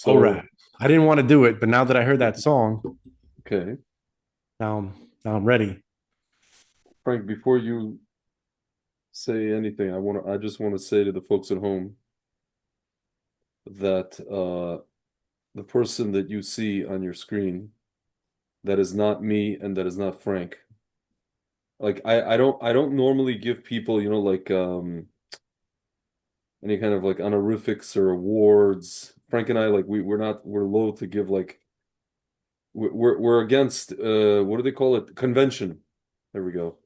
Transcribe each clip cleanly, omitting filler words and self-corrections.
All So, right. I didn't want to do it, but now that I heard that song, okay, now I'm ready. Frank, before you say anything, I just want to say to the folks at home that the person that you see on your screen, that is not me and that is not Frank. Like I don't normally give people, like any kind of like honorifics or awards. Frank and I, like we're loath to give, like we're against what do they call it? Convention. There we go.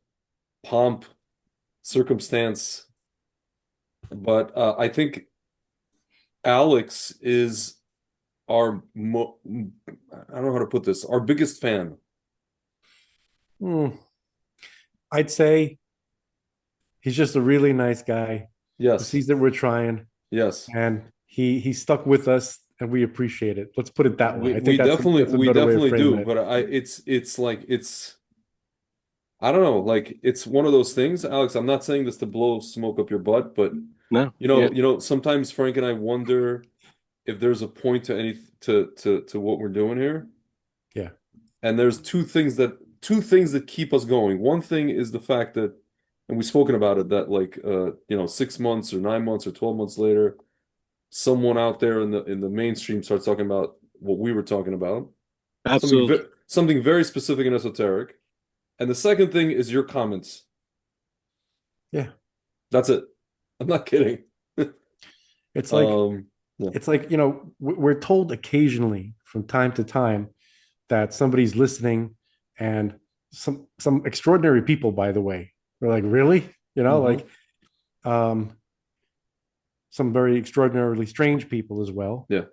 Pomp, circumstance. But I think Alex is our I don't know how to put this, our biggest fan. Hmm. I'd say he's just a really nice guy who Yes. sees that we're trying, Yes. and he stuck with us, and we appreciate it. Let's put it that way. I think We definitely that's a we better way of definitely framing do, it. but it's like it's I don't know, like it's one of those things, Alex. I'm not saying this to blow smoke up your butt, but No, yeah, sometimes Frank and I wonder if there's a point to any to what we're doing here. Yeah. And there's two things that keep us going. One thing is the fact that, and we've spoken about it, that like 6 months or 9 months or 12 months later, someone out there in the mainstream starts talking about what we were talking about, absolutely. something very specific and esoteric. And the second thing is your comments. Yeah. That's it. I'm not kidding. It's like Um, yeah. we're told occasionally from time to time that somebody's listening, and some extraordinary people, by the way. We're like, really? Hmm. Like um some very extraordinarily strange people as well. Yeah.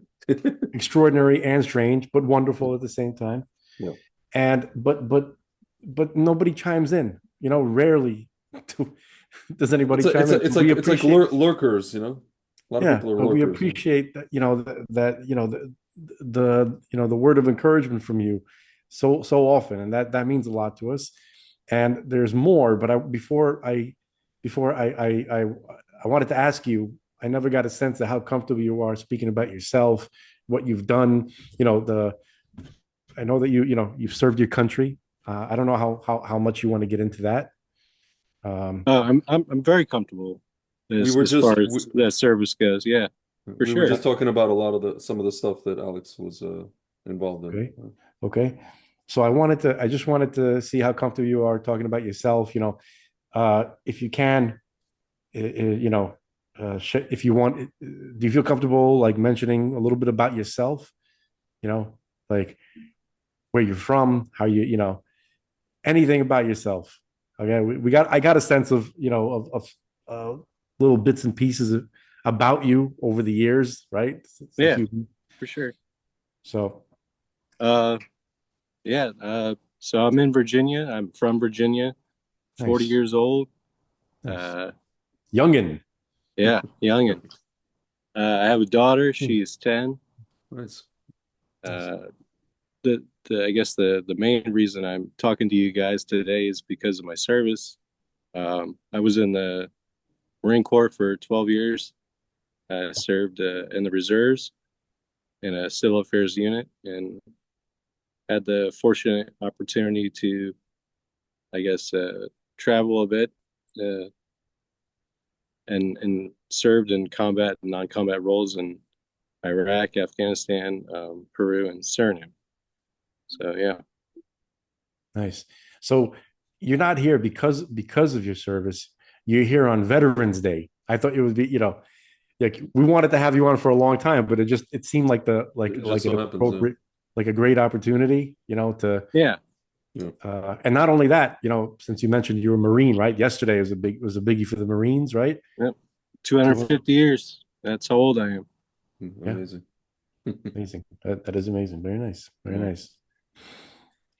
Extraordinary and strange, but wonderful at the same time. Yeah. And but nobody chimes in. Rarely do, does anybody chime in. But we It's like appreciate, lurkers, A lot of yeah, people are but we lurkers. appreciate that, the word of encouragement from you so often, and that means a lot to us. And there's more, but before I wanted to ask you. I never got a sense of how comfortable you are speaking about yourself, what you've done. The I know that you've served your country. I don't know how much you want to get into that. Um, I'm very comfortable We as were as far just as that service goes. Yeah, for we were sure. just talking about a lot of the some of the stuff that Alex was involved in. okay, okay. So I just wanted to see how comfortable you are talking about yourself. If you can, if you want, do you feel comfortable like mentioning a little bit about yourself? You know, like where you're from, how anything about yourself. Okay, I got a sense of little bits and pieces about you over the years, right? Since Yeah, you for sure. so Uh, yeah. So I'm in Virginia. I'm from Virginia. 40 nice, years old. nice, Uh, youngin. yeah, youngin. I have a daughter. Hmm, She's 10. Nice. nice. Uh, the I guess the main reason I'm talking to you guys today is because of my service. I was in the Marine Corps for 12 years. I served in the reserves in a civil affairs unit and had the fortunate opportunity to, I guess, travel a bit uh, and served in combat and non-combat roles in Iraq, Afghanistan, Peru, and Suriname. So yeah, Nice. So you're not here because of your service. You're here on Veterans Day. I thought it would be, like we wanted to have you on for a long time, but it seemed like the It just like an so happens, yeah. appropriate, like a great opportunity, to yeah, Yeah. and not only that, since you mentioned you were a Marine, right? Yesterday was a biggie for the Marines, right? yep. So 250 years. That's how old I am. yeah, Amazing. amazing. That is amazing. Very nice. Very Yeah. nice.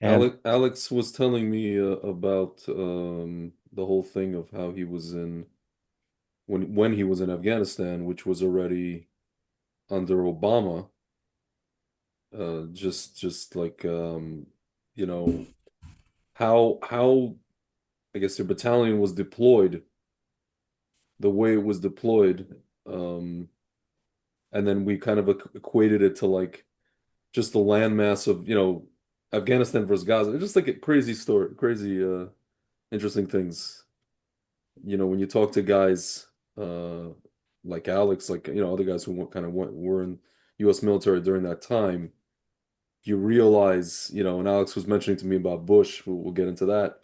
And Alex was telling me about the whole thing of how he was in when he was in Afghanistan, which was already under Obama. Just like you know how I guess their battalion was deployed the way it was deployed. Um, and then we kind of equated it to like just the landmass of, Afghanistan versus Gaza. It's just like a crazy story, crazy interesting things. When you talk to guys like Alex, like other guys who were in U.S. military during that time, you realize, and Alex was mentioning to me about Bush. We'll get into that.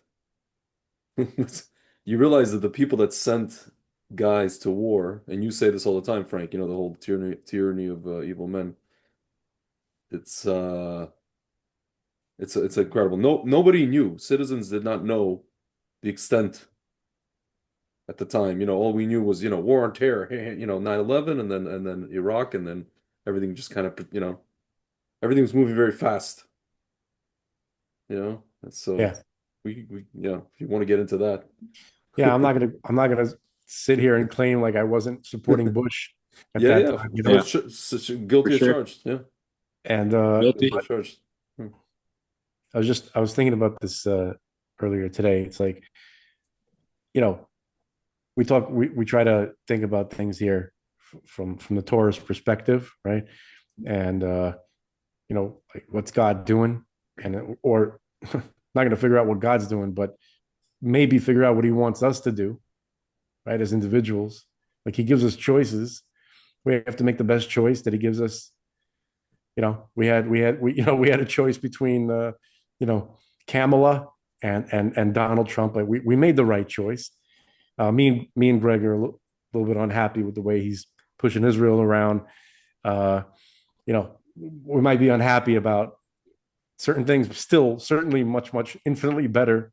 You realize that the people that sent guys to war, and you say this all the time, Frank, the whole tyranny of evil men. It's it's incredible. Nobody knew. Citizens did not know the extent at the time. All we knew was, war on terror, 9/11, and then Iraq, and then everything just kind of, everything was moving very fast. And so Yeah. if you want to get into that. Yeah, I'm not gonna sit here and claim like I wasn't supporting Bush at Yeah, that yeah, time, Yeah, for guilty as sure. charged. Yeah, And Guilty. guilty as charged. Hmm. I was thinking about this earlier today. It's like, you know, we try to think about things here from the Torah's perspective, right? And like what's God doing? Or not going to figure out what God's doing, but maybe figure out what he wants us to do, right? As individuals. Like he gives us choices. We have to make the best choice that he gives us. We had a choice between Kamala and Donald Trump. Like we made the right choice. Me and Greg are a little bit unhappy with the way he's pushing Israel around. Uh, we might be unhappy about certain things, but still certainly much infinitely better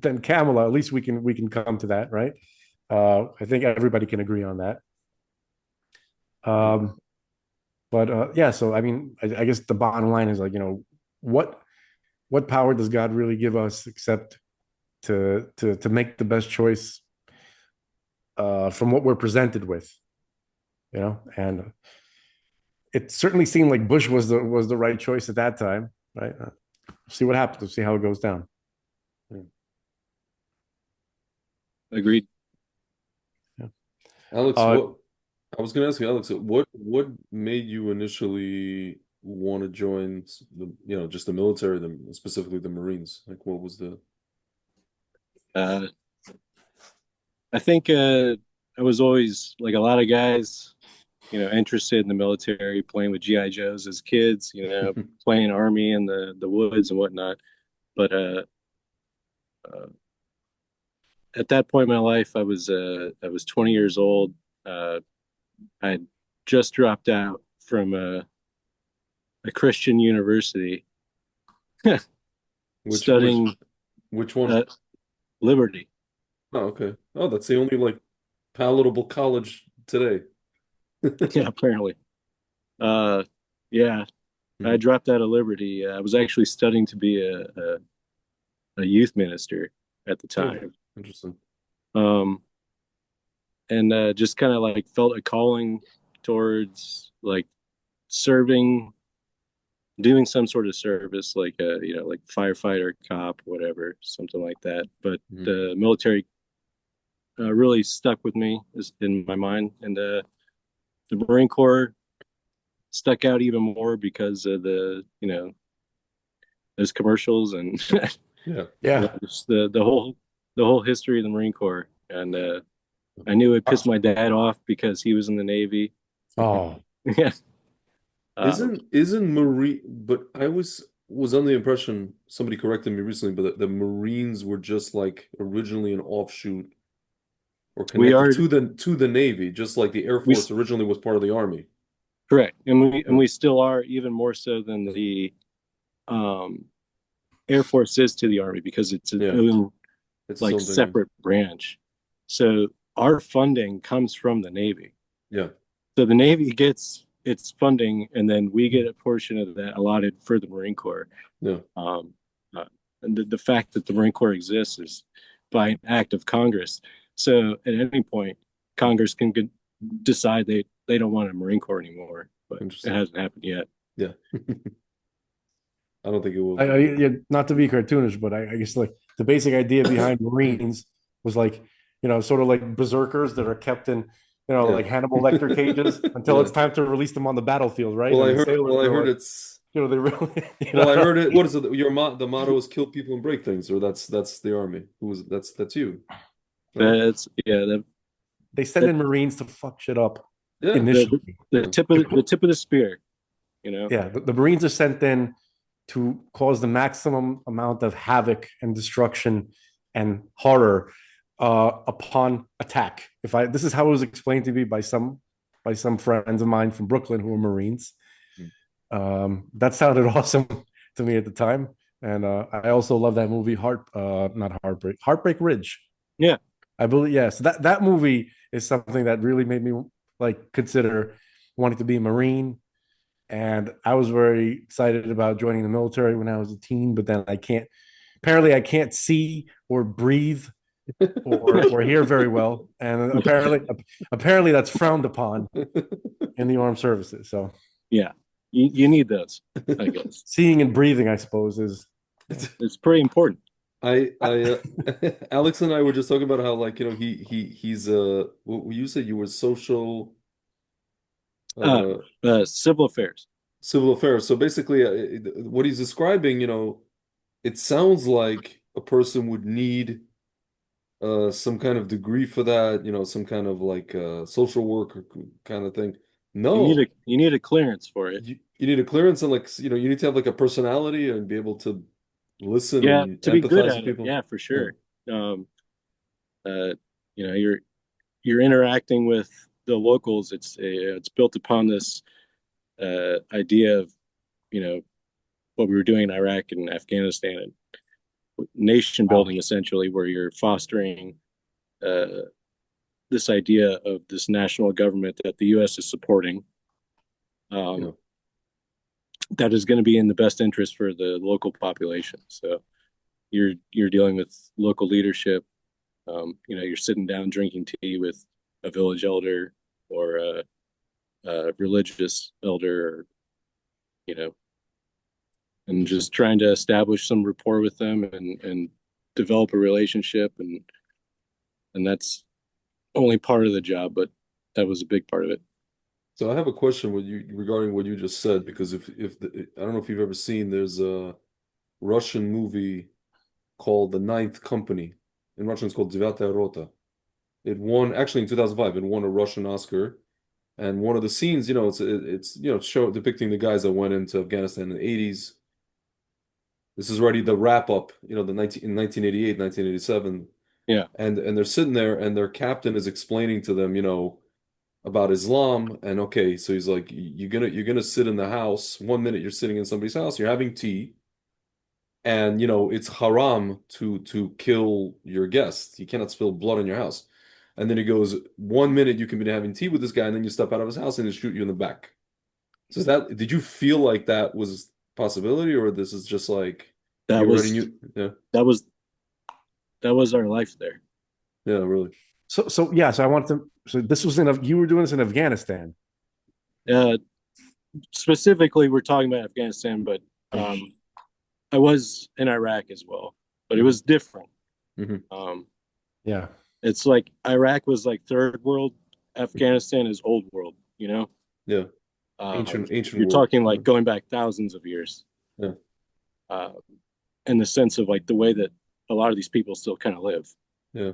than Kamala. At least we can come to that, right? I think everybody can agree on that. Um, but yeah, so I mean, I guess the bottom line is like, what what power does God really give us except to make the best choice from what we're presented with, and it certainly seemed like Bush was the right choice at that time, right? See what happens. We'll see how it goes down. Agreed. Yeah. Alex, I was going to ask you, Alex, what made you initially want to join just the military, specifically the Marines? Like, what was the? Uh, I think I was always like a lot of guys, interested in the military, playing with GI Joes as kids, playing army in the woods and whatnot. But uh, at that point in my life, I was 20 years old. I had just dropped out from a Christian university Which studying which one? uh, Liberty. Oh, okay. Oh, that's the only like palatable college today. Yeah, apparently. Uh, yeah, I Mhm. dropped out of Liberty. I was actually studying to be a youth minister at the Oh, time. interesting. Um, and just kind of like felt a calling towards like serving, doing some sort of service, like like firefighter, cop, whatever, something like that. But Mhm. the military really stuck with me in my mind, and the Marine Corps stuck out even more because of those commercials and Yeah. Yeah. just the whole history of the Marine Corps. And I knew it pissed my dad off because he was in the Navy. Oh, Yeah. Isn't Marine? But I was under the impression, somebody corrected me recently, but the Marines were just like originally an offshoot or we connected are to the Navy, just like the Air we Force originally was part of the Army. correct, and we and Yeah. we still are, even more so than the um, Air Force is to the Army, because it's its Yeah. own It's its like own thing. separate branch. So our funding comes from the Navy. Yeah. So the Navy gets its funding, and then we get a portion of that allotted for the Marine Corps. Yeah. Um, uh, and the fact that the Marine Corps exists is by an act of Congress. So at any point, Congress can decide they don't want a Marine Corps anymore, but it Interesting. hasn't happened yet. Yeah. I don't think it will. yeah, not to be cartoonish, but I guess like the basic idea behind Marines was like, sort of like berserkers that are kept in Yeah. like Hannibal Lecter cages until Yeah. it's time to release them on the battlefield, right? Well, And I the heard. sailors Well, I are heard like, it's. they really, Well, I heard it. What is it? The motto is "Kill people and break things," or that's the army. Who was that's you, right? That's yeah. they send That in Marines to fuck shit up Yeah. initially. the Yeah. tip of the tip of the spear. You know. Yeah, the Marines are sent in to cause the maximum amount of havoc and destruction and horror upon attack. If I This is how it was explained to me by some friends of mine from Brooklyn who were Marines. That sounded awesome to me at the time, and I also love that movie not Heartbreak Ridge. Yeah. I believe, yes. That movie is something that really made me like consider wanting to be a Marine. And I was very excited about joining the military when I was a teen, but then apparently I can't see or breathe or hear very well. And apparently that's frowned upon in the armed services. So Yeah. You need those, I guess. seeing and breathing, I suppose, is It's pretty important. Alex and I were just talking about how like he's what you said you were social Uh, uh Civil affairs. civil affairs. So basically, what he's describing, it sounds like a person would need some kind of degree for that, some kind of like social work kind of thing. No, You need a clearance for it. you need a clearance and like you need to have like a personality and be able to listen Yeah, and to be good empathize with at it. people. Yeah, for Yeah. sure. Uh, you're interacting with the locals. It's built upon this idea of you know what we were doing in Iraq and Afghanistan and nation wow. building essentially, where you're fostering uh, this idea of this national government that the U.S. is supporting. Yeah. That is going to be in the best interest for the local population. So you're dealing with local leadership. You're sitting down drinking tea with a village elder or a religious elder, or, you know, and just trying to establish some rapport with them and develop a relationship. And that's only part of the job, but that was a big part of it. So I have a question with you regarding what you just said, because I don't know if you've ever seen, there's a Russian movie called The Ninth Company. In Russian, it's called Devятая Rota. It won, actually in 2005, it won a Russian Oscar. And one of the scenes, it's show depicting the guys that went into Afghanistan in the 80s. This is already the wrap up, in 1988, 1987. Yeah. And they're sitting there and their captain is explaining to them, about Islam. And okay, so he's like, you're gonna sit in the house. 1 minute you're sitting in somebody's house, you're having tea, and it's haram to kill your guest. You cannot spill blood on your house. And then he goes, 1 minute you can be having tea with this guy, and then you step out of his house and he'll shoot you in the back. So did you feel like that was a possibility, or this is just like That you already was knew? Yeah, that was our life there. yeah, really. So yeah. So I wanted to. So this was you were doing this in Afghanistan. Specifically, we're talking about Afghanistan, but I was in Iraq as well, but it was different. Mm-hmm. Yeah. It's like Iraq was like third world, Afghanistan is old world, Yeah. Ancient You're world. talking like going back thousands of years. Yeah. In the sense of like the way that a lot of these people still kind of live. Yeah.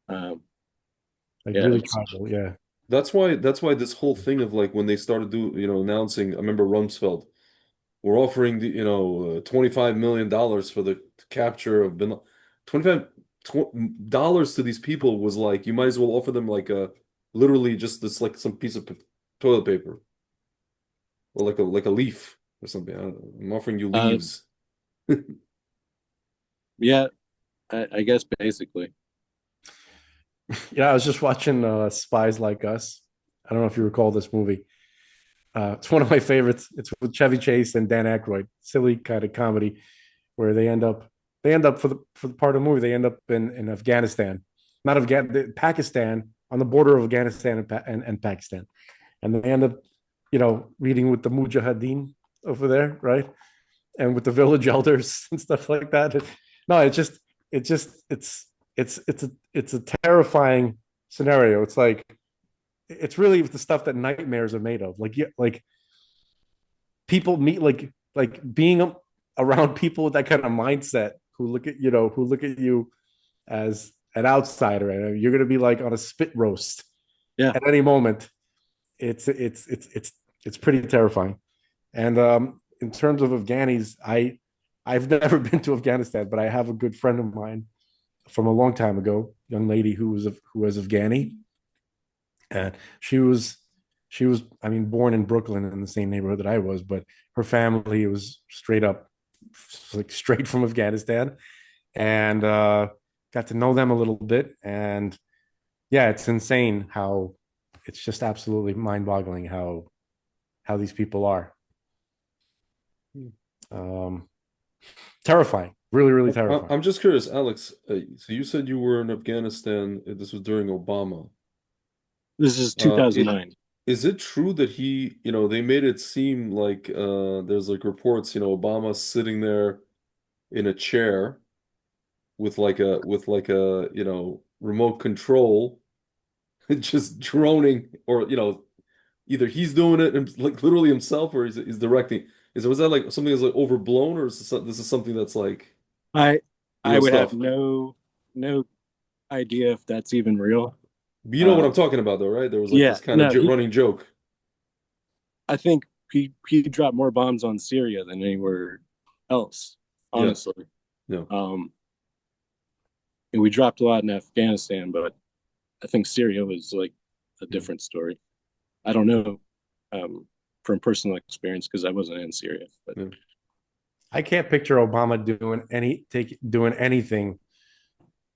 Like Yeah, really tribal. Yeah. That's why this whole thing of like when they started announcing, I remember Rumsfeld, we're offering the $25 million for the capture of bin Laden. $25 to these people was like, you might as well offer them like literally just this, like some piece of toilet paper or like a leaf or something. I don't know. I'm offering you leaves. Yeah, I guess basically. Yeah, I was just watching Spies Like Us. I don't know if you recall this movie. It's one of my favorites. It's with Chevy Chase and Dan Aykroyd. Silly kind of comedy where they end up for the part of the movie, they end up in Afghanistan, not Pakistan, on the border of Afghanistan and Pakistan, and they end up meeting with the Mujahideen over there, right, and with the village elders and stuff like that. No, it's a terrifying scenario. It's like it's really the stuff that nightmares are made of. Like, yeah, like people meet like being around people with that kind of mindset who look at who look at you as an outsider, and you're gonna be like on a spit roast Yeah. at any moment. It's pretty terrifying. And in terms of Afghanis, I've never been to Afghanistan, but I have a good friend of mine from a long time ago, young lady who was Afghani, and she was I mean born in Brooklyn in the same neighborhood that I was, but her family was straight up like straight from Afghanistan, and got to know them a little bit, and yeah, it's insane how it's just absolutely mind-boggling how these people are. Um, terrifying, really, really terrifying. I'm just curious, Alex. So you said you were in Afghanistan. This was during Obama. This is Uh, 2009. is it true that they made it seem like there's like reports, Obama sitting there in a chair with remote control, just droning, or either he's doing it and like literally himself, or he's directing. Was that like something that's like overblown, or this is something that's like I I real would have stuff? no idea if that's even real. You know what I'm Um, talking about, though, right? There was like yeah, this kind of no, running joke. I think he dropped more bombs on Syria than anywhere else, Yeah, honestly. yeah. Um, and we dropped a lot in Afghanistan, but I think Syria was like a Mm, different story. I don't know um, from personal experience because I wasn't in Syria, but yeah. I can't picture Obama doing anything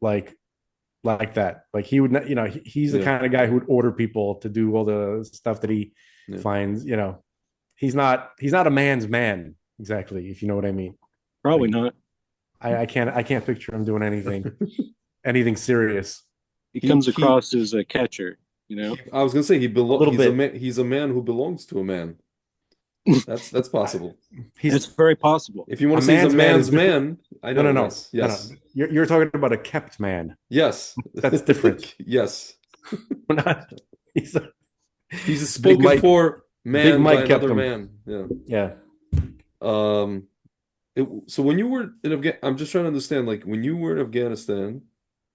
like like that. Like he would not, he's the Yeah, kind of guy who would order people to do all the stuff that he yeah. finds. He's not a man's man exactly, if you know what I mean. probably Like not. I can't picture him doing anything serious. He He comes he across as a catcher, you know. I was gonna say A little bit. he's a man who belongs to a man. That's possible. He's It's very possible. If you want a to say he's a man's man is man's different. man, I No, know. no, no, Yes, no, no. yes, You're talking about a kept man. yes, That's different. yes. We're not. He's a He's a big spoken Mike. for Big man by Mike kept another him. man. Yeah. Yeah. Um. So when you were in Afghanistan, I'm just trying to understand, like when you were in Afghanistan,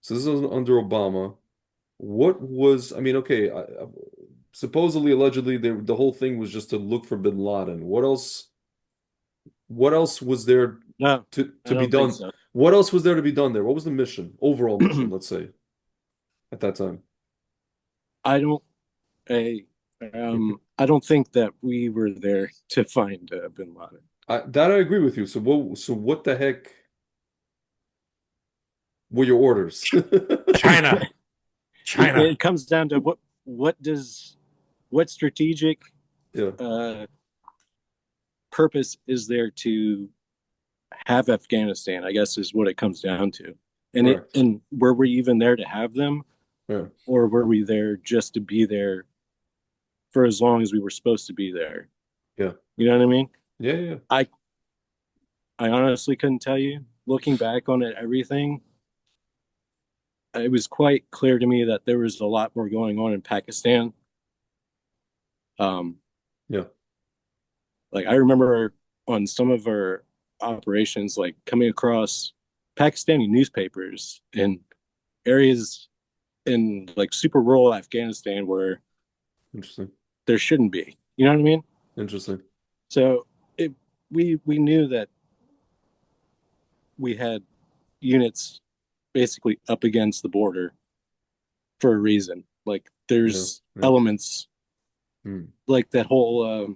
so this was under Obama, what was, I mean, okay, supposedly, allegedly, the whole thing was just to look for bin Laden. What else was there No, I to be don't think done? so. What else was there to be done there? What was the mission, overall mission, let's say, at that time? I don't. I I don't think that we were there to find Bin Laden. That I agree with you. So what the heck were your orders? China. China. It comes down to what strategic Yeah, uh, purpose is there to have Afghanistan, I guess is what it comes down to. correct. And were we even there to have them, Yeah, or were we there just to be there for as long as we were supposed to be there? yeah, You know what I mean? yeah, yeah. I I honestly couldn't tell you. Looking back on it, everything, it was quite clear to me that there was a lot more going on in Pakistan. Um, Yeah. like I remember on some of our operations, like coming across Pakistani newspapers in areas in like super rural Afghanistan where Interesting. there shouldn't be. You know what I mean? Interesting. So it we knew that we had units basically up against the border for a reason. Like Yeah, there's yeah. elements Hmm. like that whole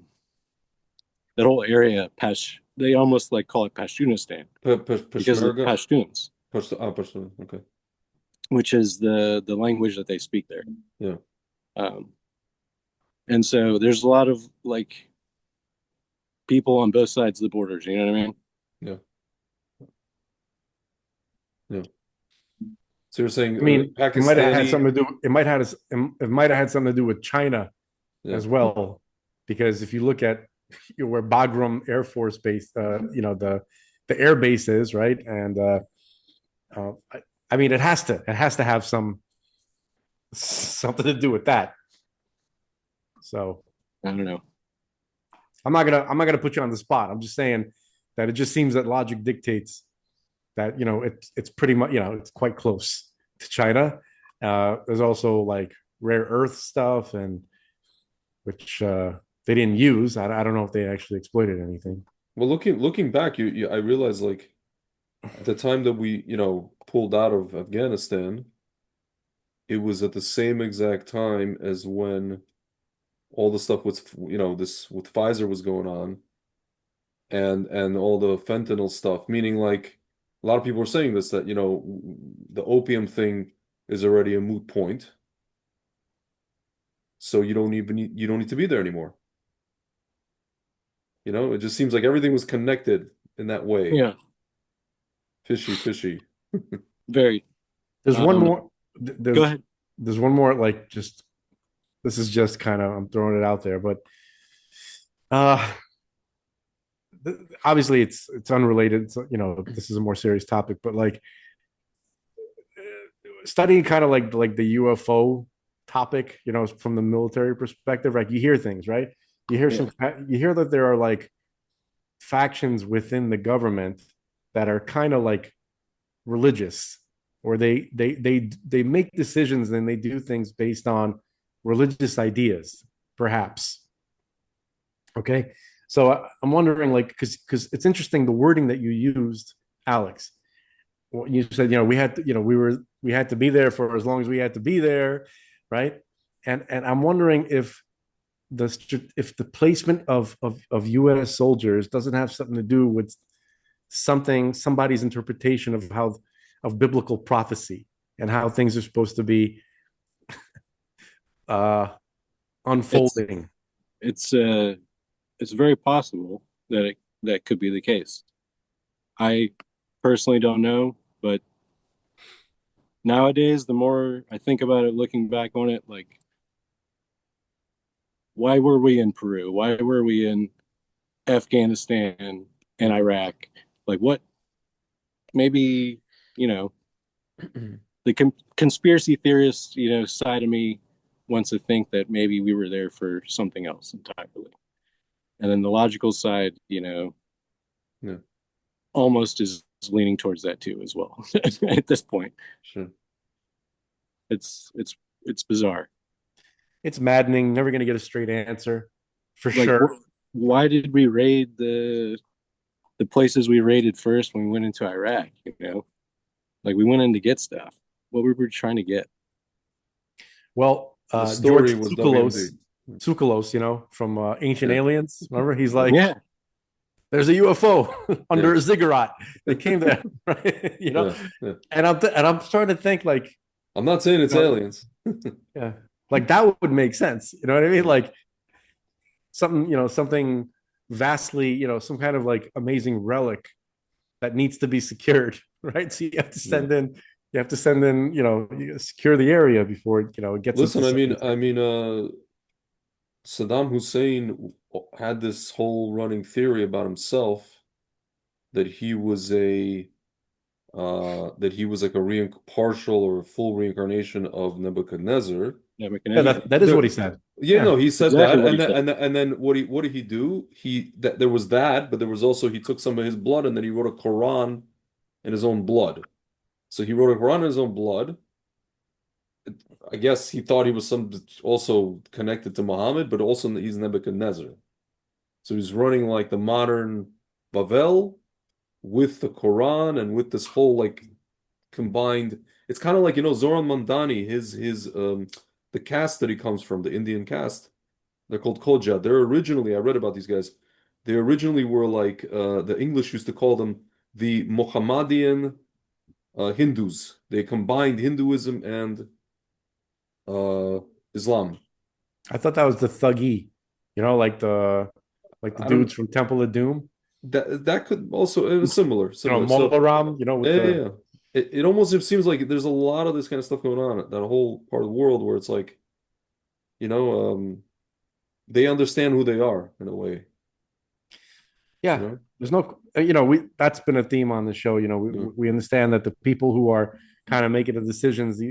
area Pash they almost like call it Pashtunistan because of Peshmerga? Pashtuns, Pashto. Okay. which is the language that they speak there. Yeah. Um, and so there's a lot of like people on both sides of the borders. You know what I mean? Yeah. Yeah. So you're saying I mean, it might have had Pakistani? something to do. It might have had something to do with China Yeah. as well, because if you look at where Bagram Air Force Base, the air base is, right, and I mean, it has to have something to do with that. So I don't know. I'm not gonna put you on the spot. I'm just saying that it just seems that logic dictates that it's pretty much it's quite close to China. There's also like rare earth stuff and which they didn't use. I don't know if they actually exploited anything. Well, looking back, I realized like at the time that we, pulled out of Afghanistan, it was at the same exact time as when all the stuff with, this with Pfizer was going on and all the fentanyl stuff, meaning like a lot of people are saying this that, the opium thing is already a moot point. So you don't need to be there anymore. It just seems like everything was connected in that way. Yeah, Fishy, fishy. very. There's one Um, more. Go There's ahead. there's one more. Like just this is just kind of I'm throwing it out there, but uh, obviously it's unrelated. So, this is a more serious topic, but like studying kind of like the UFO topic, from the military perspective, like you hear things, right? You hear Yeah, you hear that there are like factions within the government that are kind of like religious, or they make decisions and they do things based on religious ideas, perhaps. Okay, so I'm wondering, like, because it's interesting the wording that you used, Alex. Well, you said, we had to, we had to be there for as long as we had to be there, right? And I'm wondering if the placement of U.S. soldiers doesn't have something to do with somebody's interpretation of biblical prophecy and how things are supposed to be uh, it's unfolding. it's uh it's very possible that could be the case. I personally don't know, but nowadays, the more I think about it, looking back on it, like, why were we in Peru? Why were we in Afghanistan and Iraq? Like, what? Maybe, you know, the conspiracy theorist, side of me wants to think that maybe we were there for something else entirely. And then the logical side, Yeah, almost is leaning towards that too as well. At this point, sure. it's bizarre. It's maddening. Never going to get a straight answer, for Like, sure. why did we raid the places we raided first when we went into Iraq? Like, we went in to get stuff. What we were trying to get. Well, The George story was Tsoukalos, WMD. from Ancient Yeah. Aliens. Remember, he's like, Yeah, "There's a UFO Yeah. under a ziggurat. They came there, right?" Yeah. Yeah. And I'm starting to think like, I'm not saying it's aliens. yeah, like that would make sense. You know what I mean? Like something vastly, some kind of like amazing relic that needs to be secured, right? So Yeah. you have to send in, you secure the area before it gets into Listen, something. Saddam Hussein had this whole running theory about himself that he was like a partial or a full reincarnation of Nebuchadnezzar. Yeah, Nebuchadnezzar. that is There, what he said. yeah, Yeah. no, he said Exactly that, what and he then said. and then what did he do? There was that, but there was also he took some of his blood and then he wrote a Quran in his own blood. So he wrote a Quran in his own blood. I guess he thought he was also connected to Muhammad, but also he's Nebuchadnezzar. So he's running like the modern Bavel with the Quran and with this whole like combined. It's kind of like Zoran Mandani, his the caste that he comes from, the Indian caste. They're called Khoja. They're originally, I read about these guys. They originally were like the English used to call them the Mohammedan Hindus. They combined Hinduism and uh, Islam. I thought that was the thuggy, like the I don't. dudes from Temple of Doom. That could also it was similar, similar. So Molaram, with yeah, yeah, the yeah. It almost it seems like there's a lot of this kind of stuff going on, that whole part of the world where it's like, you know, um, they understand who they are in a way, you yeah. know? There's no, we that's been a theme on the show. Yeah. We understand that the people who are kind of making the decisions,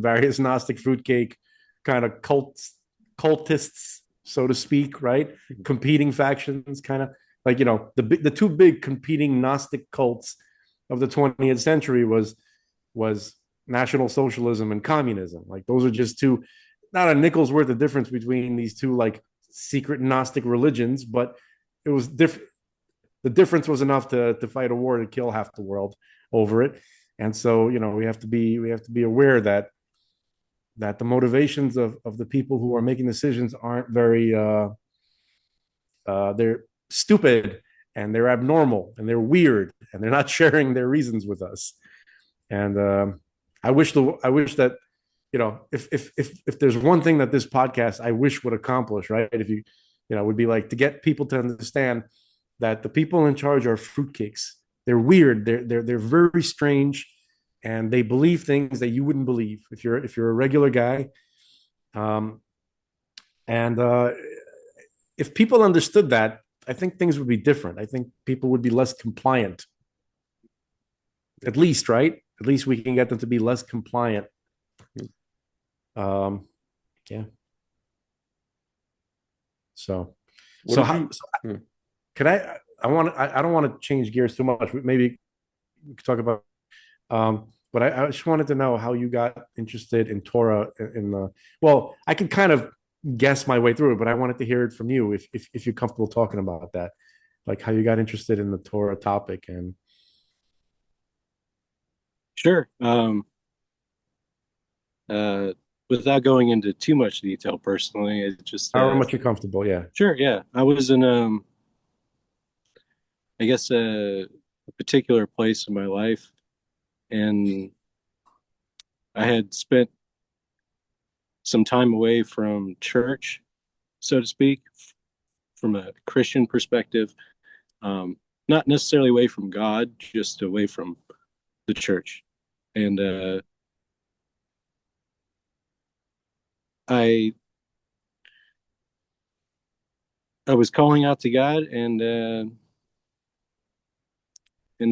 various Gnostic fruitcake kind of cultists, so to speak, right? Competing factions, kind of like, the two big competing Gnostic cults of the 20th century was National Socialism and communism. Like those are just two, not a nickel's worth of difference between these two like secret Gnostic religions, but it was different. The difference was enough to fight a war to kill half the world over it. And so, we have to be aware that the motivations of the people who are making decisions aren't very they're stupid, and they're abnormal, and they're weird, and they're not sharing their reasons with us. And I wish that, if there's one thing that this podcast I wish would accomplish, right? If would be like to get people to understand that the people in charge are fruitcakes. They're weird. They're very strange, and they believe things that you wouldn't believe if you're a regular guy. Um, and if people understood that, I think things would be different. I think people would be less compliant. At least, right? At least we can get them to be less compliant. Um, yeah. So, What so did how? you? So Hmm. can I? I don't want to change gears too much. Maybe we could talk about. But I just wanted to know how you got interested in Torah in the. Well, I could kind of guess my way through it, but I wanted to hear it from you if you're comfortable talking about that, like how you got interested in the Torah topic and. Sure. Uh, Without going into too much detail personally, it just However much you're comfortable, yeah. sure, yeah. I was in I guess a particular place in my life, and I had spent some time away from church, so to speak, from a Christian perspective. Um, Not necessarily away from God, just away from the church. And I I was calling out to God, and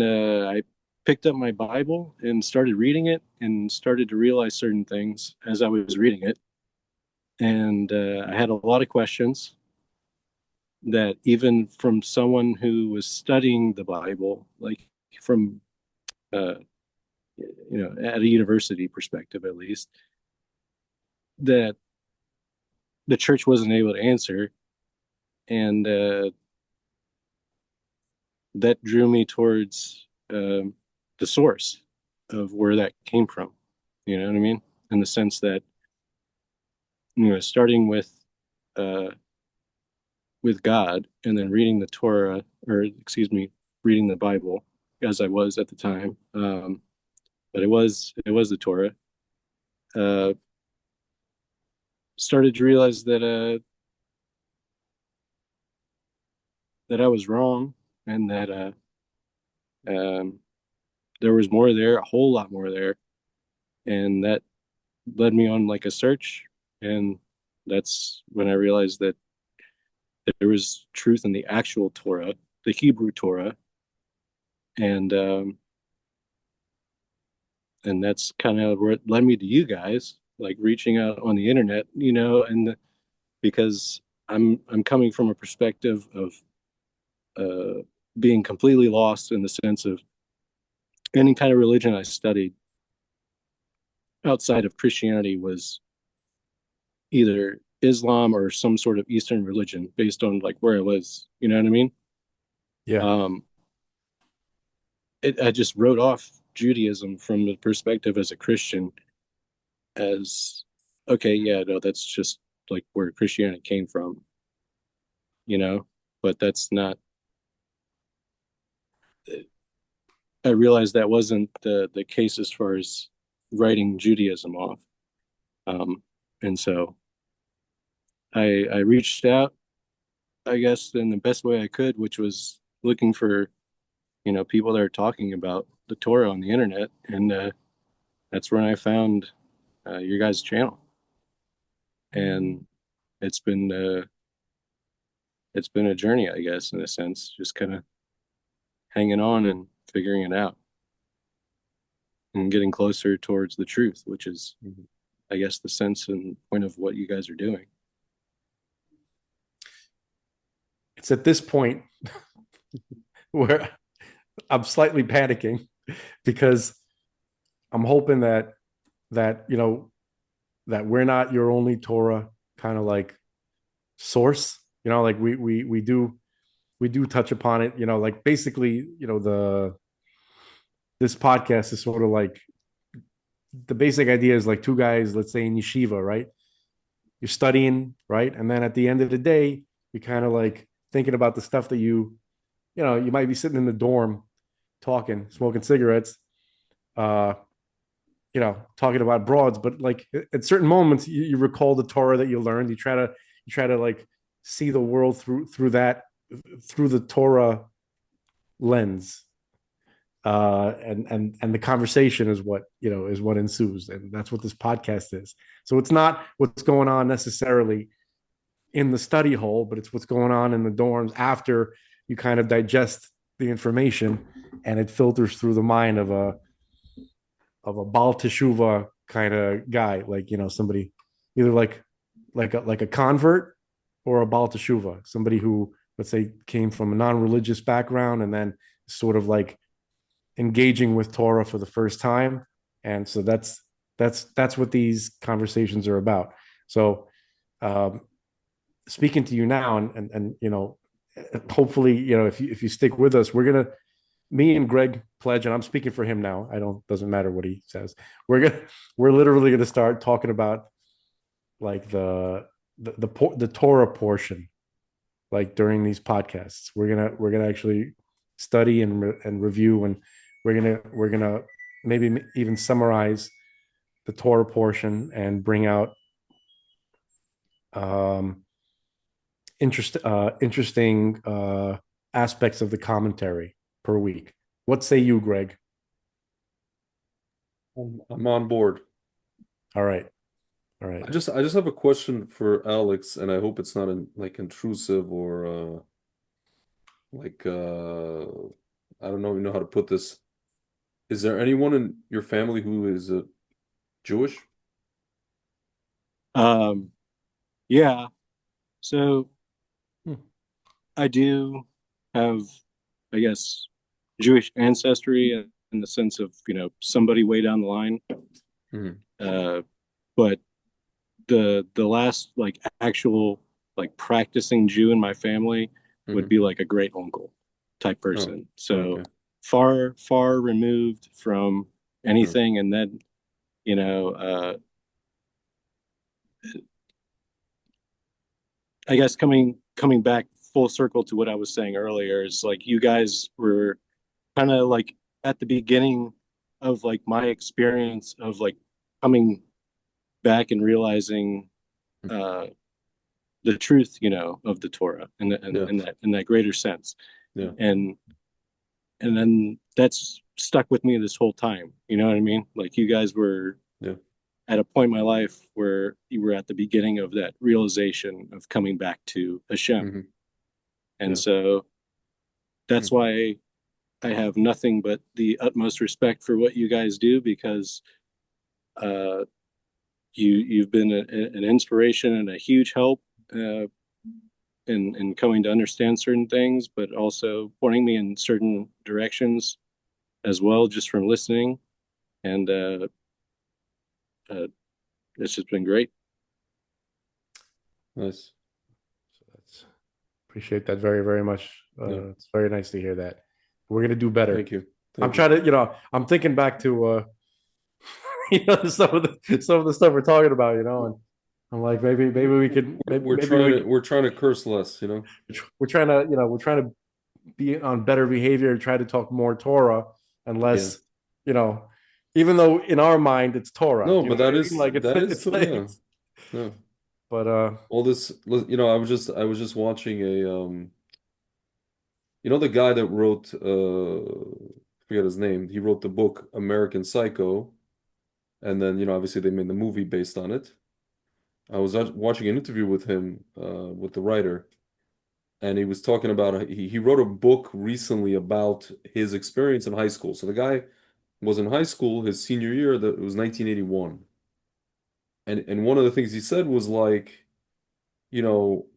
I picked up my Bible and started reading it, and started to realize certain things as I was reading it. And I had a lot of questions that, even from someone who was studying the Bible, like from uh, at a university perspective at least, that the church wasn't able to answer, and that drew me towards the source of where that came from. You know what I mean? In the sense that, starting uh, with God, and then reading the Torah, or excuse me, reading the Bible as I was at the time. But it was the Torah. Uh, Started to realize that I was wrong, and that um, there was more there, a whole lot more there, and that led me on like a search. And that's when I realized that there was truth in the actual Torah, the Hebrew Torah, and and that's kind of what led me to you guys, like reaching out on the internet, because I'm coming from a perspective of uh, being completely lost, in the sense of any kind of religion I studied outside of Christianity was either Islam or some sort of Eastern religion, based on like where I was. You know what I mean? Yeah. Um, I just wrote off Judaism from the perspective as a Christian as, okay, yeah, no, that's just like where Christianity came from, you know. But that's not. I realized that wasn't the case as far as writing Judaism off. Um, and so I reached out, I guess, in the best way I could, which was looking for, people that are talking about the Torah on the internet, and that's when I found your guys' channel. And it's been uh, it's been a journey, I guess, in a sense, just kind of hanging on and figuring it out, and getting closer towards the truth, which is, I guess, the sense and point of what you guys are doing. it's at this point where I'm slightly panicking because I'm hoping that that we're not your only Torah kind of like source. Like we do touch upon it. Like basically, this podcast is sort of like the basic idea is like two guys, let's say in yeshiva, right? You're studying, right? And then at the end of the day, you're kind of like thinking about the stuff that you might be sitting in the dorm talking, smoking cigarettes, uh, talking about broads, but like at certain moments you recall the Torah that you learned. You try to like see the world through the Torah lens. And the conversation is what ensues, and that's what this podcast is. So it's not what's going on necessarily in the study hall, but it's what's going on in the dorms after you kind of digest the information, and it filters through the mind of a Baal Teshuva kind of guy, like somebody either like a convert or a Baal Teshuva, somebody who, let's say, came from a non-religious background and then sort of like engaging with Torah for the first time. And so that's what these conversations are about. So um, speaking to you now, and hopefully, if you stick with us, me and Greg pledge, and I'm speaking for him now. I don't doesn't matter what he says. We're literally gonna start talking about like the Torah portion, like during these podcasts. We're gonna actually study and review, and we're gonna maybe even summarize the Torah portion and bring out um, interesting aspects of the commentary per week. What say you, Greg? I'm on board. All right, all right. I just have a question for Alex, and I hope it's not like intrusive or like I don't know how to put this. Is there anyone in your family who is Jewish? Um, yeah. So Hmm. I do have, I guess, Jewish ancestry in the sense of, somebody way down the line. Mhm. But the last like actual like practicing Jew in my family would Mhm. be like a great uncle type Oh, person. So okay. far removed from Sure. anything. And then, you know, uh, I guess coming back full circle to what I was saying earlier is like you guys were kind of like at the beginning of like my experience of like coming back and realizing uh the truth, of the Torah and Yeah. in that greater sense. Yeah. And then that's stuck with me this whole time. You know what I mean? Like you guys were Yeah. at a point in my life where you were at the beginning of that realization of coming back to Hashem. Hmm. And Yeah. so that's Mhm. why I have nothing but the utmost respect for what you guys do because uh, you've been an inspiration and a huge help uh, in coming to understand certain things, but also pointing me in certain directions as well, just from listening. And uh, it's just been great. Nice. So appreciate that very, very much. Yeah. It's very nice to hear that. We're gonna do better. Thank you. I'm Thank you. trying to, I'm thinking back to, some of the stuff we're talking about, and I'm like, maybe we could, We're trying to curse less, we're trying to be on better behavior, try to talk more Torah and Yeah. less, you know, even though in our mind it's Torah. No, Do you but know what that I mean? is Like that is it's like, yeah. Yeah. but All this, I was just watching the guy that wrote I forget his name. He wrote the book American Psycho, and then obviously they made the movie based on it. I was watching an interview with him, with the writer, and he was talking about he wrote a book recently about his experience in high school. So the guy was in high school his senior year, that it was 1981. And one of the things he said was like,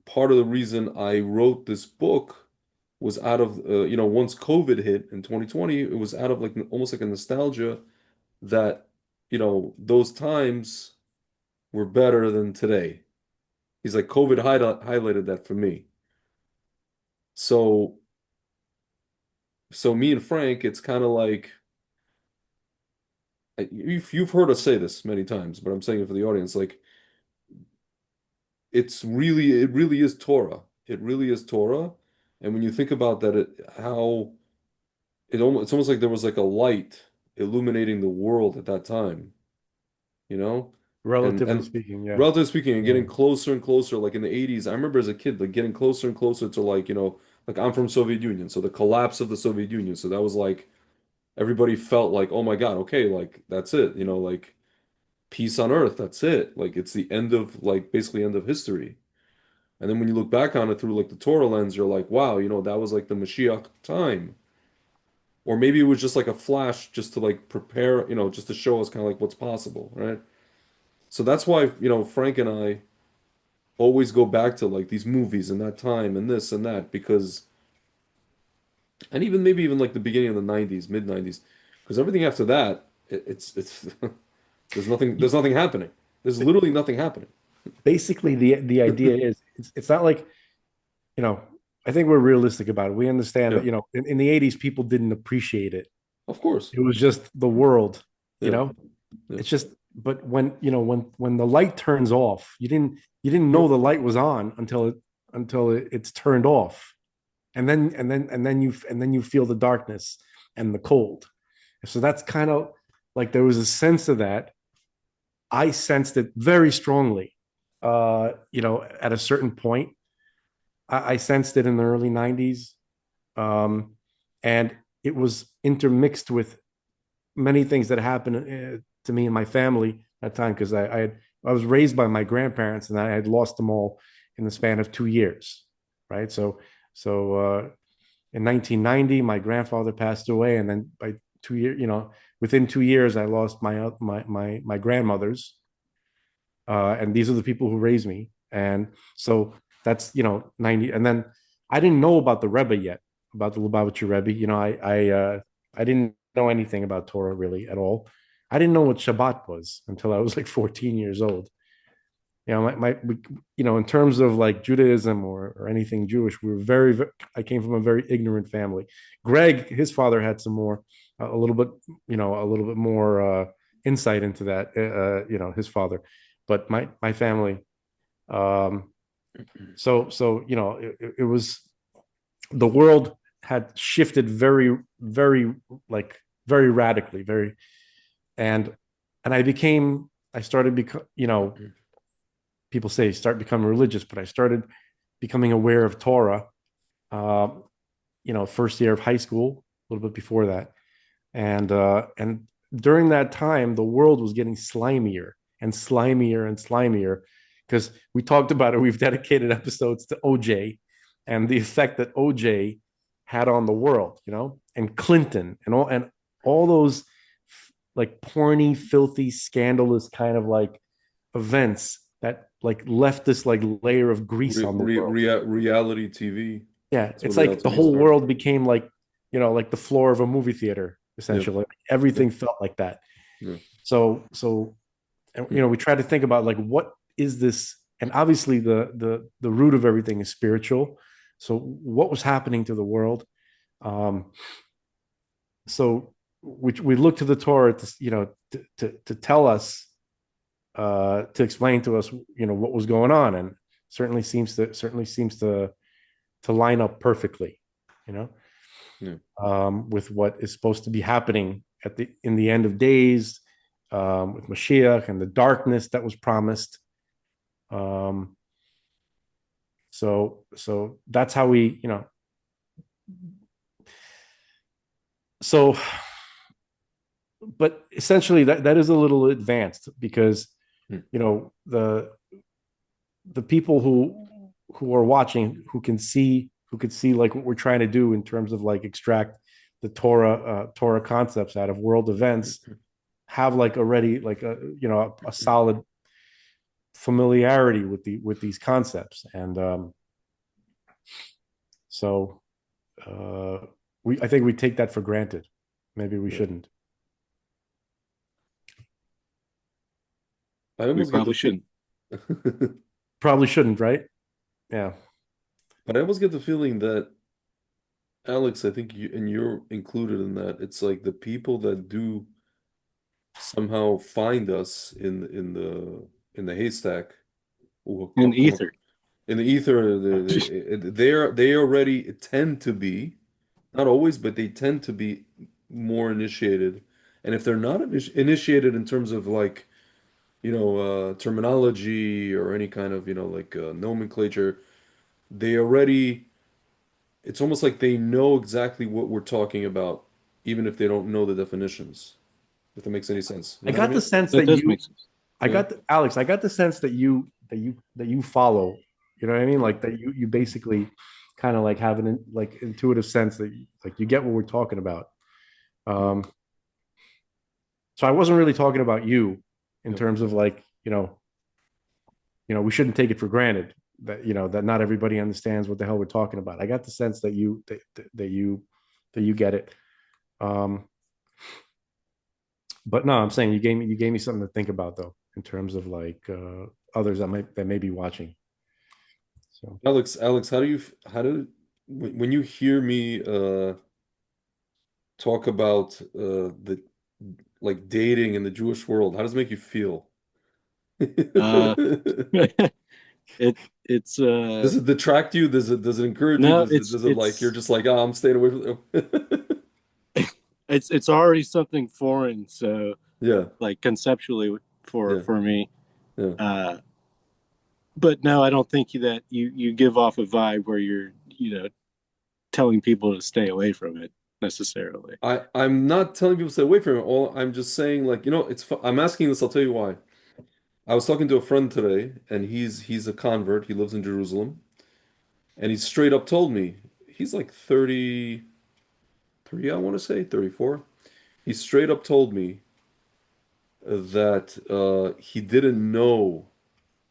part of the reason I wrote this book was out of, once COVID hit in 2020, it was out of like almost like a nostalgia that, those times were better than today. He's like, COVID highlighted that for me. So, so me and Frank, it's kind of like, you've heard us say this many times, but I'm saying it for the audience, like, it really is Torah. It really is Torah. And when you think about that, it's almost like there was like a light illuminating the world at that time, you know? Relatively And speaking, yeah. relatively speaking, and Yeah. getting closer and closer, like in the 80s, I remember as a kid, like getting closer and closer to like, like I'm from Soviet Union, so the collapse of the Soviet Union. So that was like everybody felt like, oh my God, okay, like that's it, like peace on earth, that's it. Like it's the end of like basically end of history. And then when you look back on it through like the Torah lens, you're like, wow, that was like the Mashiach time. Or maybe it was just like a flash just to like prepare, just to show us kind of like what's possible, right? So that's why, Frank and I always go back to like these movies and that time and this and that because, and even maybe even like the beginning of the 90s, mid 90s, because everything after that, it's there's nothing happening. There's literally nothing happening. Basically, the idea is it's not like, you know, I think we're realistic about it. We understand Yeah, that, in the 80s, people didn't appreciate it. of course. It was just the world, you Yeah, know. yeah. It's just, but when the light turns off, you didn't know the light was on until it's turned off, and then you feel the darkness and the cold. So that's kind of like there was a sense of that. I sensed it very strongly. At a certain point, I sensed it in the early '90s, and it was intermixed with many things that happened to me and my family at that time because I was raised by my grandparents and I had lost them all in the span of 2 years, right? So in 1990, my grandfather passed away, and then by 2 years, within 2 years, I lost my grandmothers, and these are the people who raised me, and so that's 90, and then I didn't know about the Rebbe yet, about the Lubavitcher Rebbe. I didn't know anything about Torah really at all. I didn't know what Shabbat was until I was like 14 years old. In terms of like Judaism or anything Jewish, we were I came from a very ignorant family. Greg, his father had some more, a little bit, a little bit more insight into that, his father, but my family. Um, it was, the world had shifted very, very, like very radically, and and I started people say start becoming religious, but I started becoming aware of Torah, uh, first year of high school, a little bit before that, and during that time, the world was getting slimier and slimier and slimier because we talked about it. We've dedicated episodes to OJ and the effect that OJ had on the world, and Clinton and all those like porny, filthy, scandalous kind of like events that like left this like layer of grease on the world. Reality TV. Yeah, That's where it's reality like the TV whole started. world became like, like the floor of a movie theater, Yeah, essentially. yeah, Everything felt like that. yeah. So, and, we try to think about like what is this, and obviously the root of everything is spiritual. So, what was happening to the world? Um, so, we look to the Torah to to tell us, to explain to us, what was going on, and certainly seems to line up perfectly, you know, Yeah. with what is supposed to be happening in the end of days, with Mashiach and the darkness that was promised. Um, so that's how so, but essentially that is a little advanced because, Hmm. the people who are watching, who could see like what we're trying to do in terms of like extract the Torah concepts out of world events, have like already like a solid familiarity with these concepts, and so I think we take that for granted. Maybe we Yeah. shouldn't. I We almost get probably the shouldn't. Probably shouldn't, right? Yeah. but I almost get the feeling that Alex, I think you and you're included in that. It's like the people that do somehow find us in the haystack, or In the come ether. in the ether. They already tend to be, not always, but they tend to be more initiated. And if they're not initiated in terms of like, terminology or any kind of, like nomenclature, they already, it's almost like they know exactly what we're talking about, even if they don't know the definitions, if that makes any sense. You I know what I got the mean? sense That that does make sense. Yeah. Alex, I got the sense that you follow, you know what I mean? Like that you basically kind of like have an like intuitive sense that like you get what we're talking about. Mm. Um, so I wasn't really talking about you in Yep. terms of like, we shouldn't take it for granted that, that not everybody understands what the hell we're talking about. I got the sense that you get it. Um, but no, I'm saying you gave me something to think about though, in terms of like others that may be watching. So Alex, when you hear me talk about the like dating in the Jewish world, how does it make you feel? Uh, it it's Does it detract you? Does it encourage you? no, Does it like you're just like, oh, I'm staying away from them? it's already something foreign, so Yeah, like conceptually yeah, for me. yeah. Uh, but no, I don't think that you give off a vibe where you're telling people to stay away from it necessarily. I'm not telling people to stay away from it. All I'm just saying, like, I'm asking this. I'll tell you why. I was talking to a friend today, and he's a convert. He lives in Jerusalem, and he straight up told me he's like 33, I want to say 34. He straight up told me that he didn't know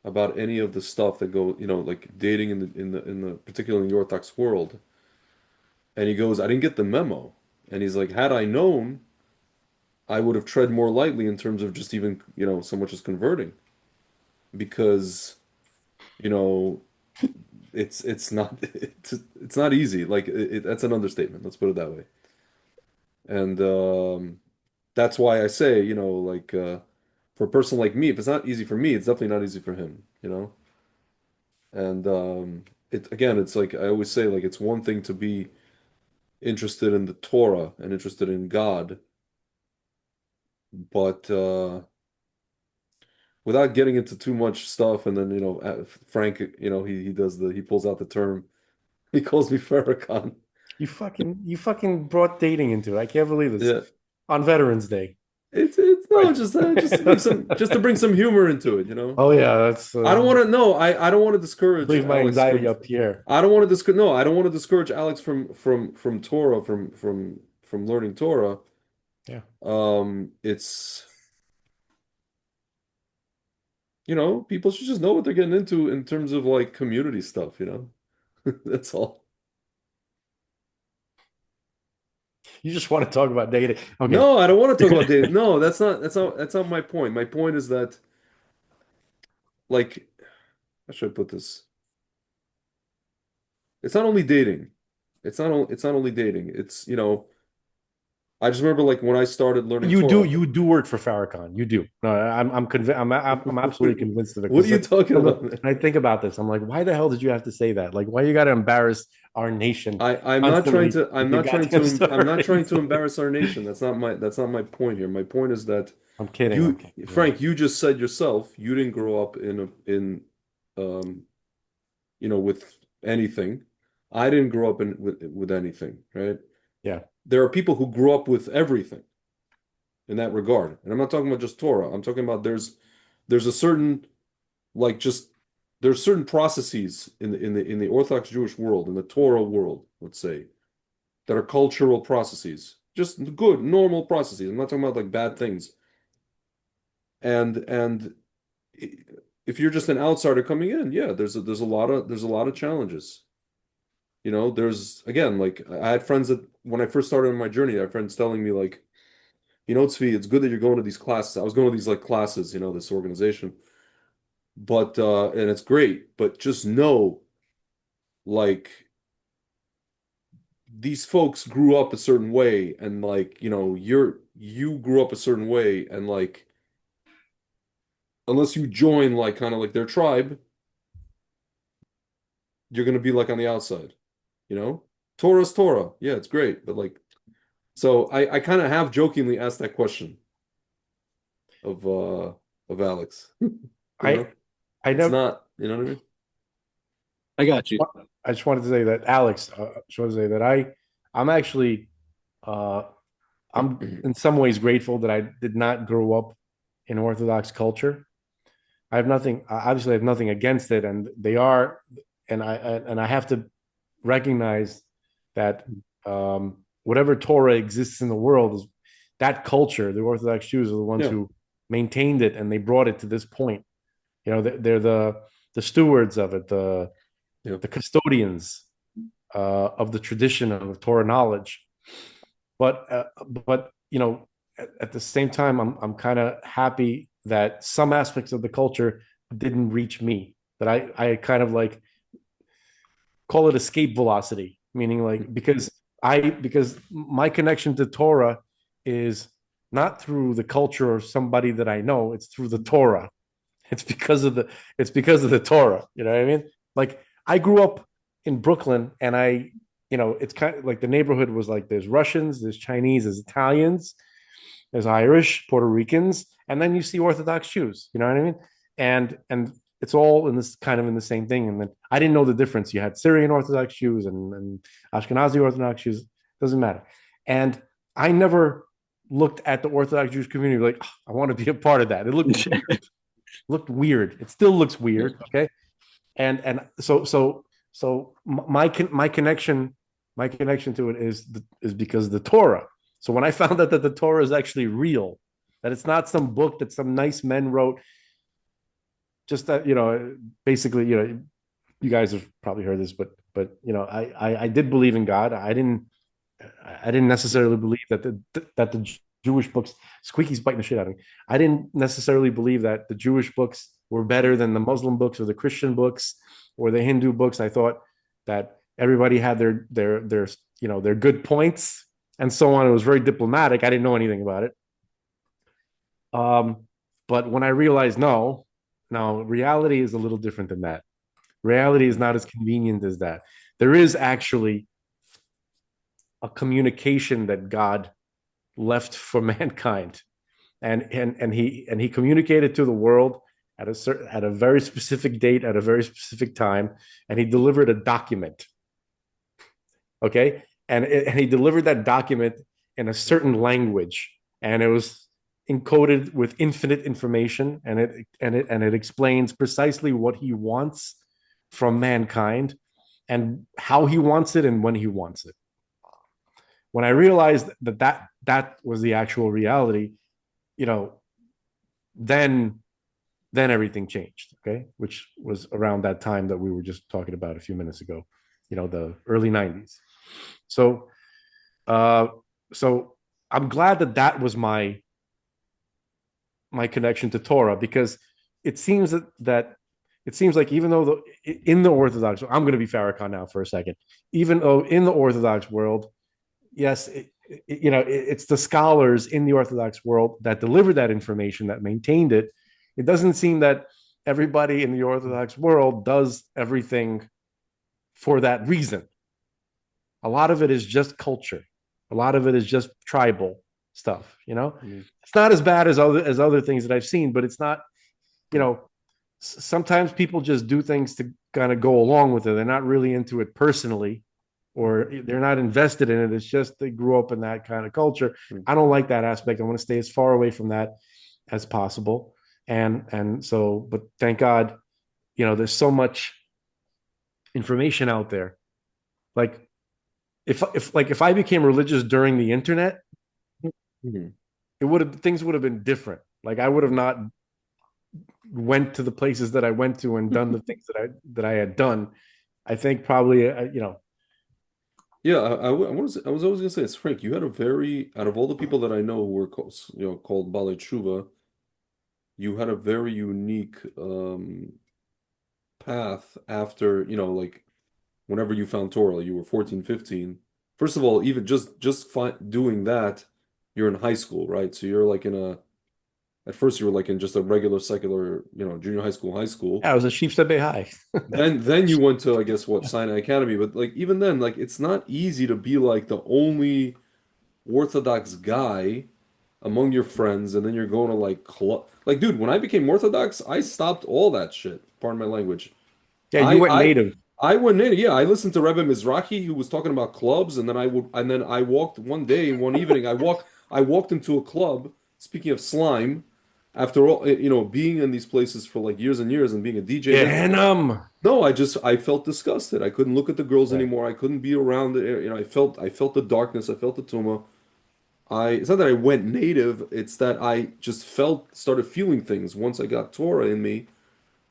about any of the stuff that go, like dating in the particularly in the Orthodox world. And he goes, I didn't get the memo. And he's like, had I known, I would have tread more lightly in terms of just even, so much as converting. Because, you know, it's not it's not easy. Like that's an understatement. Let's put it that way. And that's why I say, like for a person like me, if it's not easy for me, it's definitely not easy for him. And it again, it's like I always say, like it's one thing to be interested in the Torah and interested in God, but without getting into too much stuff, and then Frank, he pulls out the term. He calls me Farrakhan. you fucking brought dating into it. I can't believe this Yeah, on Veterans Day. it's no, Right. just to bring some humor into it. Oh yeah, that's I don't want to no, I don't want to discourage leave my Alex anxiety from up here. I don't want to discourage no, I don't want to discourage Alex from Torah from learning Torah. Yeah. It's people should just know what they're getting into in terms of like community stuff. That's all. You just want to talk about dating. Okay. No, I don't want to talk about dating. No, that's not my point. My point is that like how should I put this? It's not only dating. It's not only dating. I just remember like when I started learning You do Torah. you do work for Farrakhan. You do. No, I'm convinced. I'm absolutely convinced of it. What are Because you talking when about, man? I think about this, I'm like, why the hell did you have to say that? Like, why you got to embarrass our nation I'm not trying constantly to with I'm your not trying goddamn to I'm not story? trying It's to like, embarrass our nation. That's not my point here. My point is that I'm kidding. I'm you kidding. Yeah. Frank, you just said yourself you didn't grow up um with anything. I didn't grow up with anything, right? Yeah. There are people who grew up with everything in that regard. And I'm not talking about just Torah. I'm talking about there's a certain like just there's certain processes in the Orthodox Jewish world, in the Torah world, let's say, that are cultural processes. Just good, normal processes. I'm not talking about like bad things. And if you're just an outsider coming in, yeah, there's a lot of challenges. There's again, like I had friends that when I first started on my journey, I had friends telling me like, Tzvi, it's good that you're going to these classes. I was going to these like classes, this organization. But and it's great, but just know like these folks grew up a certain way and like, you grew up a certain way and like unless you join like kind of like their tribe, you're gonna be like on the outside, you know? Torah's Torah. Yeah, it's great, but like so I kind of have jokingly asked that question of Alex. You I know? I It's never. not, you know what I mean? I got you. I just wanted to say that Alex. Just wanted to say that I'm actually uh, I'm in some ways grateful that I did not grow up in Orthodox culture. I have nothing. Obviously, I have nothing against it, and they are, and I have to recognize that whatever Torah exists in the world is that culture. The Orthodox Jews are the ones Yeah. who maintained it, and they brought it to this point. They're the stewards of it, Yeah. the custodians of the tradition of Torah knowledge. But at the same time, I'm kind of happy that some aspects of the culture didn't reach me. That I kind of like call it escape velocity, meaning like because my connection to Torah is not through the culture or somebody that I know, it's through the Torah. It's because of the Torah. You know what I mean? Like I grew up in Brooklyn, and it's kind of like the neighborhood was like there's Russians, there's Chinese, there's Italians, there's Irish, Puerto Ricans, and then you see Orthodox Jews. You know what I mean? And it's all in this kind of in the same thing. And then I didn't know the difference. You had Syrian Orthodox Jews and Ashkenazi Orthodox Jews. Doesn't matter. And I never looked at the Orthodox Jewish community like, oh, I want to be a part of that. It looked weird. It still looks weird. Okay. And so my connection to it is because of the Torah. So when I found out that the Torah is actually real, that it's not some book that some nice men wrote, just that basically you guys have probably heard this, but I did believe in God. I didn't necessarily believe that the Jewish books. Squeaky's biting the shit out of me. I didn't necessarily believe that the Jewish books were better than the Muslim books or the Christian books or the Hindu books. I thought that everybody had their good points and so on. It was very diplomatic. I didn't know anything about it. But when I realized no, reality is a little different than that. Reality is not as convenient as that. There is actually a communication that God left for mankind, and he communicated to the world at a very specific date at a very specific time, and he delivered a document. Okay, and he delivered that document in a certain language, and it was encoded with infinite information, and it explains precisely what he wants from mankind and how he wants it and when he wants it. When I realized that was the actual reality, then everything changed. Okay, which was around that time that we were just talking about a few minutes ago, the early '90s. So, so I'm glad that was my connection to Torah, because it seems like even though in the Orthodox, I'm going to be Farrakhan now for a second, even though in the Orthodox world, yes, it's the scholars in the Orthodox world that delivered that information, that maintained it. It doesn't seem that everybody in the Orthodox world does everything for that reason. A lot of it is just culture. A lot of it is just tribal stuff. It's not as bad as other things that I've seen, but it's not. Sometimes people just do things to kind of go along with it. They're not really into it personally, or they're not invested in it. It's just they grew up in that kind of culture. I don't like that aspect. I want to stay as far away from that as possible. And so, but thank God, there's so much information out there. Like if I became religious during the internet, Mhm. things would have been different. Like I would have not went to the places that I went to and done the things that I had done, I think probably Yeah, I was always gonna say, it's Frank. You had a very, out of all the people that I know who were called, called Balei Tshuva, you had a very unique path after, like whenever you found Torah, you were 14, 15. First of all, even just fi doing that, you're in high school, right? So you're like in a, at first you were like in just a regular secular, junior high school. I was a Sheepshead Bay High. Then you went to, I guess, what, Sinai Academy, but like even then, like it's not easy to be like the only Orthodox guy among your friends, and then you're going to like club. Like, dude, when I became Orthodox, I stopped all that shit. Pardon my language. Yeah, you I went I native. I went in. Yeah, I listened to Rebbe Mizrahi who was talking about clubs, and then I walked one day, one evening. I walked into a club. Speaking of slime, after all, being in these places for like years and years and being a DJ and everything. Gehenna. No, I felt disgusted. I couldn't look at the girls Right. anymore. I couldn't be around it. I felt the darkness. I felt the tumor. It's not that I went native, it's that I just started feeling things once I got Torah in me.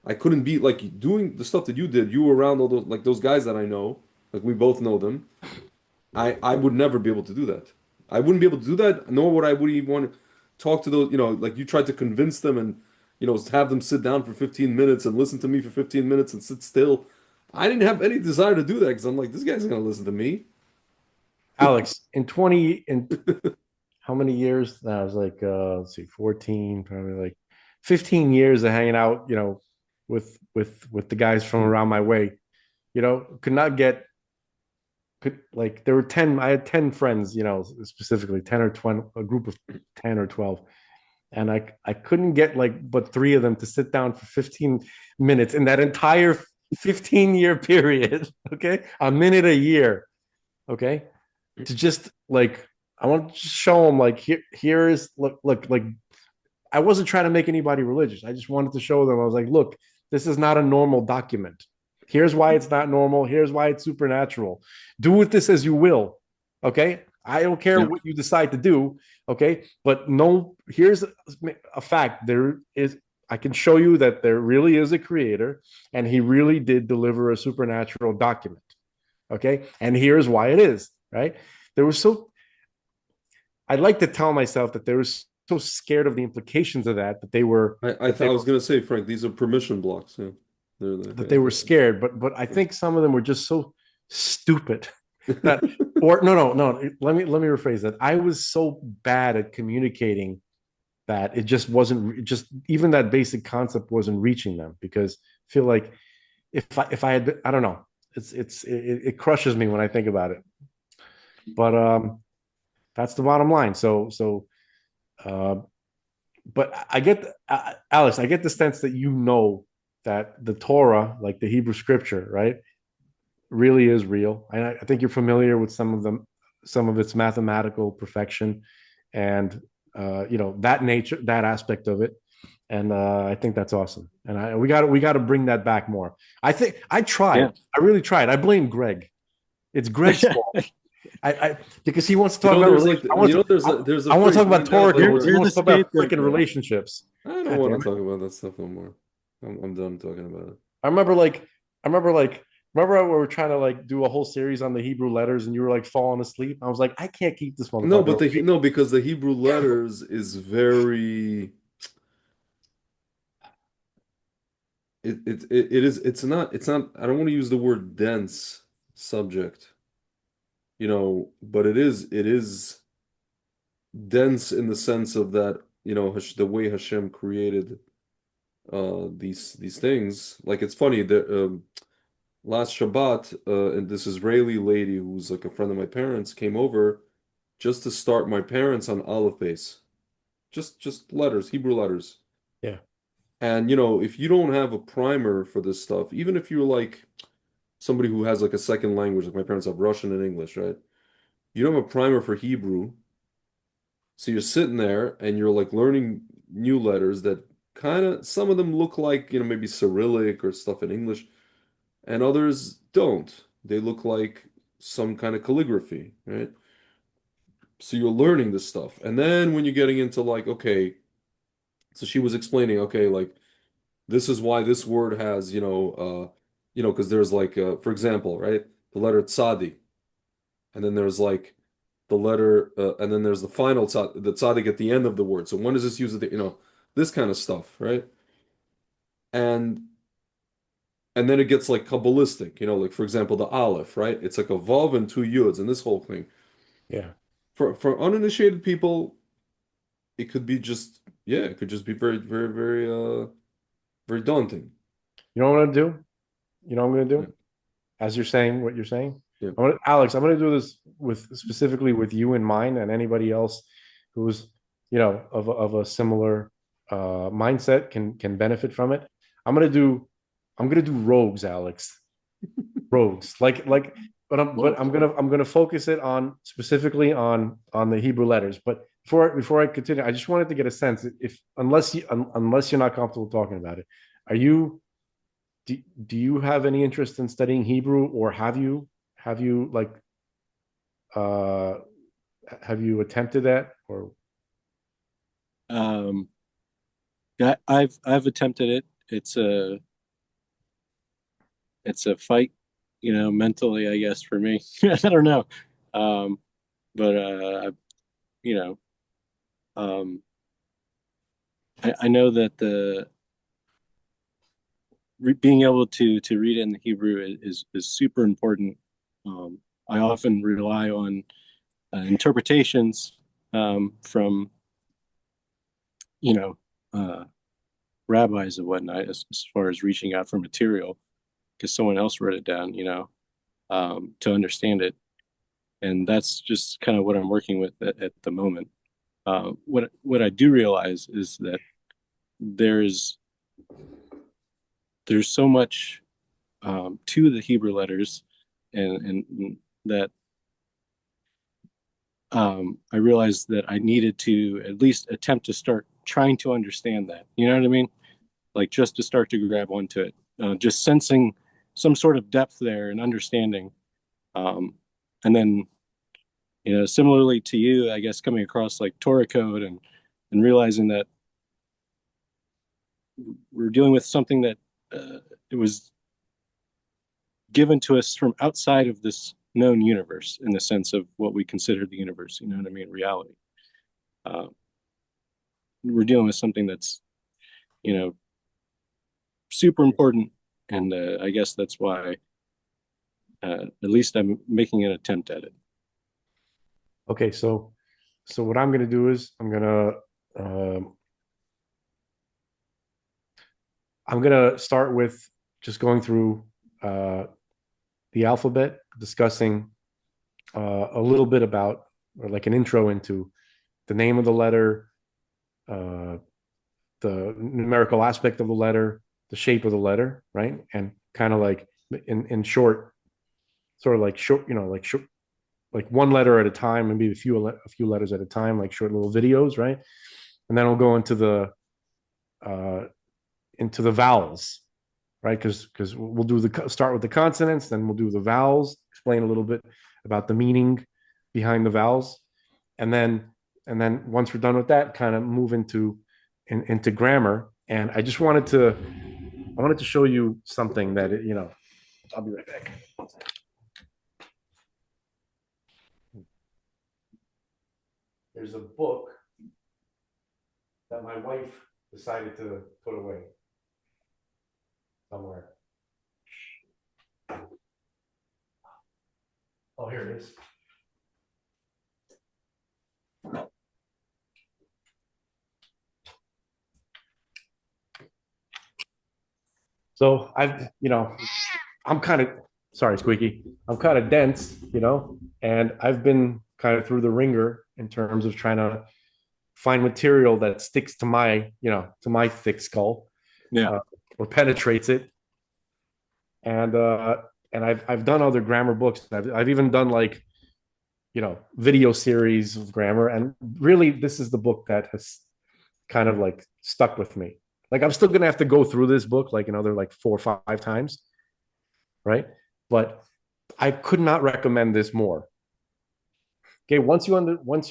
I couldn't be like doing the stuff that you did. You were around all those, like those guys that I know, like we both know them. I would never be able to do that. I wouldn't be able to do that, nor would I even want to talk to those, like you tried to convince them and, have them sit down for 15 minutes and listen to me for 15 minutes and sit still. I didn't have any desire to do that because I'm like, this guy's gonna listen to me. Alex, in how many years? That was like let's see, 14, probably like 15 years of hanging out, with the guys from around my way. Could not get could like there were 10, I had 10 friends, specifically 10 or 20, a group of 10 or 12. And I couldn't get like but three of them to sit down for 15 minutes in that entire 15-year period. Okay. A minute a year. Okay. To just like I want to just show them like here is look like I wasn't trying to make anybody religious. I just wanted to show them. I was like, look, this is not a normal document. Here's why it's not normal. Here's why it's supernatural. Do with this as you will. Okay. I don't care Yeah. what you decide to do. Okay. But no, here's a fact. There is, I can show you that there really is a creator and he really did deliver a supernatural document. Okay. And here's why it is. Right. There was so, I'd like to tell myself that they were so scared of the implications of that they were I was gonna say, Frank, these are permission blocks. Yeah, that they were scared. But I think some of them were just so stupid that or no. Let me rephrase that. I was so bad at communicating that it just wasn't just even that basic concept wasn't reaching them because I feel like if I had I don't know it crushes me when I think about it. But that's the bottom line. Uh, but I get Alex, I get the sense that that the Torah, like the Hebrew scripture, right, really is real. And I think you're familiar with some of its mathematical perfection, and that nature, that aspect of it. And I think that's awesome. And we got to bring that back more. I think I tried. Yeah. I really tried. I blame Greg. It's Greg's fault. I because he wants to talk about there's like, there's a I want to phrase talk about we have Torah like because he You're wants the to talk about scapegoat, freaking bro. relationships. I don't God want damn to it. talk about that stuff no more. I'm done talking about it. I remember like I remember like remember we were trying to like do a whole series on the Hebrew letters and you were like falling asleep. I was like, I can't keep this No, motherfucker but awake. no, because the Hebrew letters is very it is it's not I don't want to use the word dense subject, but it is dense in the sense of that, the way Hashem created these things. Like it's funny that last Shabbat and this Israeli lady who's like a friend of my parents came over just to start my parents on Aleph base. Just letters, Hebrew letters. Yeah. And if you don't have a primer for this stuff, even if you're like somebody who has like a second language, like my parents have Russian and English, right? You don't have a primer for Hebrew, so you're sitting there and you're like learning new letters that kind of some of them look like, maybe Cyrillic or stuff in English, and others don't. They look like some kind of calligraphy, right? So you're learning this stuff. And then when you're getting into like, okay, so she was explaining, okay, like This is why this word has, because there's like, for example, right, the letter tzadi, and then there's like the letter, and then there's the final tzad, the tzaddik at the end of the word. So when does this use it? This kind of stuff, right? And and then it gets like Kabbalistic, like for example, the Aleph, right? It's like a vav and two yuds, and this whole thing. Yeah. For uninitiated people, it could be just, yeah, it could just be very, very, very, very daunting. You know what I'm gonna do? You know what I'm gonna Yeah, do? As you're saying what you're saying. yeah. Alex, I'm gonna do this with specifically with you in mind and anybody else who's, of a similar mindset can benefit from it. I'm gonna do I'm gonna do rogues, Alex. Rogues. But I'm gonna focus it on specifically on the Hebrew letters. But before I continue, I just wanted to get a sense if unless you're not comfortable talking about it, are you do you have any interest in studying Hebrew, or have you like uh have you attempted that, or Um, yeah, I've attempted it. It's a fight, mentally, I guess, for me. I don't know. Um, but you know, um, I know that the being able to read it in the Hebrew is super important. Um, I often rely on interpretations from you know uh, rabbis and whatnot as far as reaching out for material because someone else wrote it down, to understand it. And that's just kind of what I'm working with at the moment. What I do realize is that there's there's so much to the Hebrew letters, and that I realized that I needed to at least attempt to start trying to understand that. You know what I mean? Like just to start to grab onto it, just sensing some sort of depth there and understanding. Um, and then, similarly to you, I guess coming across like Torah code and realizing that we're dealing with something that it was given to us from outside of this known universe in the sense of what we consider the universe. You know what I mean? Reality. Uh, we're dealing with something that's, you know, super important, and I guess that's why at least I'm making an attempt at it. okay, so what I'm gonna do is um, I'm gonna start with just going through uh, the alphabet, discussing a little bit about, or like an intro into the name of the letter, uh, the numerical aspect of the letter, the shape of the letter, right? And kind of like in short, sort of like short, like one letter at a time, maybe a few letters at a time, like short little videos, right? And then we'll go uh, into the vowels, right? Because we'll do the start with the consonants, then we'll do the vowels, explain a little bit about the meaning behind the vowels, and then once we're done with that, kind of move into grammar. And I wanted to show you something that I'll be right back. There's a book that my wife decided to put away somewhere. Oh, here it is. So I'm kind of sorry, Squeaky. I'm kind of dense, and I've been kind of through the ringer in terms of trying to find material that sticks to my thick skull, Yeah. uh, or penetrates it. And I've done other grammar books. I've even done like video series of grammar, and really this is the book that has kind of like stuck with me. Like I'm still gonna have to go through this book like another like 4 or 5 times, right? But I could not recommend this more. Okay, once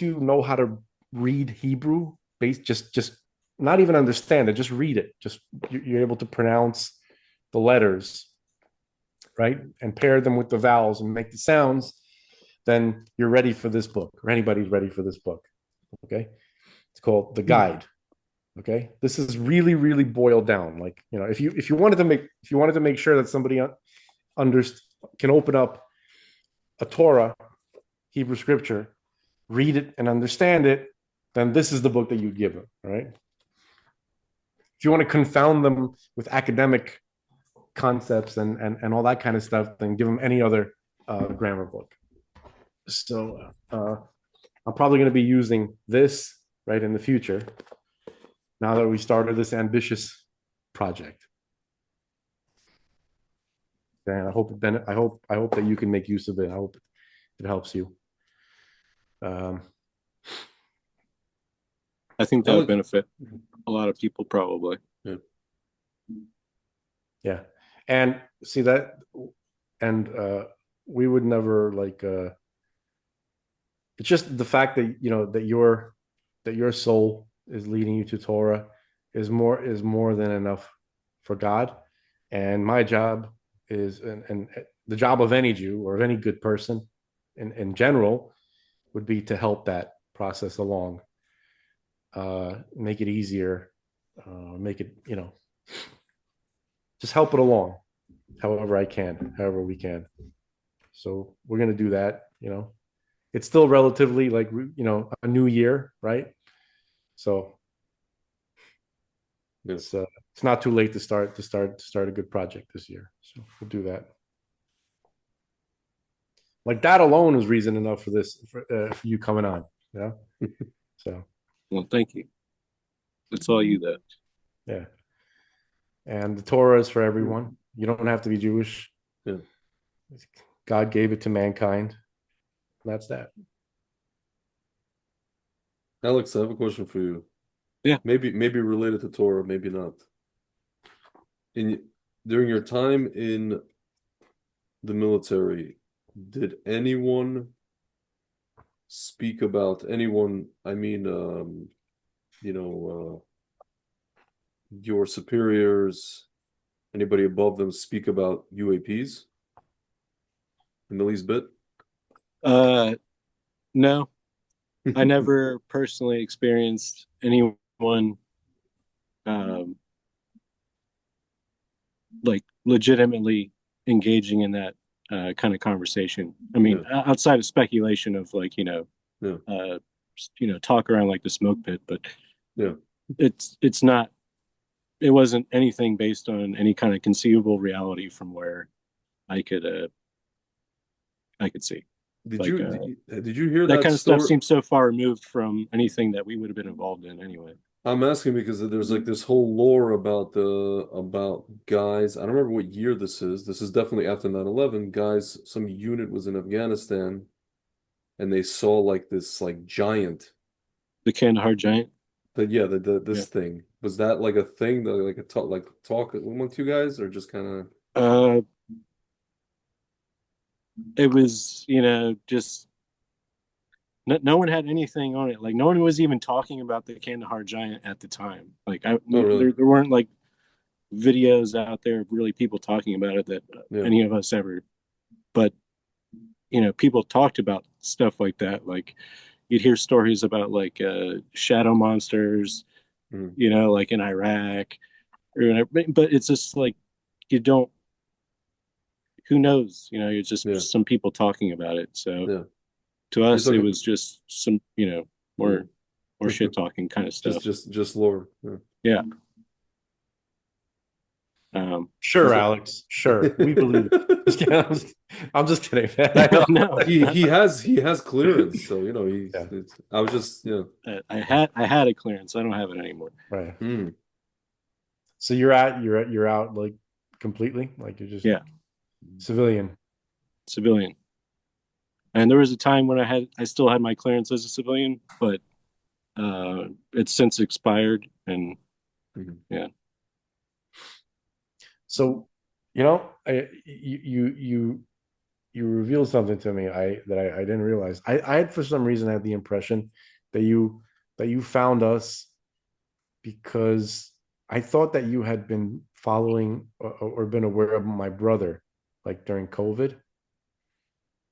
you know how to read Hebrew, just not even understand it, just read it. Just you're able to pronounce the letters, right? And pair them with the vowels and make the sounds, then you're ready for this book, or anybody's ready for this book. Okay. It's called The Guide. Okay. This is really, really boiled down. Like, if you wanted to make sure that somebody under can open up a Torah, Hebrew scripture, read it and understand it, then this is the book that you give them, right? If you want to confound them with academic concepts and all that kind of stuff, then give them any other grammar book. So I'm probably going to be using this right in the future, now that we started this ambitious project. And I hope that you can make use of it. I hope it helps you. I think that would benefit a lot of people, probably. Yeah. And see that, and we would never it's just the fact that that your soul is leading you to Torah is more than enough for God. And my job is, and the job of any Jew or of any good person in general would be to help that process along, make it easier, make it, just help it along however we can. So we're going to do that. It's still relatively a new year, right? So it's not too late to start a good project this year. So we'll do that. Like that alone was reason enough for this, for you coming on. So. Well, thank you. That's all you, that. Yeah. And the Torah is for everyone. You don't have to be Jewish. Yeah. God gave it to mankind. That's that. Alex, I have a question for you. Yeah. Maybe related to Torah, maybe not. During your time in the military, did anyone speak about anyone? I mean, your superiors, anybody above them, speak about UAPs in the least bit? No, I never personally experienced anyone like legitimately engaging in that kind of conversation. I mean, outside of speculation of talk around like the smoke pit, but it's not. It wasn't anything based on any kind of conceivable reality from where I could see. Did you hear that kind of story? Stuff seems so far removed from anything that we would have been involved in anyway. I'm asking because there's like this whole lore about guys. I don't remember what year this is. This is definitely after 9/11. Guys, some unit was in Afghanistan, and they saw like this giant. The Kandahar giant. This thing. Was that like a thing, like a talk amongst you guys, or just kind of? It was, just no one had anything on it. Like no one was even talking about the Kandahar giant at the time. Like really? there weren't like videos out there of really people talking about it that any of us ever. But people talked about stuff like that. Like you'd hear stories about like shadow monsters, like in Iraq, but it's just like you don't. Who knows? You're just some people talking about it. So to us, it was just some, more shit talking kind of stuff. Just lore. Yeah. Sure, Alex. Sure, we believe. I'm just kidding. No, he has clearance, so I was just I had a clearance. I don't have it anymore. Right. So you're out like completely, like you're just civilian. And there was a time when I still had my clearance as a civilian, but it's since expired, and So, you revealed something to me that I didn't realize. I had, for some reason, I had the impression that you found us because I thought that you had been following or been aware of my brother, like during COVID.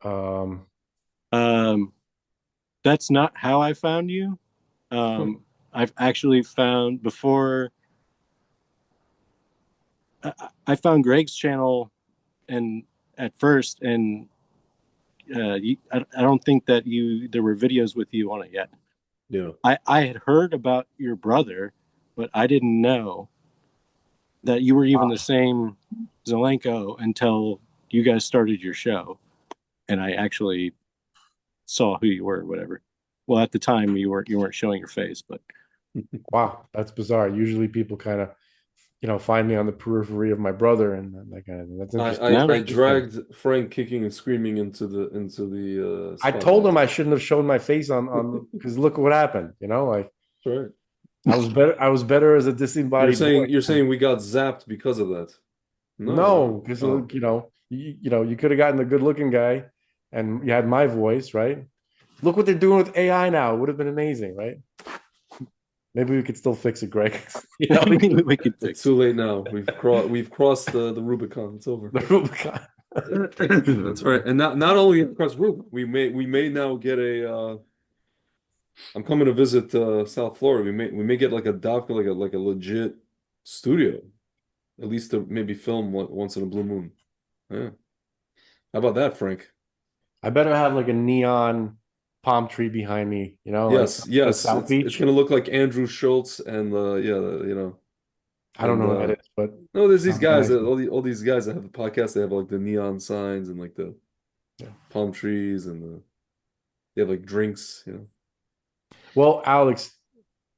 Um, Um, that's not how I found you. Um, I've actually found before I found Greg's channel and at first, and I don't think that there were videos with you on it yet. Yeah. I had heard about your brother, but I didn't know that you were even the same Zelenko until you guys started your show, and I actually saw who you were, or whatever. Well, at the time you weren't showing your face, but wow, that's bizarre. Usually people kind of, find me on the periphery of my brother and that kind of thing. That's I, interesting. I no, I dragged Frank kicking and screaming into the I told spotlight. him I shouldn't have shown my face on because look what happened. Like Right. I was better as a You're disembodied saying voice. you're saying we got zapped because of that. No, No, because oh, you could have gotten the good looking guy and you had my voice, right? Look what they're doing with AI now. It would have been amazing, right? Maybe we could still fix it, Greg. we could it's fix it. too late now. We've crossed the Rubicon. It's over. The Rubicon. That's right. And not only across Rubicon, we may now get a. I'm coming to visit South Florida. We may get like a doc, like a legit studio, at least to maybe film once in a blue moon. Yeah. How about that, Frank? I better have like a neon palm tree behind me, like Yes, the yes. South It's Beach. gonna look like Andrew Schultz and I don't and know who that is, but no, there's these sounds guys nice. all these guys that have the podcast. They have like the neon signs and like the Yeah. palm trees and they have like drinks. Well, Alex,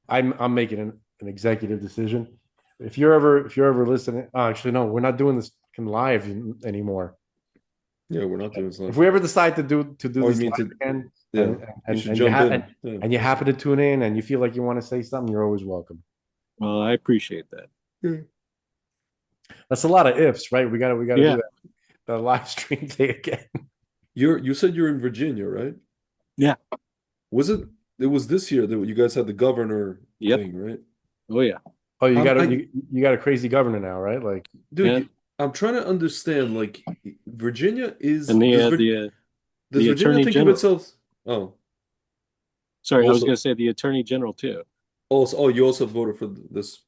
I'm making an executive decision. If you're ever listening, actually no, we're not doing this live anymore. Yeah, we're not doing If stuff. we ever decide to do Oh, you this mean live to? again, Yeah, and you and should and you jump have and, in. Yeah, and you happen to tune in and you feel like you want to say something, you're always welcome. Well, I appreciate that. yeah. That's a lot of ifs, right? We gotta do Yeah, that. The live stream thing again. You said you're in Virginia, right? yeah, Was it? It was this year that you guys had the governor yep. thing, right? Oh yeah, Oh, you Um, got a I, you got a crazy governor now, right? Like, dude, yeah. I'm trying to understand. Like, Virginia is And the does uh, Vir- the uh, does the Virginia attorney think of general. itself? Oh, Sorry, I was also, going to say the attorney general too, you also voted for this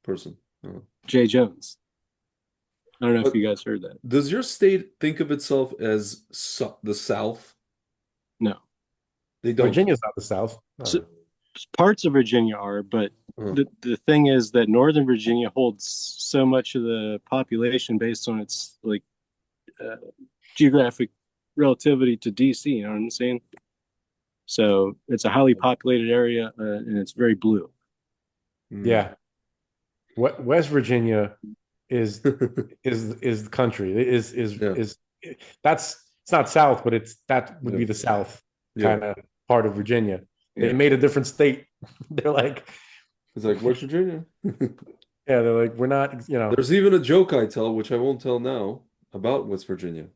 person. Oh. Jay Jones. I don't know if But you guys heard that. does your state think of itself as the South? No, They don't. Virginia's not the South. so, parts of Virginia are, but Uh, the thing is that Northern Virginia holds so much of the population based on its like uh, geographic relativity to DC. You know what I'm saying? So it's a highly populated area, and it's very blue. hmm. Yeah, West Virginia is is the country. Yeah, That's it's not South, but that would yeah, be the South yeah. kind of part of Virginia. They Yeah. made a different state. They're like, It's like West Virginia. yeah, they're like, we're not. There's even a joke I tell, which I won't tell now, about West Virginia.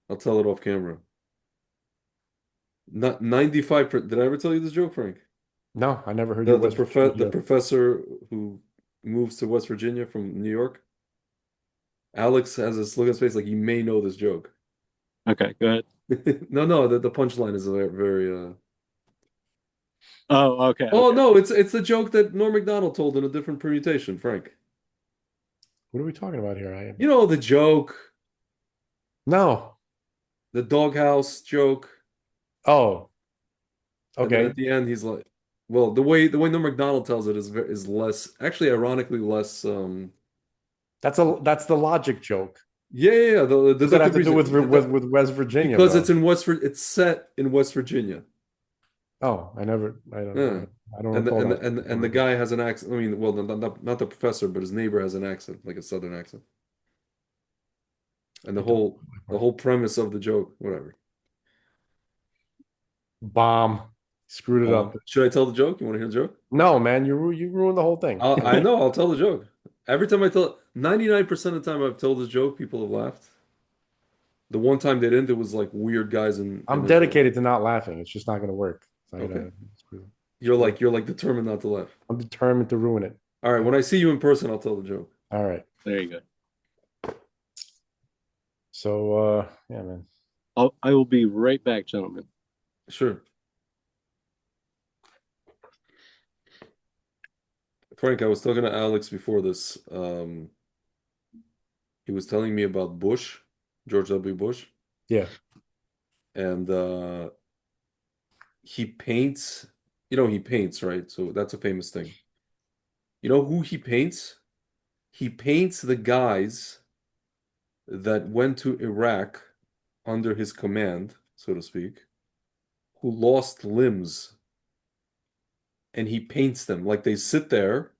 I'll tell it off camera. Not 95. Did I ever tell you this joke, Frank? No, I never heard The your the West prof the Virginia. professor who moves to West Virginia from New York. Alex has this look on his face like you may know this joke. Okay, go ahead. No, the punchline is very. Oh, okay, Oh okay. no, it's a joke that Norm Macdonald told in a different permutation, Frank. What are we talking about here? You know the joke, No. the doghouse joke. Oh, And then okay. at the end, he's like, well, the way Norm Macdonald tells it is less, actually, ironically less. That's the logic joke. Yeah. The What does that have deductive to do with reason West Virginia, because though? it's set in West Virginia. Oh, I don't, Yeah, I don't and the, recall and that. the, and the, and the guy has an accent. I mean, well, not the professor, but his neighbor has an accent, like a Southern accent. And the I don't. whole premise of the joke, whatever. Bomb. Screwed it up. Should I tell the joke? You want to hear the joke? No, man, you ruined the whole thing. I know. I'll tell the joke. Every time I tell it, 99% of the time I've told this joke, people have laughed. The one time they didn't, it was like weird guys in I'm Israel. dedicated to not laughing. It's just not going to work. So, Okay. screw it. You're like determined not to laugh. I'm determined to ruin it. All right, when I see you in person, I'll tell the joke. All right. There you go. So yeah, man. I will be right back, gentlemen. Sure. Frank, I was talking to Alex before this. He was telling me about Bush, George W. Bush, Yeah. and he paints, he paints, right? So that's a famous thing. You know who he paints? He paints the guys that went to Iraq under his command, so to speak, who lost limbs, and he paints them like they sit there,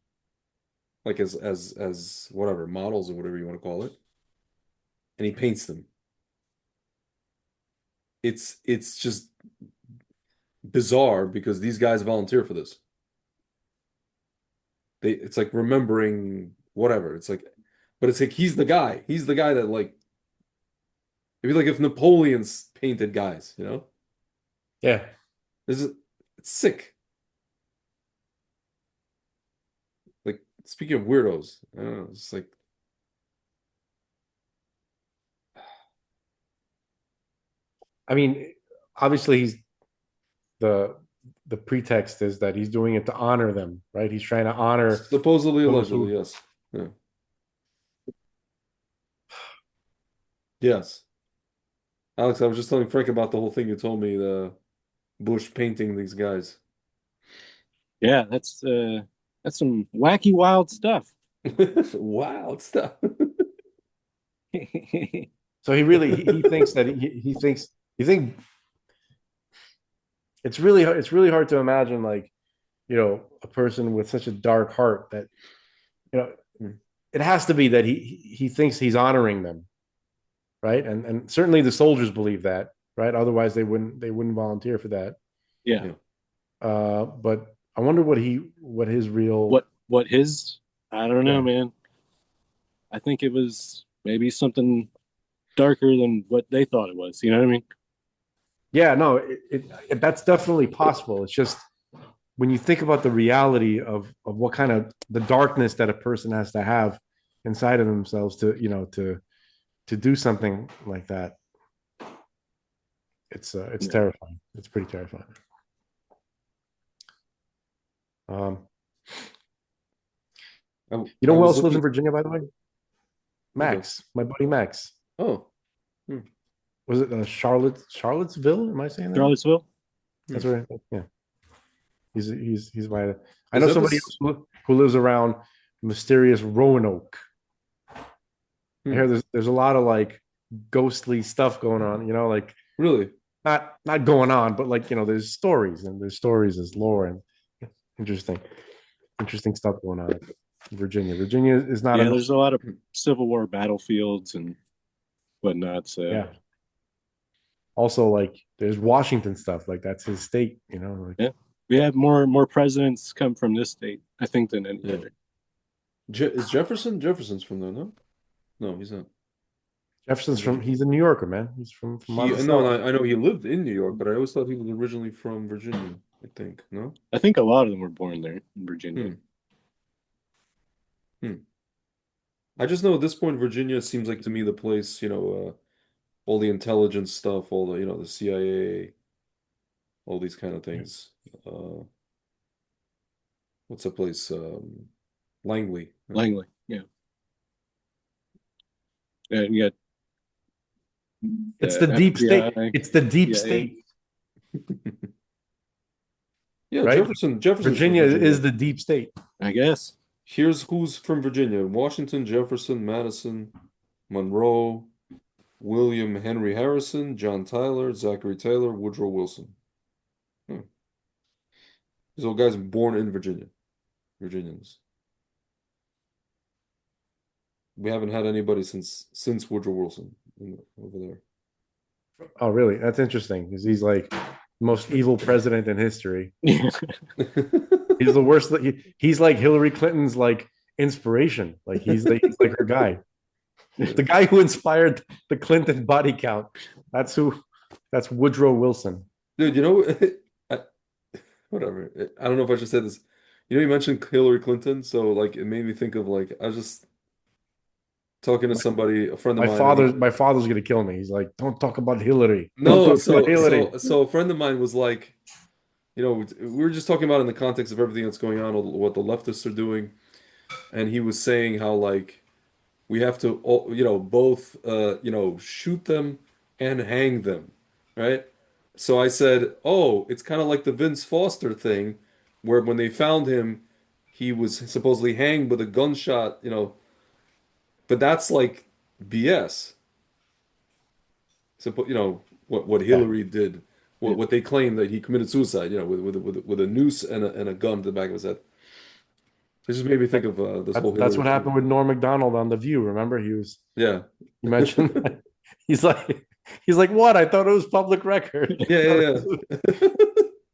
like as whatever, models or whatever you want to call it, and he paints them. It's just bizarre because these guys volunteer for this. It's like remembering whatever. But it's like he's the guy. He's the guy that like it'd be like if Napoleon's painted guys, you know? Yeah. It's sick. Like speaking of weirdos, I don't know, it's like I mean, obviously the the pretext is that he's doing it to honor them, right? He's trying to honor supposedly, those who. allegedly, yes. Yeah. Yes. Alex, I was just telling Frank about the whole thing you told me, the Bush painting these guys. Yeah, that's some wacky, wild stuff. Wild stuff. So he thinks that he thinks you think it's really hard to imagine like a person with such a dark heart that you know it has to be that he thinks he's honoring them, right? And certainly the soldiers believe that, right? Otherwise they wouldn't volunteer for that. Yeah. But I wonder what his real what his I don't know, Yeah. man. I think it was maybe something darker than what they thought it was. You know what I mean? Yeah, no, that's definitely possible. It's just when you think about the reality of what kind of the darkness that a person has to have inside of themselves to do something like that, it's terrifying. It's pretty terrifying. You know who else lives in Virginia, by the way? Max, my buddy Max. Oh, Was it Charlottesville? Am I saying that? Charlottesville. That's right. Yeah. He's my. I know somebody else who lives around mysterious Roanoke. I hear there's a lot of like ghostly stuff going on. Like really not going on, but like there's stories there's lore and interesting stuff going on in Virginia. Virginia is not. Yeah, there's a lot of Civil War battlefields and whatnot. So yeah. Also, like there's Washington stuff, like that's his state. Like, yeah, we have more presidents come from this state, I think, than any other. Is Jefferson's from there? No, he's not. He's a New Yorker, man. He's from no, I know he lived in New York, but I always thought he was originally from Virginia, I think. No? I think a lot of them were born there in Virginia. I just know at this point Virginia seems like to me the place, all the intelligence stuff, all the, the CIA, all these kind of things. What's the place? Langley. Langley, yeah. And you got it's the deep state. It's the deep state. Yeah, right? Jefferson. Virginia is the deep state. I guess. Here's who's from Virginia: Washington, Jefferson, Madison, Monroe, William Henry Harrison, John Tyler, Zachary Taylor, Woodrow Wilson. These all guys born in Virginia. Virginians. We haven't had anybody since Woodrow Wilson over there. Oh, really? That's interesting because he's like the most evil president in history. He's the worst. He's like Hillary Clinton's like inspiration. Like he's like her guy. The guy who inspired the Clinton body count. That's Woodrow Wilson. Dude, whatever. I don't know if I should say this. You know, you mentioned Hillary Clinton, so like it made me think of like I was just talking to My, somebody, a friend of my mine, and he father's gonna kill me. He's like, don't talk about Hillary. Don't no, talk about Hillary. so a friend of mine was like, you know, we were just talking about in the context of everything that's going on, what the leftists are doing, and he was saying how like we have to, you know, both, you know, shoot them and hang them, right? So I said, oh, it's kind of like the Vince Foster thing, where when they found him, he was supposedly hanged with a gunshot, you know, but that's like BS. So, you know, what Yeah, Hillary did, yeah. what they claim that he committed suicide, you know, with a noose and a gun to the back of his head. It just made me think of this whole That's Hillary what thing. happened with Norm Macdonald on The View. Remember, Yeah. you mentioned that. He's like, what? I thought it was public record. Yeah, yeah,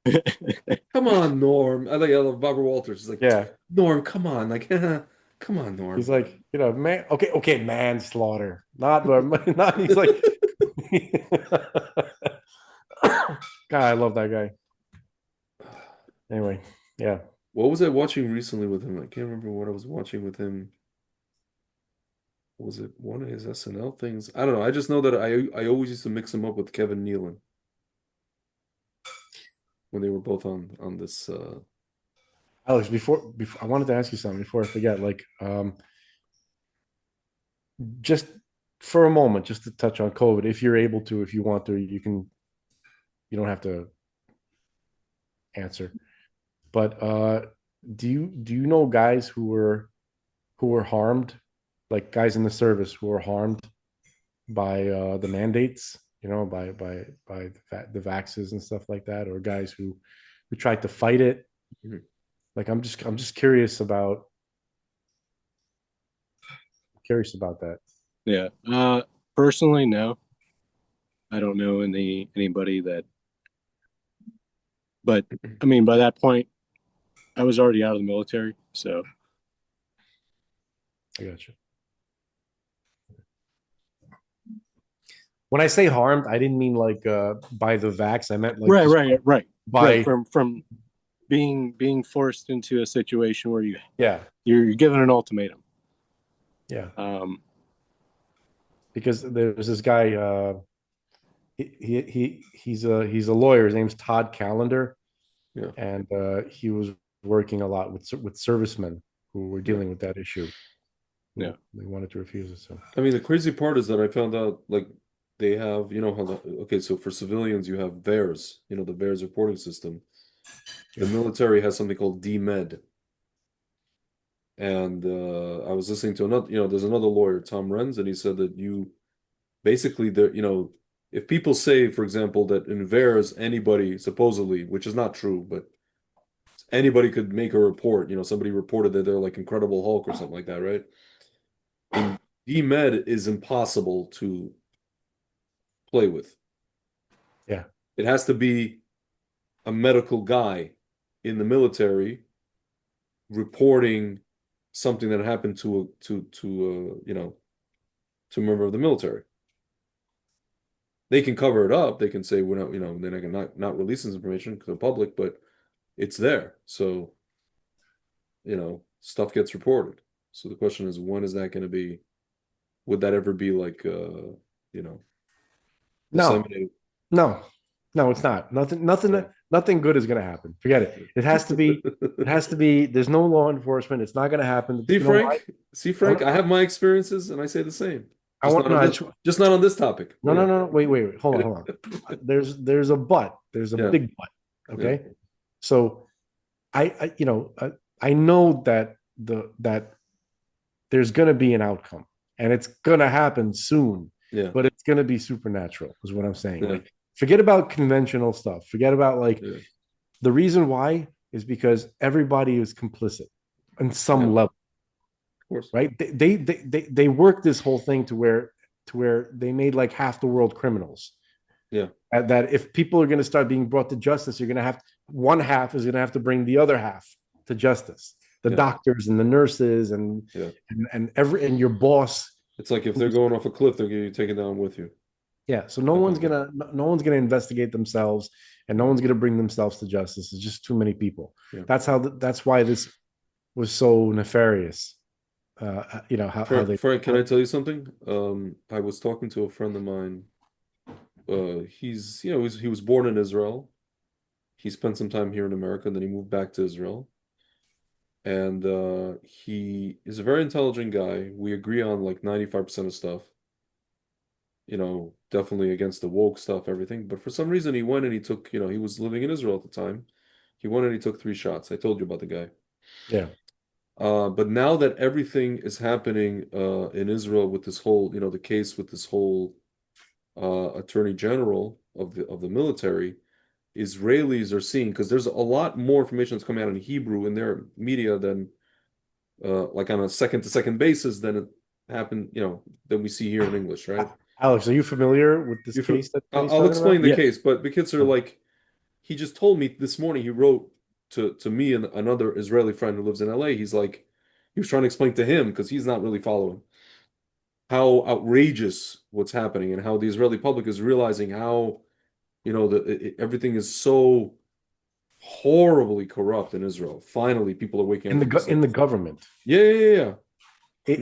yeah. Come on, Norm. I love Barbara Walters. She's like, Yeah, Norm, come on, like, come on, he's Norm. like, man. Okay, manslaughter. Not, not. He's like, God, I love that guy. Anyway, yeah. What was I watching recently with him? I can't remember what I was watching with him. Was it one of his SNL things? I don't know. I just know that I always used to mix him up with Kevin Nealon when they were both on this. Alex, before I wanted to ask you something before I forget. Like, just for a moment, just to touch on COVID, if you're able to, if you want to, you can. You don't have to answer. But do you know guys who were harmed, like guys in the service who were harmed by the mandates, by the vaxes and stuff like that, or guys who tried to fight it? Mhm. Like I'm just curious about that. Yeah. Personally, no. I don't know anybody that, but I mean, by that point, I was already out of the military, so I got you. When I say harmed, I didn't mean like by the vax. I meant like right, just right, right, right. by From being forced into a situation where yeah, you're given an ultimatum. yeah. Um, Because there's this guy. He's a lawyer. His name's Todd Callender, Yeah, and he was working a lot with servicemen who were yeah. dealing with that issue. yeah, They wanted to refuse it. So I mean, the crazy part is that I found out like they have, you know how okay, so for civilians you have VAERS, you know, the VAERS reporting system. The yeah, military has something called DMED. And I was listening to another, you know, there's another lawyer, Tom Renz, and he said that you basically there, you know, if people say, for example, that in VAERS anybody supposedly, which is not true, but anybody could make a report, you know, somebody reported that they're like Incredible Hulk or something like that, right? In DMED is impossible to play with. yeah, It has to be a medical guy in the military reporting something that happened to you know, to a member of the military. They can cover it up. They can say we're not, you know, they're not gonna not release this information to the public, but it's there. So, you know, stuff gets reported. So the question is, when is that going to be? Would that ever be like, you know, no, disseminated? no, no, it's not. Yeah. Nothing good is going to happen. Forget it. It has to be. It has to be. There's no law enforcement. It's not going to happen. See, You know why? Frank? See, I want. Frank? I have my experiences, and I say the same. I Just want. not No, on I this. just, Just not on this topic. no, But no, yeah, no, no. Wait. Hold on. There's a but. There's a yeah, big but. yeah, Okay. So I know that there's going to be an outcome, and it's going to happen soon, yeah, but it's going to be supernatural is what I'm saying. yeah, Like, forget about conventional stuff, forget about like yeah. the reason why is because everybody is complicit on Yeah, some of level, course. right? They work this whole thing to where they made like half the world criminals. Yeah, That if people are going to start being brought to justice, you're going to have one half is going to have to bring the other half to justice. The yeah, doctors and the nurses and yeah. and, and every and your boss. It's like if they're going off a cliff, they're going to be taken down with you. Yeah, so no one's gonna investigate themselves, and no one's gonna bring themselves to justice. It's just too many people. Yeah. That's why this was so nefarious. How they. Frank, can I tell you something? I was talking to a friend of mine. He was born in Israel. He spent some time here in America, and then he moved back to Israel. And he is a very intelligent guy. We agree on like 95% of stuff. Definitely against the woke stuff, everything. But for some reason, he went and he took, he was living in Israel at the time. He went and he took 3 shots. I told you about the guy. Yeah. But now that everything is happening in Israel with this whole, the case with this whole attorney general of the military, Israelis are seeing, because there's a lot more information that's coming out in Hebrew in their media than like on a second to second basis than it happened, than we see here in English, right? Alex, are you familiar with this case that he's I'll talking explain about? the Yeah. case, but the kids are like, he just told me this morning, he wrote to me and another Israeli friend who lives in LA. He's like, he was trying to explain to him, because he's not really following, how outrageous what's happening and how the Israeli public is realizing how, everything is so horribly corrupt in Israel. Finally, people are waking In up the to this. in the government. Yeah, yeah, yeah, yeah. No,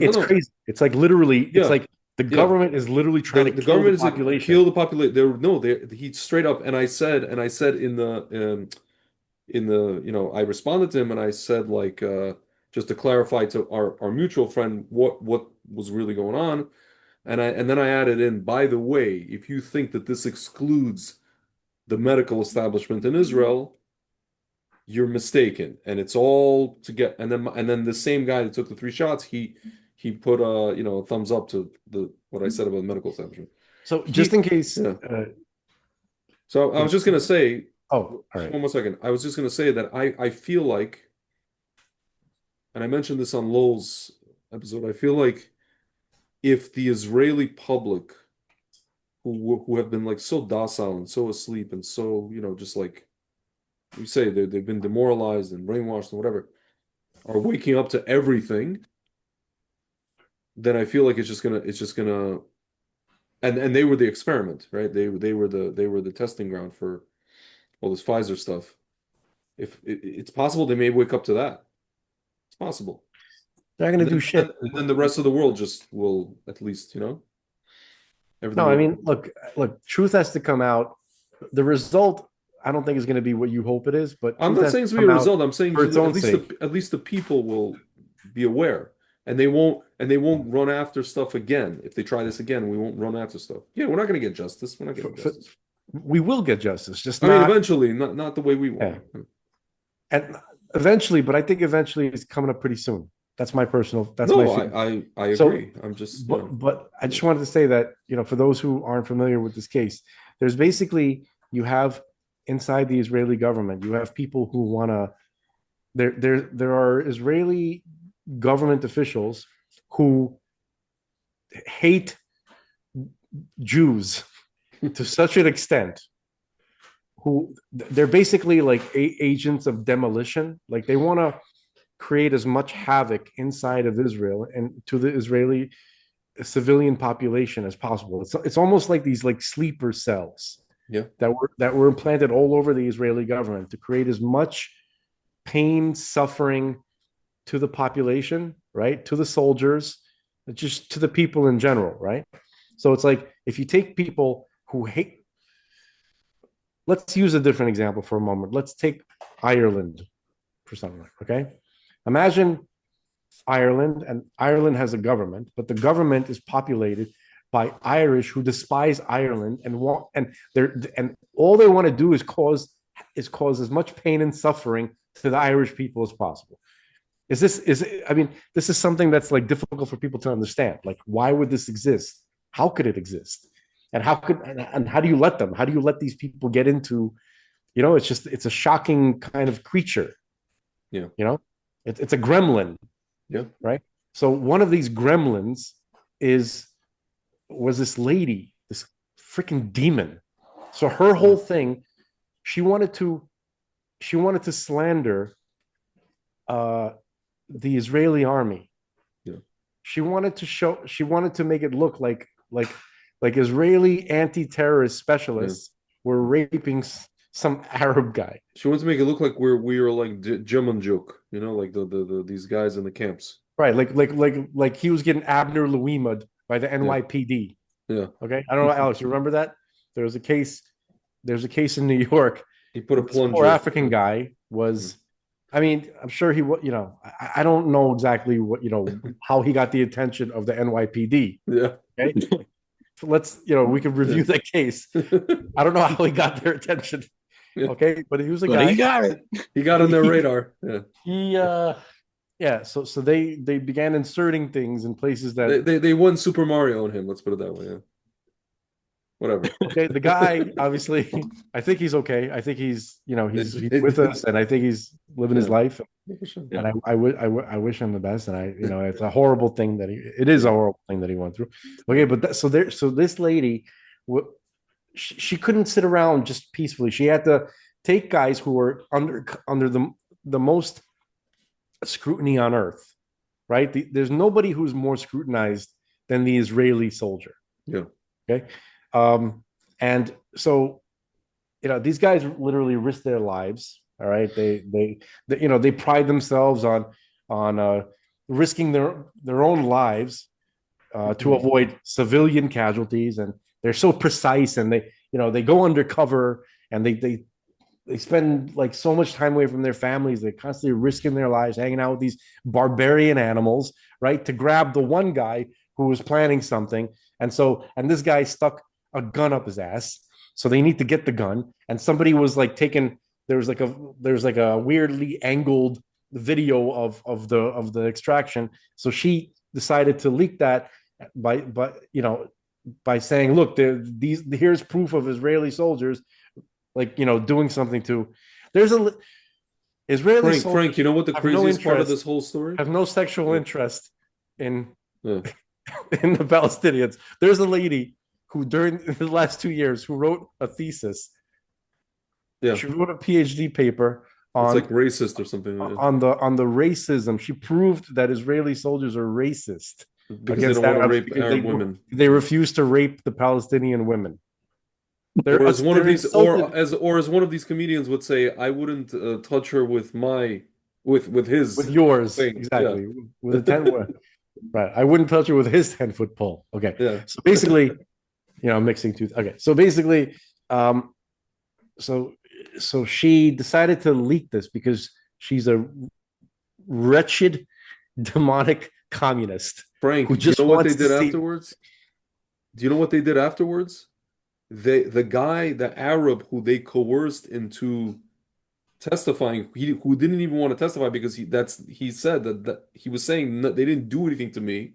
It's no. crazy. It's like literally. It's Yeah, like the yeah. government is literally trying to The kill the government is population. kill the population. He straight up, and I said I responded to him and I said, like, just to clarify to our mutual friend what was really going on, and then I added in, by the way, if you think that this excludes the medical establishment in Israel, you're mistaken, and it's all to get. And then the same guy that took the 3 shots, he put a thumbs up to the what I said about the medical establishment. So just in case. Yeah. So I was just gonna say, Oh, all just right. one more second. I was just gonna say that I feel like, and I mentioned this on Lowell's episode, I feel like if the Israeli public, who have been like so docile and so asleep and so, just like you say, they've been demoralized and brainwashed and whatever, are waking up to everything, then I feel like it's just gonna and they were the experiment, right? They were the testing ground for all this Pfizer stuff. If it's possible, they may wake up to that. It's possible. They're not And going to do then, shit. and then the rest of the world just will, at least, everything No, I will. mean, look, truth has to come out. The result, I don't think is going to be what you hope it is, but I'm truth not has saying to it's gonna be come a out result. I'm saying for its own at least sake. the people will be aware, and they won't run after stuff again. If they try this again, we won't run after stuff. Yeah, we're not gonna get justice. We're not getting justice. We will get justice, just I mean, not. eventually, not the way we want. Yeah. And eventually, but I think eventually it's coming up pretty soon. That's my No, feeling. I So, agree. I'm just, but I just wanted to say that, for those who aren't familiar with this case, there's basically, you have inside the Israeli government, you have people who want to, there are Israeli government officials who hate Jews to such an extent, who they're basically like agents of demolition. Like they want to create as much havoc inside of Israel and to the Israeli civilian population as possible. It's almost like these like sleeper cells, yeah, that were implanted all over the Israeli government to create as much pain, suffering to the population, right? To the soldiers, just to the people in general, right? So it's like, if you take people who hate, let's use a different example for a moment. Let's take Ireland for something, okay? Imagine Ireland, and Ireland has a government, but the government is populated by Irish who despise Ireland and all they want to do is cause as much pain and suffering to the Irish people as possible. I mean, this is something that's like difficult for people to understand. Like, why would this exist? How could it exist? And how do you let them? How do you let these people get into, it's a shocking kind of creature. yeah, It's a gremlin. yeah. Right. So one of these gremlins was this lady, this freaking demon. So her whole thing, she wanted to slander the Israeli army. Yeah. She wanted to make it look like like Israeli anti-terrorist Yeah. specialists were raping some Arab guy. She wants to make it look like we are like German joke, like these guys in the camps. Right, like he was getting Abner Louima by the Yeah. NYPD. Yeah. Okay, I don't know, Alex, you remember that? There was a case. There's a case in New York He put a where this poor plunger. African guy Mm. was. I mean, I'm sure he was. I don't know exactly what how he got the attention of the NYPD. Yeah. Okay, so let's we could review Yeah. that case. I don't know how he got their attention. Yeah. Okay, but he was a But guy. he got it. He got on their radar. Yeah. He yeah. So they began inserting things in places that They won Super Mario on him. Let's put it that way. Yeah. Whatever. okay, the guy obviously, I think he's okay. I think he's with us, and I think he's living his Yeah. life. Yeah. And I wish him the best. And it's a horrible thing that it is a horrible thing that he went through. Okay, but so this lady, she couldn't sit around just peacefully. She had to take guys who were under the most scrutiny on earth, right? There's nobody who's more scrutinized than the Israeli soldier. Yeah. Okay. And so, these guys literally risk their lives. All right. They pride themselves on risking their own lives to avoid civilian casualties. And they're so precise, and they go undercover, and they spend like so much time away from their families. They're constantly risking their lives, hanging out with these barbarian animals, right? To grab the one guy who was planning something. And this guy stuck a gun up his ass. So they need to get the gun. And somebody was like taking, there's like a weirdly angled video of the extraction. So she decided to leak that by saying, look, here's proof of Israeli soldiers, like, doing something to, there's a Israeli Frank, you know what the have no craziest part of interest, this whole story? have no sexual Yeah. interest in Yeah. in the Palestinians. There's a lady who during the last 2 years who wrote a thesis. Yeah. She wrote a PhD paper It's on like racist or something. Yeah. on the racism. She proved that Israeli soldiers are racist Because they against don't want to Arabs rape because Arab women. they refuse to rape the Palestinian women. Or as one of They're these, insulted or as one of these comedians would say, I wouldn't touch her with with with his yours, thing. Yeah. exactly, with a 10. Right, I wouldn't touch her with his 10-foot pole. Okay, Yeah. so basically, mixing two. Okay, so basically, um, so she decided to leak this because she's a wretched, demonic communist Frank, who do you just know what they wants to did see. afterwards? Do you know what they did afterwards? The Arab who they coerced into testifying, who didn't even want to testify because he said that he was saying that they didn't do anything to me.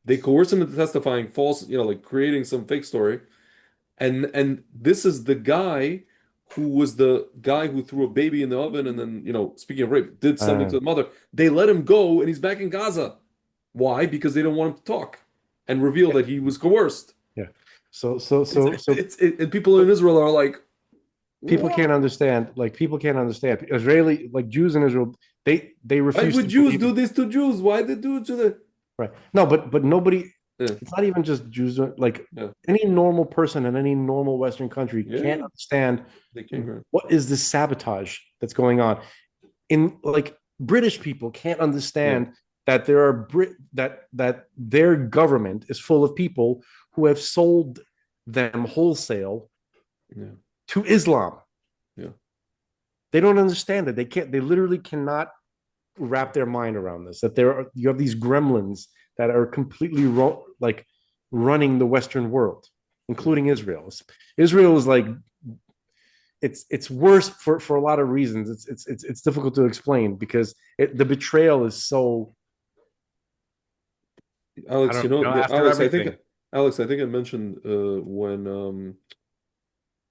They coerced him into testifying false, like creating some fake story. And this is the guy who was the guy who threw a baby in the oven and then, speaking of rape, did something Uh, to the mother. They let him go and he's back in Gaza. Why? Because they don't want him to talk and reveal that he was coerced. yeah. So And people in Israel are like, people what? can't understand. Like, people can't understand. Israeli, like Jews in Israel, they Why refuse would to Jews believe. do this to Jews? Why they do it to the Right. No, but nobody. Yeah, It's not even just Jews. Like, yeah, any normal person in any normal Western country can't yeah. understand They came here. what is this sabotage that's going on. In like British people can't Yeah, understand that there are that their government is full of people who have sold them wholesale yeah, to Islam. yeah. They don't understand it. They can't. They literally cannot wrap their mind around this. That you have these gremlins that are completely like running the Western world, including Israel. Israel is like it's worse for a lot of reasons. It's difficult to explain because the betrayal is so. I Alex, don't know. After everything, Alex, I think I mentioned when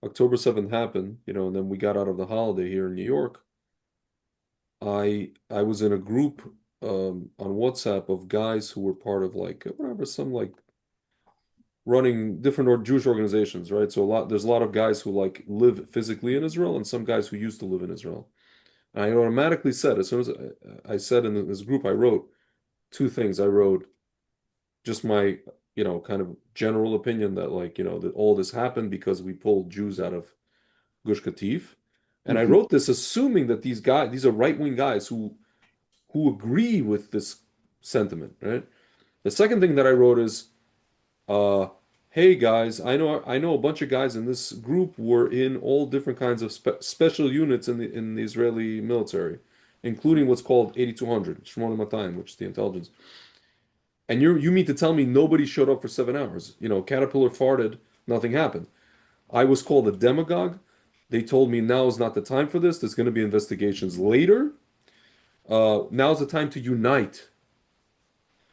October 7th happened, and then we got out of the holiday here in New York. I was in a group on WhatsApp of guys who were part of like whatever, some like running different Jewish organizations, right? So there's a lot of guys who like live physically in Israel and some guys who used to live in Israel. And I automatically said, as soon as I said in this group, I wrote two things. I wrote just my kind of general opinion that like, that all this happened because we pulled Jews out of Gush Katif. And I Mhm. wrote this assuming that these are right-wing guys who agree with this sentiment, right? The second thing that I wrote is, uh, hey guys, I know a bunch of guys in this group were in all different kinds of special units in the Israeli military, including what's called 8200, Shmona Matayim, which is the intelligence. And you mean to tell me nobody showed up for 7 hours? Caterpillar farted, nothing happened. I was called a demagogue. They told me now is not the time for this. There's going to be investigations later. Now's the time to unite.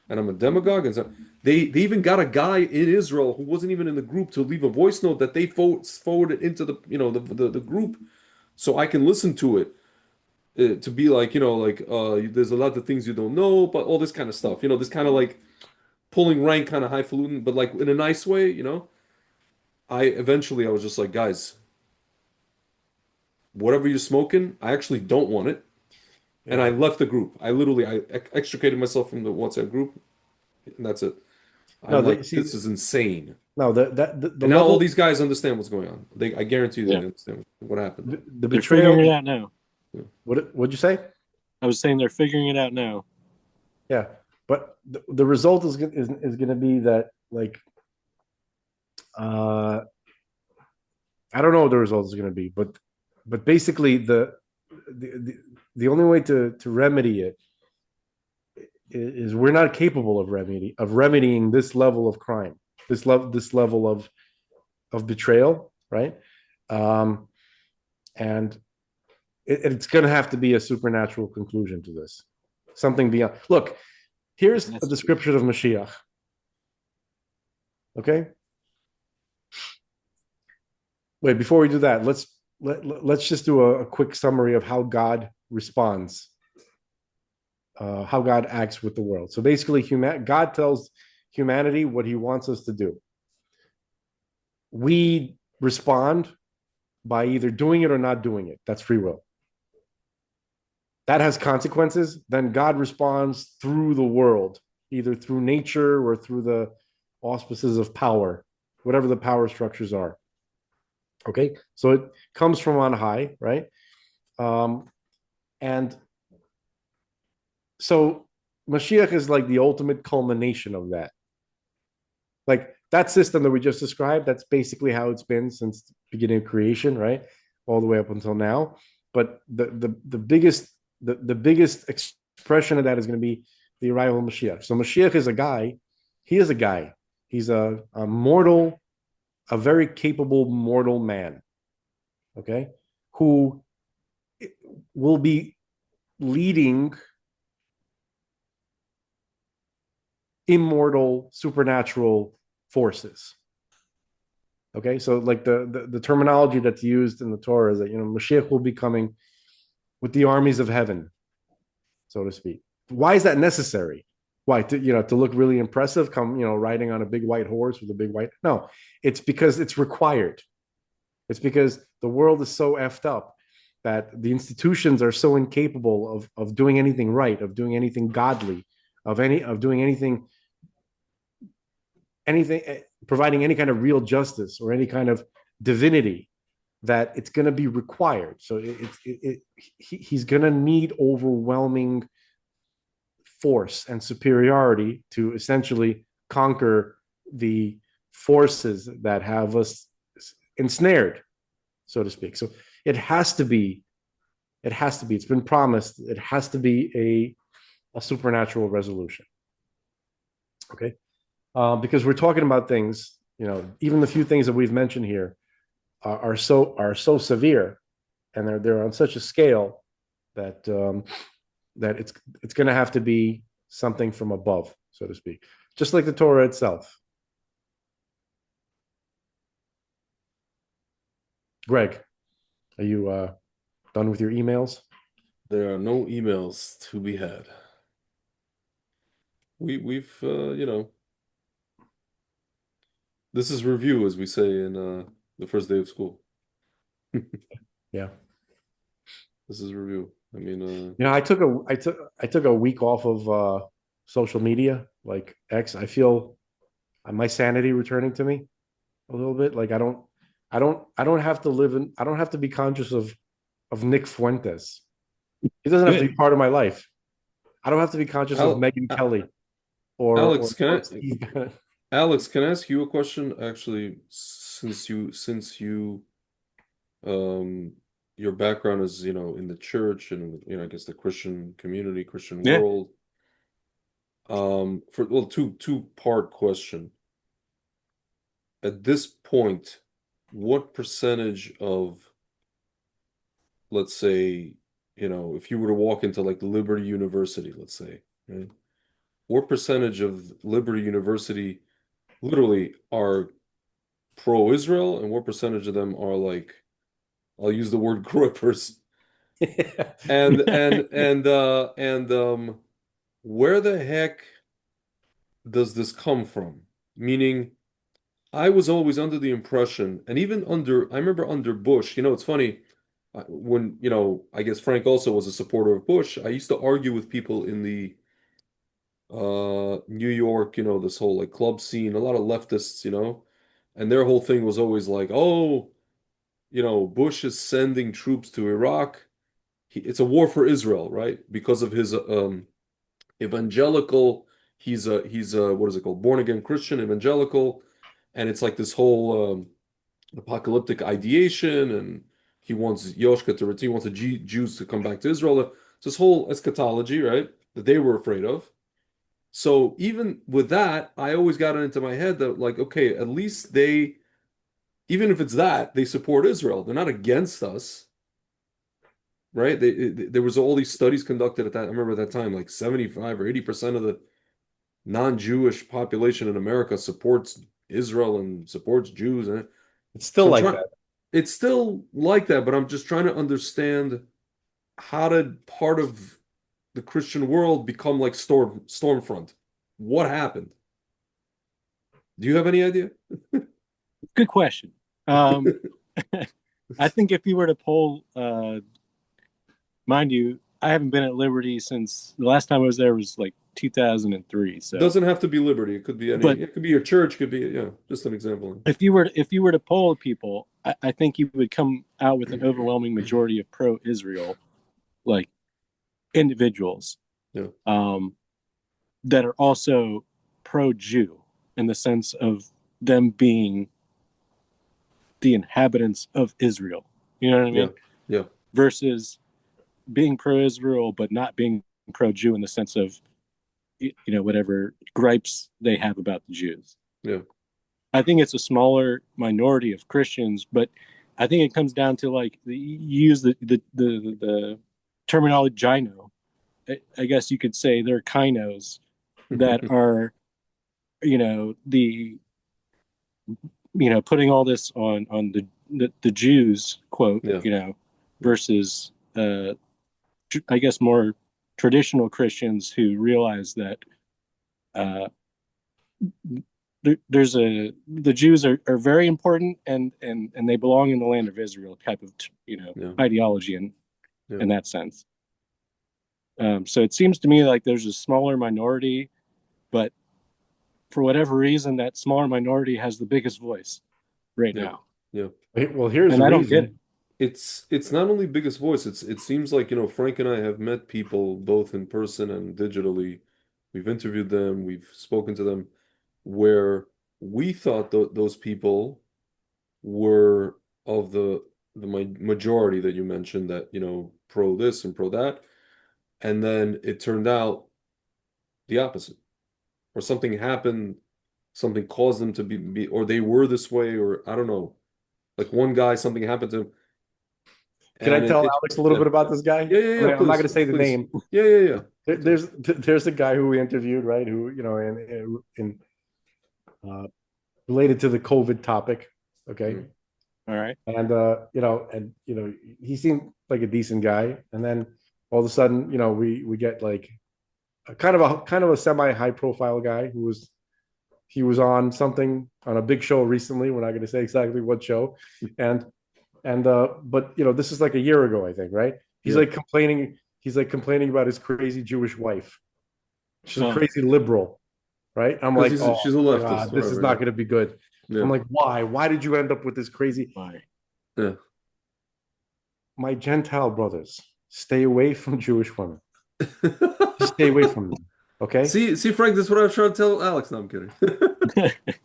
And I'm a demagogue. And so they even got a guy in Israel who wasn't even in the group to leave a voice note that they forwarded into the group so I can listen to it. To be like, there's a lot of things you don't know, but all this kind of stuff. This kind of like pulling rank, kind of highfalutin, but like in a nice way. I was just like, guys, whatever you're smoking, I actually don't want it. And I Yeah. left the group. I extricated myself from the WhatsApp group, and that's it. No, I'm like, see, this is insane. no, the And now all level, these guys understand what's going on. I guarantee you they Yeah, understand what happened. the they're figuring it betrayal. out now. Yeah. What'd you say? I was saying they're figuring it out now. Yeah, but the result is going to be that like uh I don't know what the result is going to be, but basically the, the the only way to remedy it is we're not capable of remedying this level of crime, this level of betrayal, right? Um, and it's going to have to be a supernatural conclusion to this, something beyond. Look, here's a That's description of Mashiach. Okay, wait. Before we do that, let's just do a quick summary of how God responds, how God acts with the world. So basically, God tells humanity what He wants us to do. We respond by either doing it or not doing it. That's free will. That has consequences. Then God responds through the world, either through nature or through the auspices of power, whatever the power structures are. Okay, so it comes from on high, right? Um, and so Mashiach is like the ultimate culmination of that. Like that system that we just described, that's basically how it's been since the beginning of creation, right? All the way up until now. But the biggest expression of that is going to be the arrival of Mashiach. So Mashiach is a guy. He is a guy. He's a mortal, a very capable mortal man. Okay, who will be leading immortal supernatural forces. Okay, so like the terminology that's used in the Torah is that Mashiach will be coming with the armies of heaven, so to speak. Why is that necessary? Why to look really impressive? Come riding on a big white horse with a big white? No, it's because it's required. It's because the world is so effed up that the institutions are so incapable of doing anything right, of doing anything godly, of doing anything providing any kind of real justice or any kind of divinity, that it's going to be required. So he's going to need overwhelming force and superiority to essentially conquer the forces that have us ensnared, so to speak. So it has to be, it's been promised, it has to be a supernatural resolution. Okay. Because we're talking about things, even the few things that we've mentioned here are so severe, and they're on such a scale that that it's going to have to be something from above, so to speak, just like the Torah itself. Greg, are you done with your emails? There are no emails to be had. This is review, as we say in the first day of school. Yeah. This is review. I mean, I took a week off of social media, like X. my sanity returning to me a little bit. Like I don't have to live in. I don't have to be conscious of Nick Fuentes. He doesn't have to Good. be part of my life. I don't have to be conscious of Al Megyn Kelly or Alex, or Steve. Alex, can I ask you a question? Actually, since you um your background is, in the church and I guess the Christian community, Christian Yeah. world. For well, two-part question. At this point, what percentage of, let's say, if you were to walk into like Liberty University, let's say, right? What percentage of Liberty University literally are pro-Israel, and what percentage of them are like, I'll use the word grippers, and where the heck does this come from? Meaning, I was always under the impression, and even I remember under Bush, it's funny, when, I guess Frank also was a supporter of Bush. I used to argue with people in the New York, this whole like club scene, a lot of leftists, and their whole thing was always like, oh, Bush is sending troops to Iraq. It's a war for Israel, right? Because of his evangelical, he's a what is it called? Born again Christian evangelical, and it's like this whole apocalyptic ideation, and he wants Yoshka to return, he wants the Jews to come back to Israel. It's this whole eschatology, right? That they were afraid of. So even with that, I always got it into my head that like, okay, at least even if it's that, they support Israel. They're not against us, right? There was all these studies conducted at that. I remember at that time, like 75 or 80% of the non-Jewish population in America supports Israel and supports Jews. And It's still so I'm like trying, that. it's still like that, but I'm just trying to understand, how did part of the Christian world become like Stormfront? What happened? Do you have any idea? Good question. I think if you were to poll, mind you, I haven't been at Liberty since the last time I was there was like 2003. So, Doesn't have to be Liberty. It could be any. but It could be your church. Could be, yeah, just an example. if you were to poll people, I think you would come out with an overwhelming majority of pro-Israel, like individuals, Yeah, um, that are also pro-Jew in the sense of them being the inhabitants of Israel. You know what I yeah, mean? yeah, Versus being pro-Israel but not being pro-Jew in the sense of whatever gripes they have about the Jews. yeah. I think it's a smaller minority of Christians, but I think it comes down to like you use the terminology gyno. I guess you could say they're kinos that are the putting all this on the Jews quote Yeah, versus I guess more traditional Christians who realize that uh, the Jews are very important and they belong in the land of Israel type of yeah, ideology yeah. in that sense. So it seems to me like there's a smaller minority, but for whatever reason, that smaller minority has the biggest voice right Yeah, now, yeah. Well, here's and the I don't get it. reason. It's not only biggest voice. It seems like, Frank and I have met people both in person and digitally. We've interviewed them, we've spoken to them, where we thought those people were of the majority that you mentioned, that, pro this and pro that, and then it turned out the opposite, or something happened, something caused them to or they were this way, or I don't know. Like one guy, something happened to him, Can I and tell it Alex a little yeah. bit about this guy? Yeah, yeah, yeah, I'm not going please, to say the please. name. Yeah, yeah, yeah. There's a guy who we interviewed, right? Who in uh, related to the COVID topic. Okay, Mhm. All right. and he seemed like a decent guy, and then all of a sudden, we get like a kind of a semi high profile guy who was he was on something on a big show recently. We're not going to say exactly what show, and but this is like a year ago, I think, right? He's Yeah, like complaining. He's like complaining about his crazy Jewish wife. She's a Oh, crazy liberal, right? I'm like, Because oh she's a leftist, God, this is whatever. not going to be good. Yeah. I'm like, why? Why did you end up with this crazy? Why? Yeah. My Gentile brothers, stay away from Jewish women. Just stay away from them. Okay. See, Frank, this is what I was trying to tell Alex. No, I'm kidding.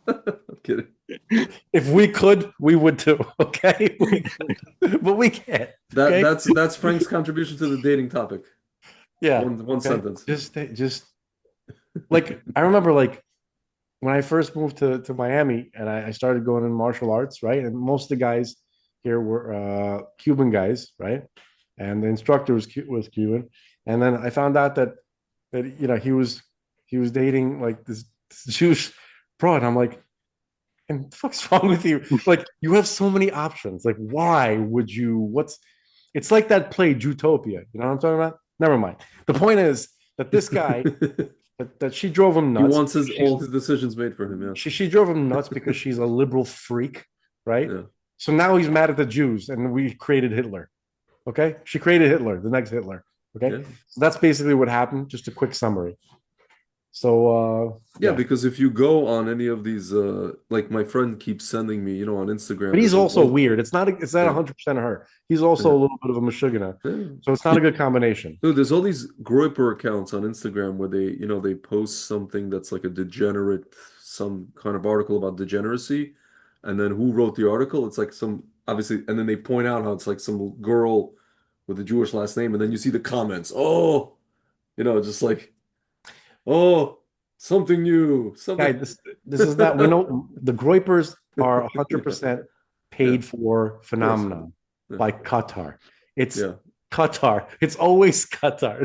I'm kidding. If we could, we would too. Okay. But we can't. Okay. That's Frank's contribution to the dating topic. Yeah. One Okay. sentence. Just like I remember like when I first moved to Miami and I started going in martial arts, right? And most of the guys here were Cuban guys, right? And the instructor was Cuban. And then I found out that he was dating like this Jewish broad. I'm like, and the fuck's wrong with you? Like, you have so many options. Like, why would you? It's like that play Jutopia. You know what I'm talking about? Never mind. The point is that this guy, that she drove him He nuts. wants all his decisions made for him. Yeah. She drove him nuts because she's a liberal freak, right? Yeah. So now he's mad at the Jews, and we created Hitler. Okay, she created Hitler, the next Hitler. Okay, Yeah. so that's basically what happened. Just a quick summary. So Yeah, because if you go on any of these, like my friend keeps sending me, on Instagram. but he's there's also all- weird. It's not 100% her. He's also a little bit of a mashugana. Yeah. So it's not a good combination. Dude, there's all these Groyper accounts on Instagram where they post something that's like a degenerate, some kind of article about degeneracy, and then who wrote the article? It's like some obviously, and then they point out how it's like some girl with a Jewish last name, and then you see the comments. Oh, just like, oh, something new, Guy, something. this is not. We know the Groypers are 100% paid Yeah. for phenomenon Yeah. by Qatar. It's Yeah, Qatar. It's always Qatar.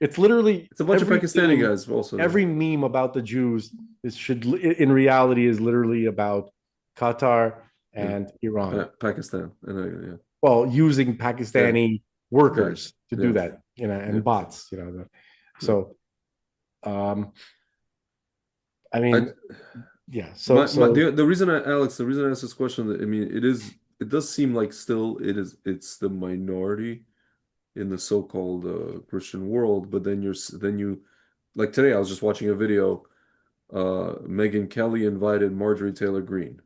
It's literally it's a bunch of every Pakistani meme- guys also. Every meme about the Jews in reality is literally about Qatar and Iran. Pakistan, and yeah. Well, using Pakistani workers to do Yeah. that, and Yeah. bots, So, I mean, yeah. So, The reason Alex, the reason I asked this question, I mean, it does seem like still it's the minority in the so-called Christian world, but then you like today I was just watching a video. Megyn Kelly invited Marjorie Taylor Greene,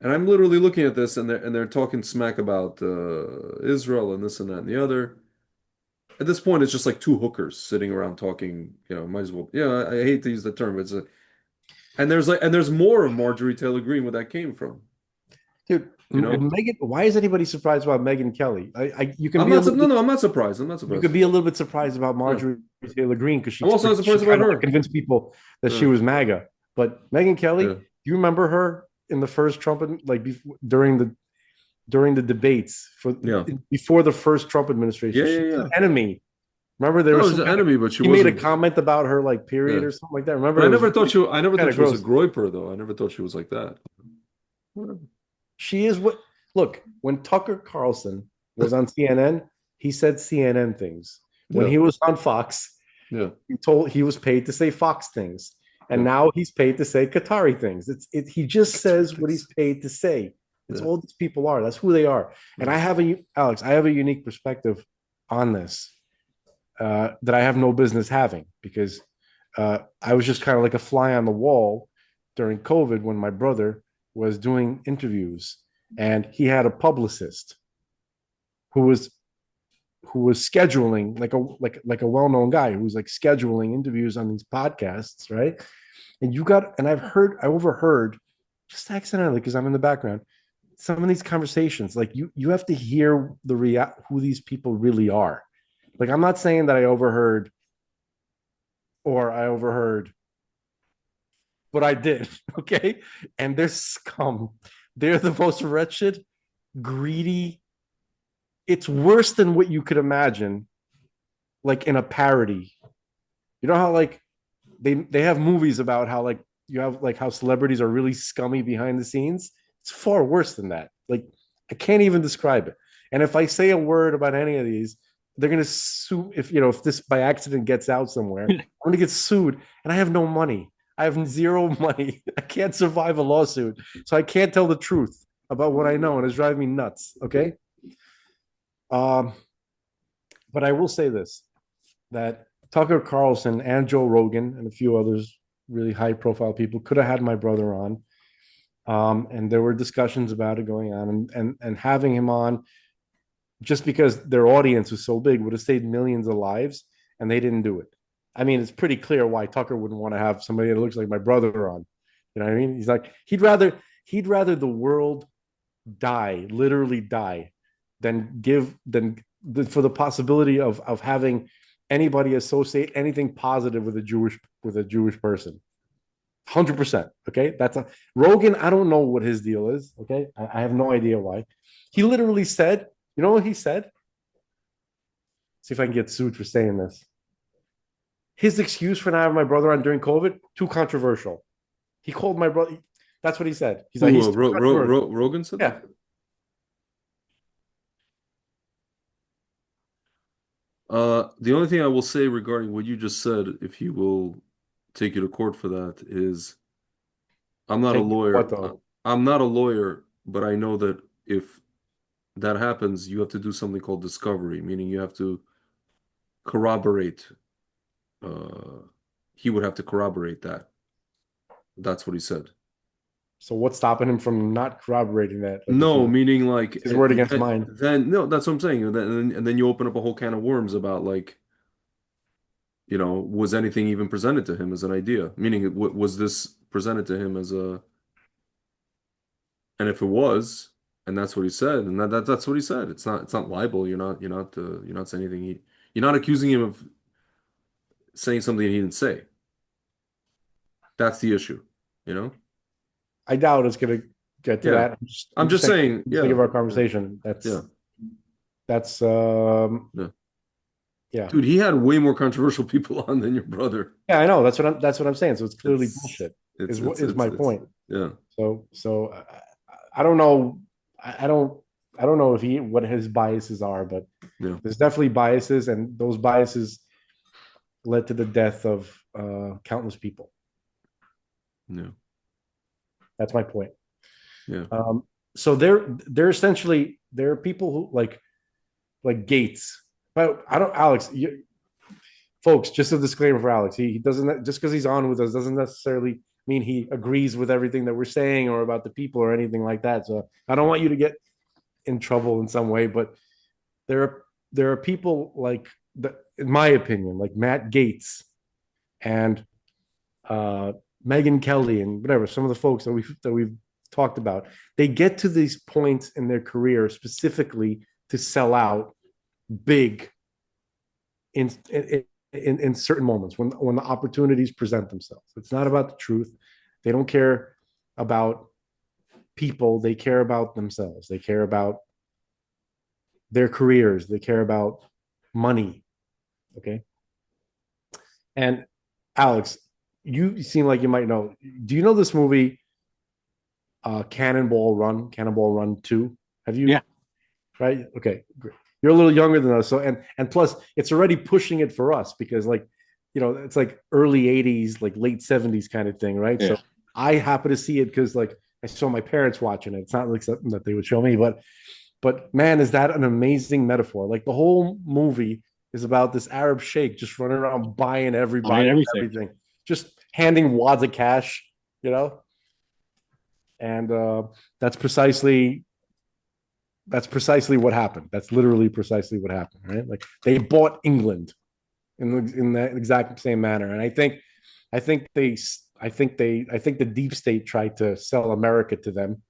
and I'm literally looking at this, and they're talking smack about Israel and this and that and the other. At this point, it's just like two hookers sitting around talking. Might as well. Yeah, I hate to use the term, but and there's more of Marjorie Taylor Greene where that came from. dude, Megan. Why is anybody surprised about Megyn Kelly? You can I'm be not, no, no, I'm not surprised. I'm not you surprised. could be a little bit surprised about Marjorie Taylor Greene because I'm also not surprised about her. Convince people that she was MAGA. But Megyn Kelly, do you remember her in the first Trump, during the debates before the first Trump administration? She was an enemy. Remember there was an enemy, but he made a comment about her period or something like that. Remember? But I never thought she was a Groyper though. I never thought she was like that. She is what. Look, when Tucker Carlson was on CNN, he said CNN things. When he was on Fox, he was paid to say Fox things, and now he's paid to say Qatari things. He just says what he's paid to say. It's all these people are. That's who they are. And I have a unique perspective on this that I have no business having because I was just kind of like a fly on the wall during COVID when my brother was doing interviews, and he had a publicist who was scheduling like a well-known guy who's like scheduling interviews on these podcasts, right? And I overheard just accidentally because I'm in the background some of these conversations. Like you have to hear who these people really are. Like I'm not saying that I overheard, but I did. Okay, and they're scum. They're the most wretched, greedy. It's worse than what you could imagine, like in a parody. You know how like they have movies about how like you have like how celebrities are really scummy behind the scenes. It's far worse than that. Like I can't even describe it. And if I say a word about any of these, they're gonna sue. If this by accident gets out somewhere, I'm gonna get sued, and I have no money. I have zero money. I can't survive a lawsuit, so I can't tell the truth about what I know, and it's driving me nuts. Okay. But I will say this: that Tucker Carlson and Joe Rogan and a few others really high profile people. Could have had my brother on. And there were discussions about it going on, and having him on just because their audience was so big would have saved millions of lives, and they didn't do it. I mean, it's pretty clear why Tucker wouldn't want to have somebody that looks like my brother on. You know what I mean? He's like he'd rather the world die, literally die, than for the possibility of having anybody associate anything positive with a Jewish person. 100%. Okay. That's a Rogan. I don't know what his deal is. Okay. I have no idea why. He literally said, you know what he said? See if I can get sued for saying this. His excuse for not having my brother on during COVID, too controversial. He called my brother. That's what he said. He's like, he's too controversial. Rogan said Yeah. The only thing I will say regarding what you just said, if he will take you to court for that, is I'm not a Take lawyer. what though? I'm not a lawyer, but I know that if that happens, you have to do something called discovery, meaning you have to corroborate. He would have to corroborate that. That's what he said. So what's stopping him from not corroborating that? Like No, meaning like his word against mine. Then no, that's what I'm saying. And then you open up a whole can of worms about like, was anything even presented to him as an idea? Meaning, was this presented to him as a? And if it was, and that's what he said, and that's what he said. It's not libel. You're not saying anything. You're not accusing him of saying something he didn't say. That's the issue, you know? I doubt it's gonna get to Yeah. that. I'm just saying, yeah. Think of our conversation. Yeah. That's Yeah. yeah. Dude, he had way more controversial people on than your brother. Yeah, I know. That's what I'm saying. So it's clearly bullshit. Is my point. Yeah. So I don't know. I don't know what his biases are, but Yeah. there's definitely biases, and those biases led to the death of countless people. Yeah. That's my point. Yeah. So they're essentially there are people who like Gates, but I don't, Alex. Folks, just a disclaimer for Alex. He doesn't, just because he's on with us doesn't necessarily mean he agrees with everything that we're saying or about the people or anything like that. So I don't want you to get in trouble in some way, but there are people like in my opinion, like Matt Gaetz and Megyn Kelly and whatever, some of the folks that we've talked about. They get to these points in their career specifically to sell out big in certain moments when the opportunities present themselves. It's not about the truth. They don't care about people. They care about themselves. They care about their careers. They care about money. Okay. And Alex, you seem like you might know. Do you know this movie, Cannonball Run 2? Have you? Yeah. Right. Okay. Great. You're a little younger than us, so and plus it's already pushing it for us because it's like early 80s, like late 70s kind of thing, right? Yeah. So I happen to see it because like I saw my parents watching it. It's not like something that they would show me, but man, is that an amazing metaphor? Like the whole movie is about this Arab sheikh just running around buying everything, just handing wads of cash, and that's precisely what happened. That's literally precisely what happened, right? Like they bought England in that exact same manner. And I think the deep state tried to sell America to them,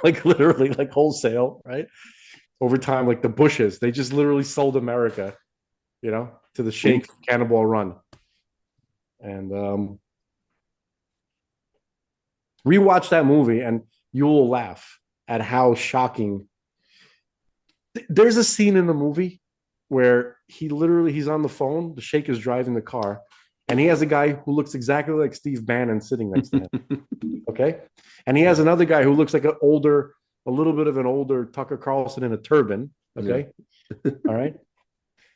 like literally, like wholesale, right? Over time, like the Bushes, they just literally sold America, to the Sheikh Cannonball Run. And rewatch that movie, and you will laugh at how shocking. There's a scene in the movie where he's on the phone. The Sheikh is driving the car, and he has a guy who looks exactly like Steve Bannon sitting next to him. Okay, and he has another guy who looks like a little bit of an older Tucker Carlson in a turban. Okay, all right,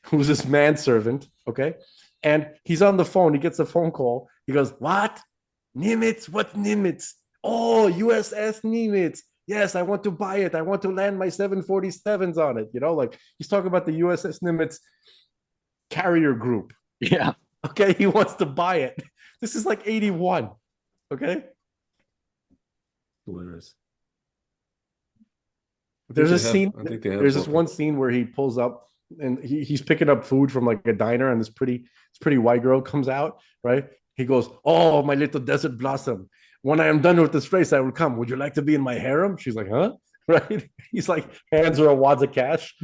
who's this manservant? Okay, and he's on the phone. He gets a phone call. He goes, "What? Nimitz? What Nimitz? Oh, USS Nimitz. Yes, I want to buy it. I want to land my 747s on it." Like he's talking about the USS Nimitz carrier group. Yeah. Okay, he wants to buy it. This is like 81. Okay. Hilarious. There's a scene. I think they have There's this buffer. one scene where he pulls up and he's picking up food from like a diner, and this pretty white girl comes out, right? He goes, "Oh, my little desert blossom. When I am done with this race, I will come. Would you like to be in my harem?" She's like, "Huh?" Right? He's like, hands her a wad of cash,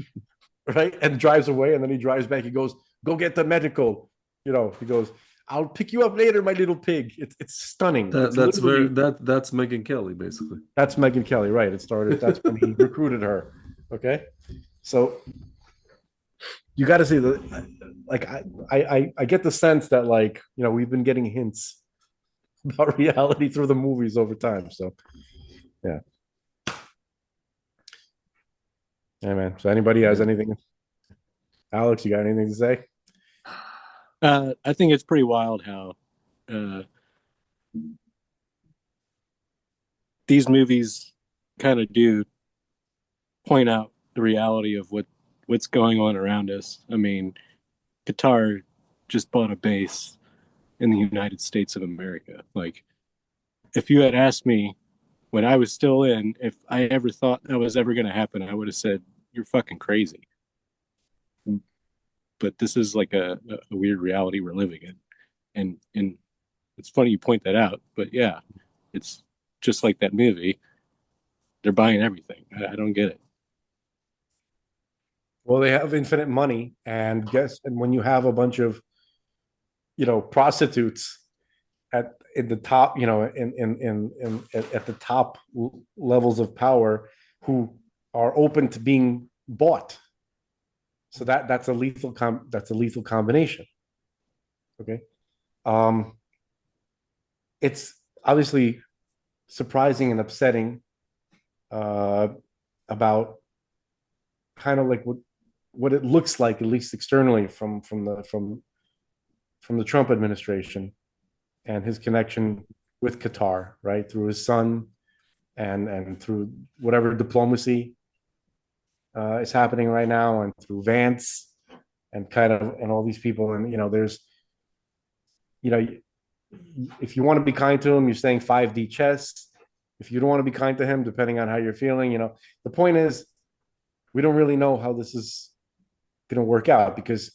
right? And drives away. And then he drives back. He goes, "Go get the medical." He goes, "I'll pick you up later, my little pig." It's stunning. It's literally That's Megan Kelly, basically. that's Megan Kelly, right? It started. That's when he recruited her. Okay, so you got to see the like. I get the sense that like we've been getting hints about reality through the movies over time. So yeah, yeah, man. So anybody has anything? Alex, you got anything to say? I think it's pretty wild how uh, these movies kind of do point out the reality of what's going on around us. I mean, Qatar just bought a base in the United States of America. Like, if you had asked me when I was still in, if I ever thought that was ever going to happen, I would have said, "You're fucking crazy." But this is like a weird reality we're living in, and it's funny you point that out. But yeah, it's just like that movie. They're buying everything. I don't get it. Well, they have infinite money, and when you have a bunch of prostitutes at in the top, at the top levels of power who are open to being bought. So that's a lethal combination. Okay. Um, it's obviously surprising and upsetting about kind of like what it looks like, at least externally, from the Trump administration and his connection with Qatar, right, through his son and through whatever diplomacy is happening right now, and through Vance and kind of and all these people, and there's you know if you want to be kind to him, you're saying 5D chess. If you don't want to be kind to him, depending on how you're feeling, the point is we don't really know how this is going to work out, because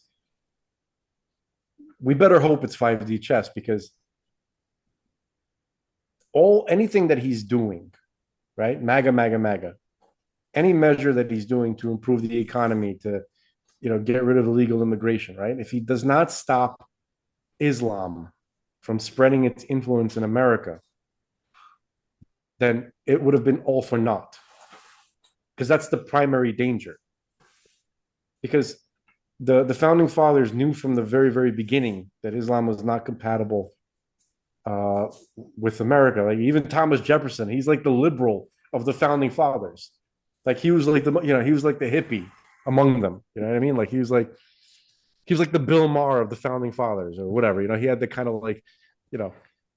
we better hope it's 5D chess, because anything that he's doing, right? MAGA, any measure that he's doing to improve the economy, to get rid of illegal immigration, right? If he does not stop Islam from spreading its influence in America, then it would have been all for naught, because that's the primary danger. Because the founding fathers knew from the very, very beginning that Islam was not compatible with America. Like even Thomas Jefferson, he's like the liberal of the founding fathers. Like he was like he was like the hippie among them. You know what I mean? Like he was like the Bill Maher of the founding fathers or whatever. He had the kind of like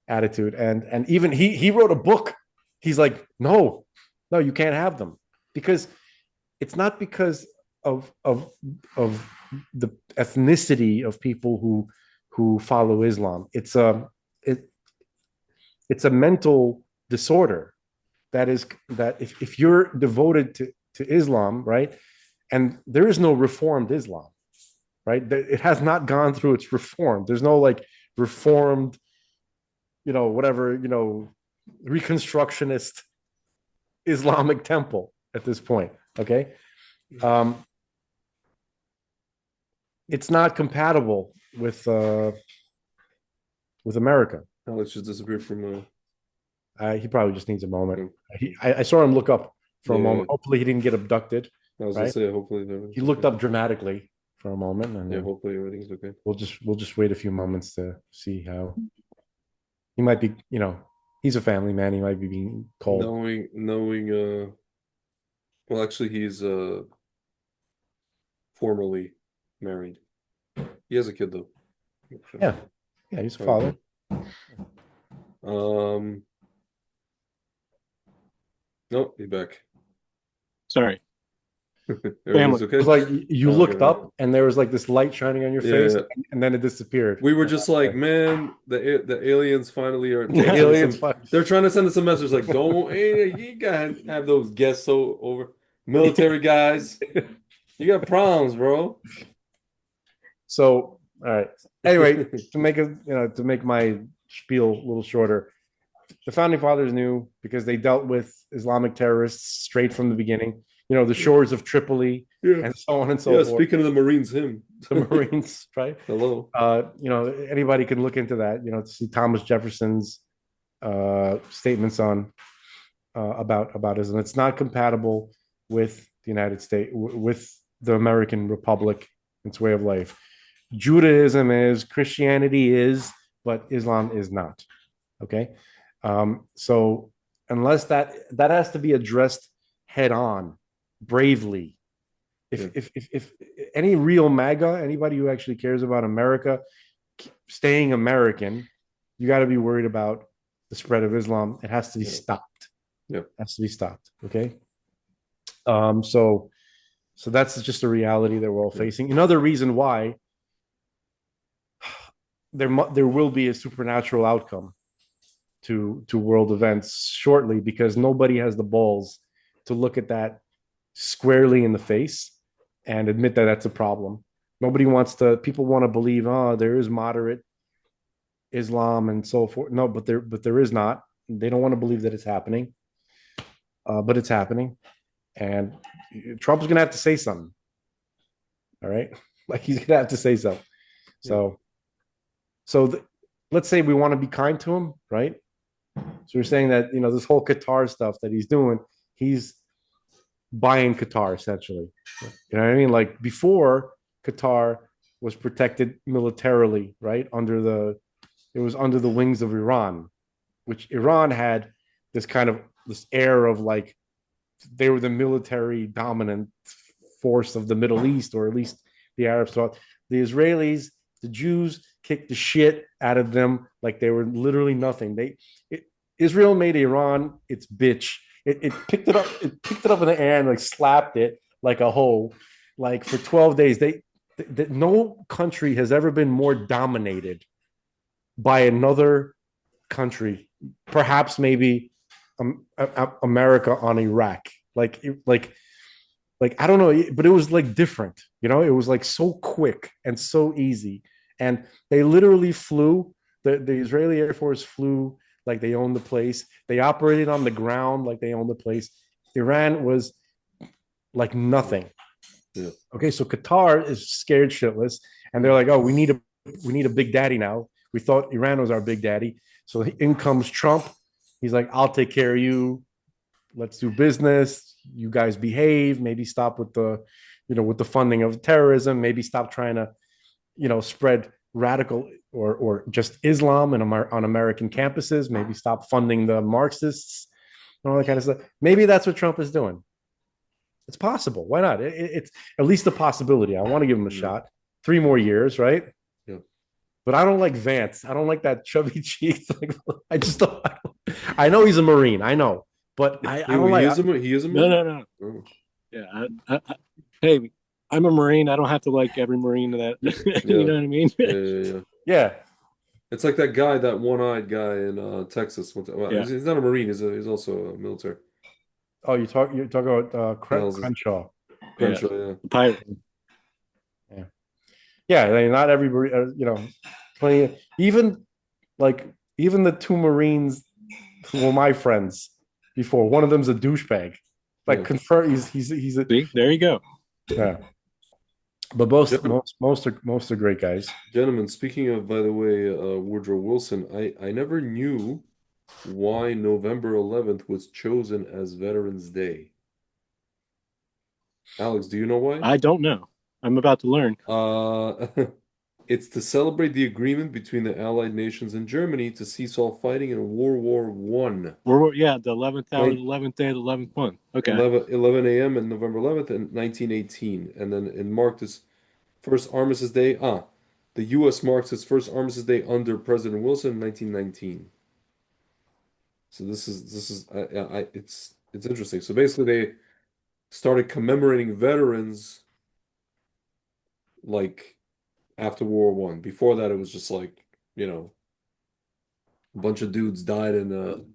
attitude, and even he wrote a book. He's like, no, you can't have them, because it's not because of the ethnicity of people who follow Islam. It's a mental disorder that if you're devoted to Islam, right, and there is no reformed Islam, right? It has not gone through its reform. There's no like reformed, whatever, reconstructionist Islamic temple at this point. Okay. It's not compatible with America. Alex just disappeared from. He probably just needs a moment. I saw him look up for a moment. Hopefully, he didn't get abducted. I was gonna say, hopefully, he looked up dramatically for a moment, and hopefully everything's okay. We'll just wait a few moments to see how he might be. He's a family man. He might be being called. Knowing. Well, actually, he's formerly married. He has a kid though. Yeah, he's a father. Nope, he's back. Sorry. Family. Everything's It was okay? like you looked Okay. up and there was like this light shining on your face, Yeah. and then it disappeared. We were just like, man, the aliens finally are The sending aliens some. fuck. They're trying to send us a message like, don't, hey, you gotta have those guests so over military guys. You got problems, bro. So, all right. Anyway, to make my spiel a little shorter, the founding fathers knew because they dealt with Islamic terrorists straight from the beginning. The shores of Tripoli Yeah. and so on and so Yeah, forth. speaking of the Marines, him. The Marines, right? Hello. Anybody can look into that. To see Thomas Jefferson's statements on about Islam. It's not compatible with the United States, with the American Republic, its way of life. Judaism is, Christianity is, but Islam is not. Okay, so unless that has to be addressed head on, bravely. If any real MAGA, anybody who actually cares about America staying American, you got to be worried about the spread of Islam. It has to be stopped. Yeah. It has to be stopped. Okay. So that's just a reality that we're all facing. Another reason why there will be a supernatural outcome to world events shortly, because nobody has the balls to look at that squarely in the face and admit that that's a problem. Nobody wants to. People want to believe, oh, there is moderate Islam and so forth. No, but there is not. They don't want to believe that it's happening, but it's happening, and Trump's gonna have to say something. All right, like he's gonna have to say something. So let's say we want to be kind to him, right? So we're saying that this whole Qatar stuff that he's doing, he's buying Qatar essentially. You know what I mean? Like before, Qatar was protected militarily, right? It was under the wings of Iran, which Iran had this air of like they were the military dominant force of the Middle East, or at least the Arabs thought. The Israelis, the Jews kicked the shit out of them like they were literally nothing. Israel made Iran its bitch. It picked it up. It picked it up in the air and like slapped it like a hoe. Like for 12 days, no country has ever been more dominated by another country. Perhaps maybe America on Iraq. Like I don't know, but it was like different. It was like so quick and so easy, and they literally flew. The Israeli Air Force flew like they owned the place. They operated on the ground like they owned the place. Iran was like nothing. Yeah. Okay, so Qatar is scared shitless, and they're like, "Oh, we need a big daddy now." We thought Iran was our big daddy, so in comes Trump. He's like, "I'll take care of you. Let's do business. You guys behave. Maybe stop with the funding of terrorism. Maybe stop trying to, spread radical or just Islam on American campuses. Maybe stop funding the Marxists and all that kind of stuff. Maybe that's what Trump is doing. It's possible. Why not? It's at least a possibility. I want to give him a shot. 3 more years, right? Yeah. But I don't like Vance. I don't like that chubby cheeks. Like, I just don't. I know he's a Marine. I know. But I don't like. He is a No, Marine? no, no. Oh. Yeah. Hey, I'm a Marine. I don't have to like every Marine that. You know what I mean? Yeah. Yeah. It's like that guy, that one-eyed guy in Texas. Well, Yeah. he's not a Marine. He's also a military. Oh, you talk about Crenshaw. Crenshaw. Yeah. Pirate. Yeah. Yeah. I mean, not everybody. Plenty. Even the 2 Marines who were my friends before. One of them's a douchebag. Like confirm he's a. See, there you go. Yeah. But most are great guys. Gentlemen, speaking of, by the way, Woodrow Wilson, I never knew why November 11th was chosen as Veterans Day. Alex, do you know why? I don't know. I'm about to learn. It's to celebrate the agreement between the Allied nations and Germany to cease all fighting in World War One. Yeah, the 11th hour, the 11th day, the 11th month. Okay. 11 a.m. on November 11th in 1918. And then it marked its first Armistice Day. The U.S. marks its first Armistice Day under President Wilson in 1919. So this is it's interesting. So basically started commemorating veterans like after World War One. Before that, it was just like, a bunch of dudes died in the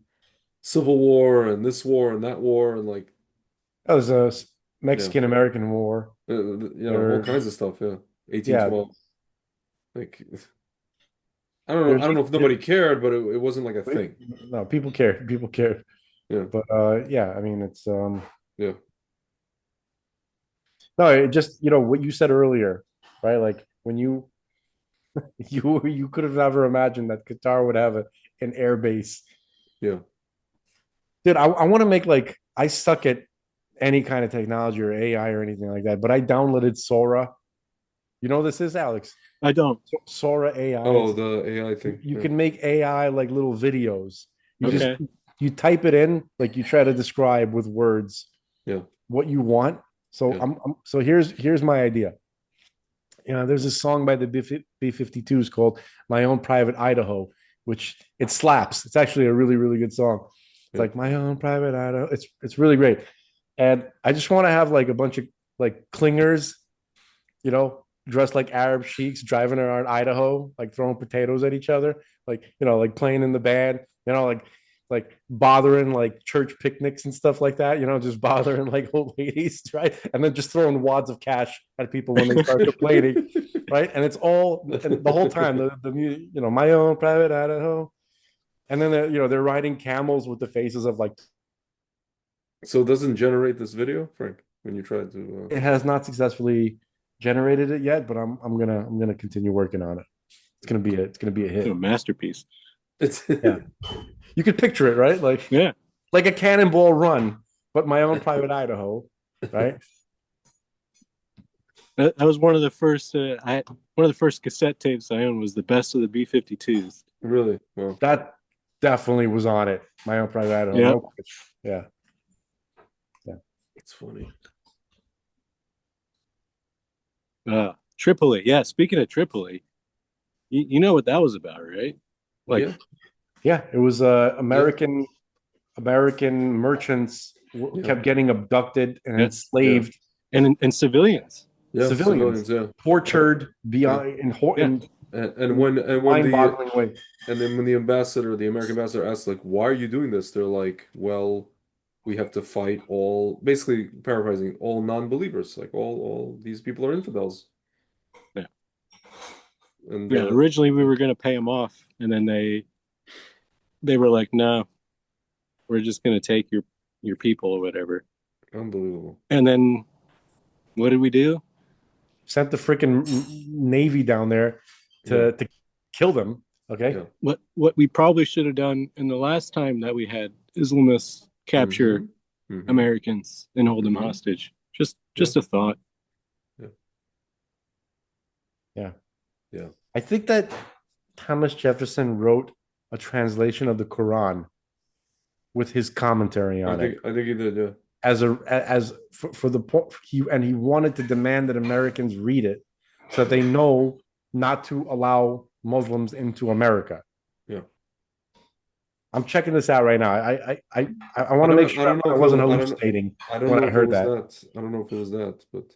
Civil War and this war and that war and like, That was a yeah, Mexican American War. all There, kinds of stuff. Yeah, yeah, 1812. Like, I don't know. there's I don't know if nobody cared, but it wasn't like a thing. no people care. People care. Yeah, But yeah, I mean, it's yeah, no, it just what you said earlier, right? Like when you could have never imagined that Qatar would have an air base. yeah. Dude, I want to make like I suck at any kind of technology or AI or anything like that, but I downloaded Sora. You know what this is, Alex? I don't. Sora AI. Oh, the AI thing. You Yeah, can make AI like little videos. You yeah, just Okay. you type it in, like you try to describe with words yeah, what you want. So yeah. so here's my idea. There's a song by the B-52s called "My Own Private Idaho," which it slaps. It's actually a really really good song. It's Yeah. like "My Own Private Idaho." It's really great, and I just want to have like a bunch of like clingers, dressed like Arab sheiks, driving around Idaho, like throwing potatoes at each other, like like playing in the band, like bothering like church picnics and stuff like that, just bothering like old ladies, right? And then just throwing wads of cash at people when they start complaining, right? And it's all and the whole time the music, my own private Idaho, and then they're riding camels with the faces of like So it doesn't generate this video, Frank, when you try to it has not successfully generated it yet, but I'm gonna continue working on it. It's gonna be a A hit. masterpiece. it's Yeah, you could picture it, right? Yeah. Like a cannonball run, but my own private Idaho, right? That was one of the first. One of the first cassette tapes I owned was the best of the B-52s. really well. That definitely was on it. My own private Idaho, Yep. no question. Yeah, yeah. It's funny. Tripoli. Yeah. Speaking of Tripoli, you know what that was about, right? Like, Yeah, Yeah, it was yeah, American merchants yeah, kept getting abducted and yeah, yeah, enslaved and civilians. yeah. civilians, Civilians, yeah, tortured yeah, beyond Yeah. and when the mind-boggling way. and then when the American ambassador asked like, why are you doing this? They're like, well, we have to fight all, basically paraphrasing, all non-believers. Like all these people are infidels. Yeah. And Yeah. Originally, we were going to pay them off, and then they were like, "No, we're just going to take your people or whatever." unbelievable. And then what did we do? Sent the freaking Navy down there Yeah, to kill them. Okay. yeah. What we probably should have done in the last time that we had Islamists capture Mm-hmm. Mm-hmm. Americans and hold them Mm-hmm. hostage. Yeah, Just a thought. yeah, Yeah. yeah. I think that Thomas Jefferson wrote a translation of the Quran with his commentary I on it think I think he did. Yeah, as for the point he wanted to demand that Americans read it so that they know not to allow Muslims into America. yeah. I'm checking this out right now. I want to make I sure don't know I if it wasn't was, hallucinating I don't when know I if it heard was that. that. I don't know if it was that, but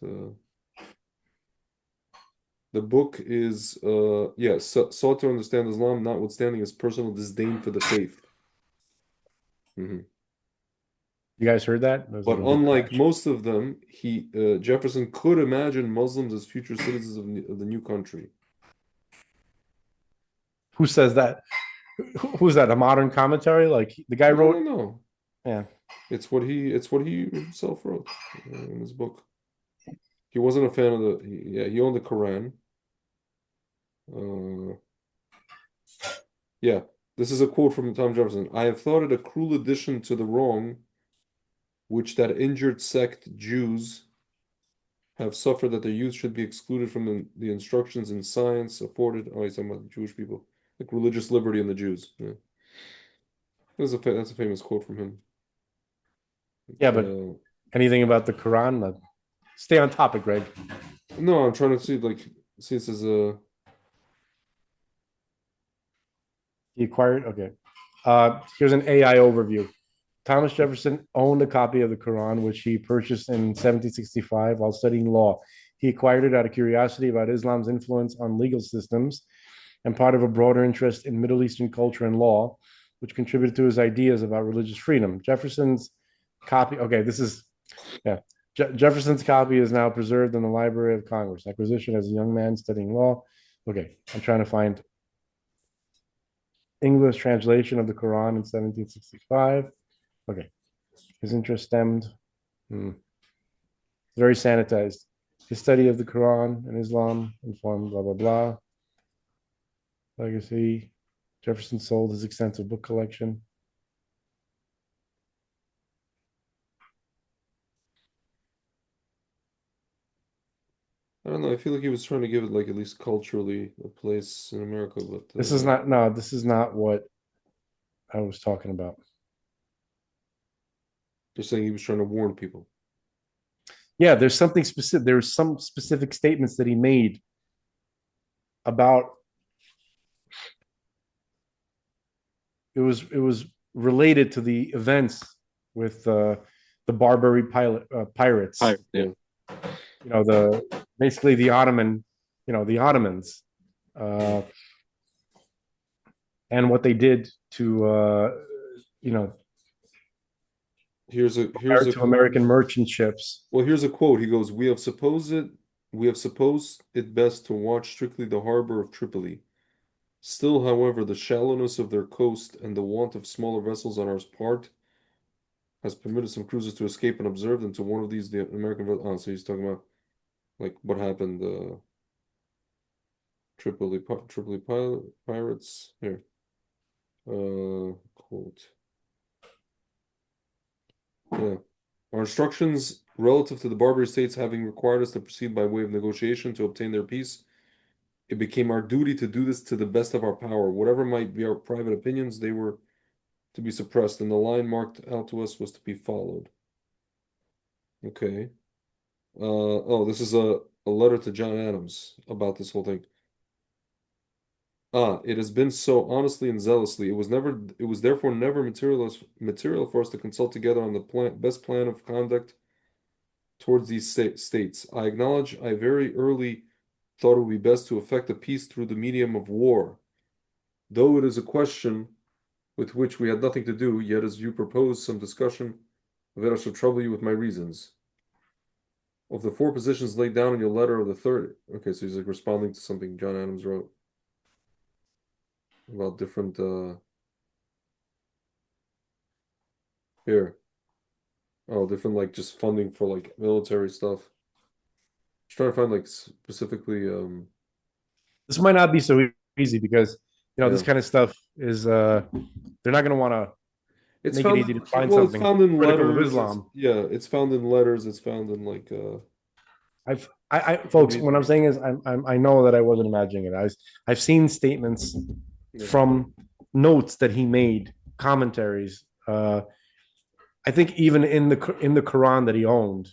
the book is sought to understand Islam, notwithstanding his personal disdain for the faith. Mhm. You guys heard that? That was like But a big unlike catch. most of them, he Jefferson could imagine Muslims as future citizens of the new country. Who says that? Who's that? A modern commentary? Like the guy No, no, wrote? no. Yeah. It's what he himself wrote in his book. He wasn't a fan of he owned the Quran. Uh, yeah, this is a quote from Tom Jefferson. I have thought it a cruel addition to the wrong which that injured sect Jews have suffered that their youth should be excluded from the instructions in science afforded. Oh, he's talking about the Jewish people, like religious liberty and the Jews. Yeah, that's a famous quote from him. Yeah, but Uh, anything about the Quran? Stay on topic, Greg. no, I'm trying to see it says He acquired. Okay. Here's an AI overview. Thomas Jefferson owned a copy of the Quran, which he purchased in 1765 while studying law. He acquired it out of curiosity about Islam's influence on legal systems and part of a broader interest in Middle Eastern culture and law, which contributed to his ideas about religious freedom. Jefferson's copy, okay, this is, yeah. Jefferson's copy is now preserved in the Library of Congress. Acquisition as a young man studying law. Okay, I'm trying to find English translation of the Quran in 1765. Okay, his interest stemmed, very sanitized. His study of the Quran and Islam informed blah, blah, blah. Legacy. Jefferson sold his extensive book collection. I don't know. I feel like he was trying to give it like at least culturally a place in America, but This is not, no, this is not what I was talking about. you're saying he was trying to warn people. Yeah, there's something specific. There's some specific statements that he made about it was related to the events with the Barbary pirates. Yeah. You know, the basically the Ottoman, the Ottomans, and what they did to Here's a to American merchant ships. Well, here's a quote. He goes, we have supposed it best to watch strictly the harbor of Tripoli. Still, however, the shallowness of their coast and the want of smaller vessels on our part has permitted some cruisers to escape unobserved into one of these, the American so he's talking about like what happened, Tripoli pirates here. Quote. Yeah. Our instructions relative to the Barbary states having required us to proceed by way of negotiation to obtain their peace, it became our duty to do this to the best of our power. Whatever might be our private opinions, they were to be suppressed, and the line marked out to us was to be followed. Okay. This is a letter to John Adams about this whole thing. It has been so honestly and zealously. It was therefore never material for us to consult together on the best plan of conduct towards these states. I acknowledge I very early thought it would be best to effect a peace through the medium of war. Though it is a question with which we had nothing to do, yet as you propose some discussion of it, I shall trouble you with my reasons. Of the four positions laid down in your letter of the third. Okay, so he's like responding to something John Adams wrote about different here. Oh, different like just funding for like military stuff. Just trying to find like specifically This might not be so easy because this Yeah. kind of stuff is they're not going to want to It's make it found easy to find well, it's something found in critical of letters. Islam. It's found in letters. It's found in like Folks, mean- what I'm saying is, I know that I wasn't imagining it. I've seen statements Yeah. from notes that he made, commentaries. I think even in the Quran that he owned,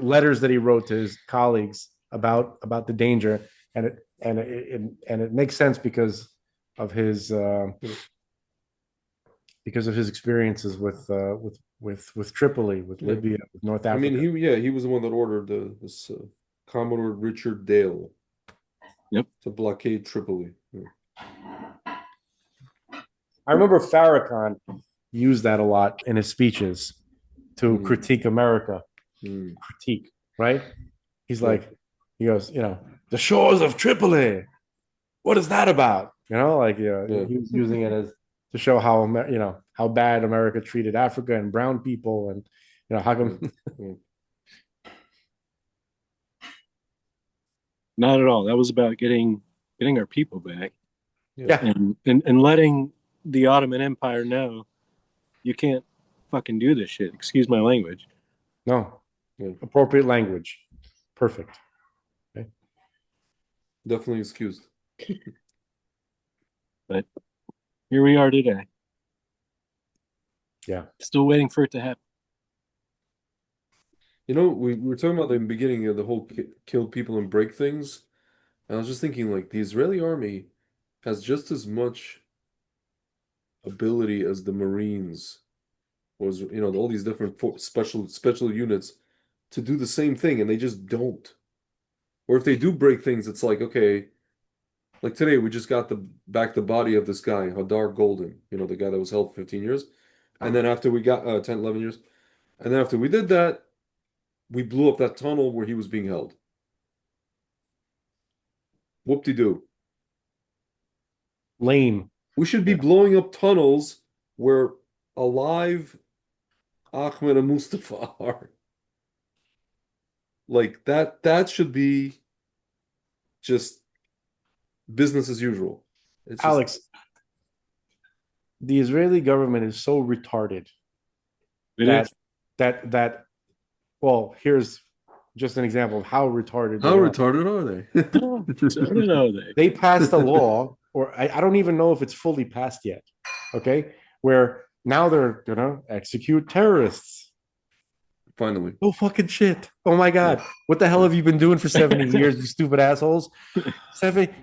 letters that he wrote to his colleagues about the danger, and it makes sense because of his experiences with Tripoli, with Yeah. Libya, with North I Africa. mean, he was the one that ordered this Commodore Richard Dale. Yep. To blockade Tripoli. Yeah. I remember Farrakhan used that a lot in his speeches to critique America. Critique, right? He's like, he goes, the shores of Tripoli. What is that about? He was using it as to show how how bad America treated Africa and brown people, and how come. Not at all. That was about getting our people back. Yeah. And letting the Ottoman Empire know you can't fucking do this shit. Excuse my language. No. Appropriate language. Perfect. Okay. Definitely excused. But here we are today. Yeah. Still waiting for it to happen. We were talking about in the beginning of the whole kill people and break things. And I was just thinking, like, the Israeli army has just as much ability as the Marines was, all these different special units to do the same thing, and they just don't. Or if they do break things, it's like, okay, like today we just got the body of this guy, Hadar Golden, the guy that was held for 15 years. And then after we got 10, 11 years, and then after we did that, we blew up that tunnel where he was being held. Whoop-de-doo. Lame. We should be blowing up tunnels where alive Ahmed and Mustafa are. Like that should be just business as usual. It's just, Alex, the Israeli government is so retarded It that is. that well, here's just an example of how retarded how they are. retarded are they? I don't know. They passed a law, or I don't even know if it's fully passed yet. Okay, where now they're gonna execute terrorists. Finally. Oh fucking shit! Oh my god! Yeah. What the hell have you been doing for 70 years, you stupid assholes?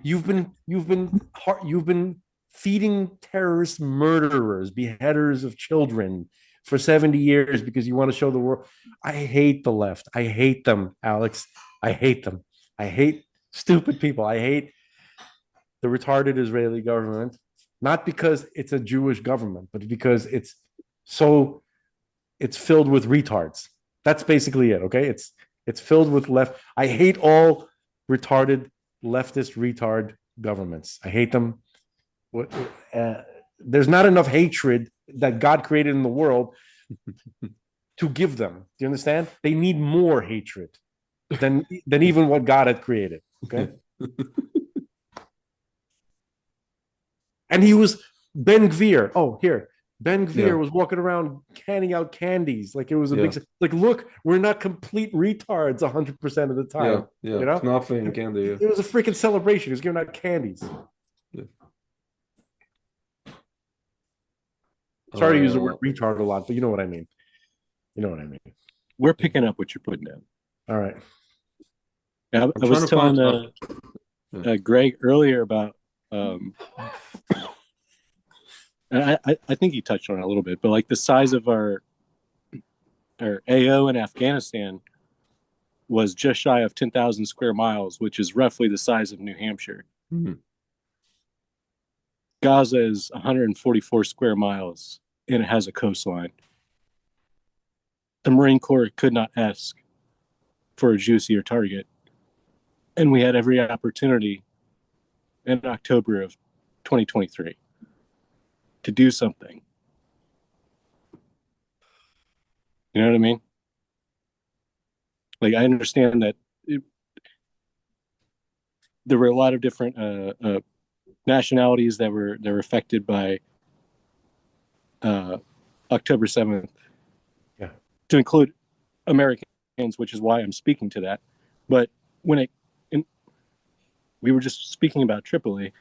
You've been feeding terrorist murderers, beheaders of children for 70 years because you want to show the world. I hate the left. I hate them, Alex. I hate them. I hate stupid people. I hate the retarded Israeli government, not because it's a Jewish government, but because it's filled with retards. That's basically it. Okay, it's filled with left. I hate all retarded leftist retard governments. I hate them. There's not enough hatred that God created in the world to give them. Do you understand? They need more hatred than even what God had created. Okay. And he was Ben Gvir. Oh, here. Ben Gvir was walking around handing out candies like it was a big, like, look, we're not complete retards 100% of the time. Yeah. You know, Nothing candy. It was a freaking celebration. He was giving out candies. Yeah. Sorry to use the word retard a lot, but you know what I mean. You know what I mean. We're picking up what you're putting down. All right. I was telling Greg earlier about and I think he touched on it a little bit, but like the size of our AO in Afghanistan was just shy of 10,000 square miles, which is roughly the size of New Hampshire. Mm-hmm. Gaza is 144 square miles, and it has a coastline. The Marine Corps could not ask for a juicier target. And we had every opportunity in October of 2023 to do something. You know what I mean? Like, I understand that there were a lot of different nationalities that were affected by October 7th. Yeah. To include Americans, which is why I'm speaking to that. But when we were just speaking about Tripoli,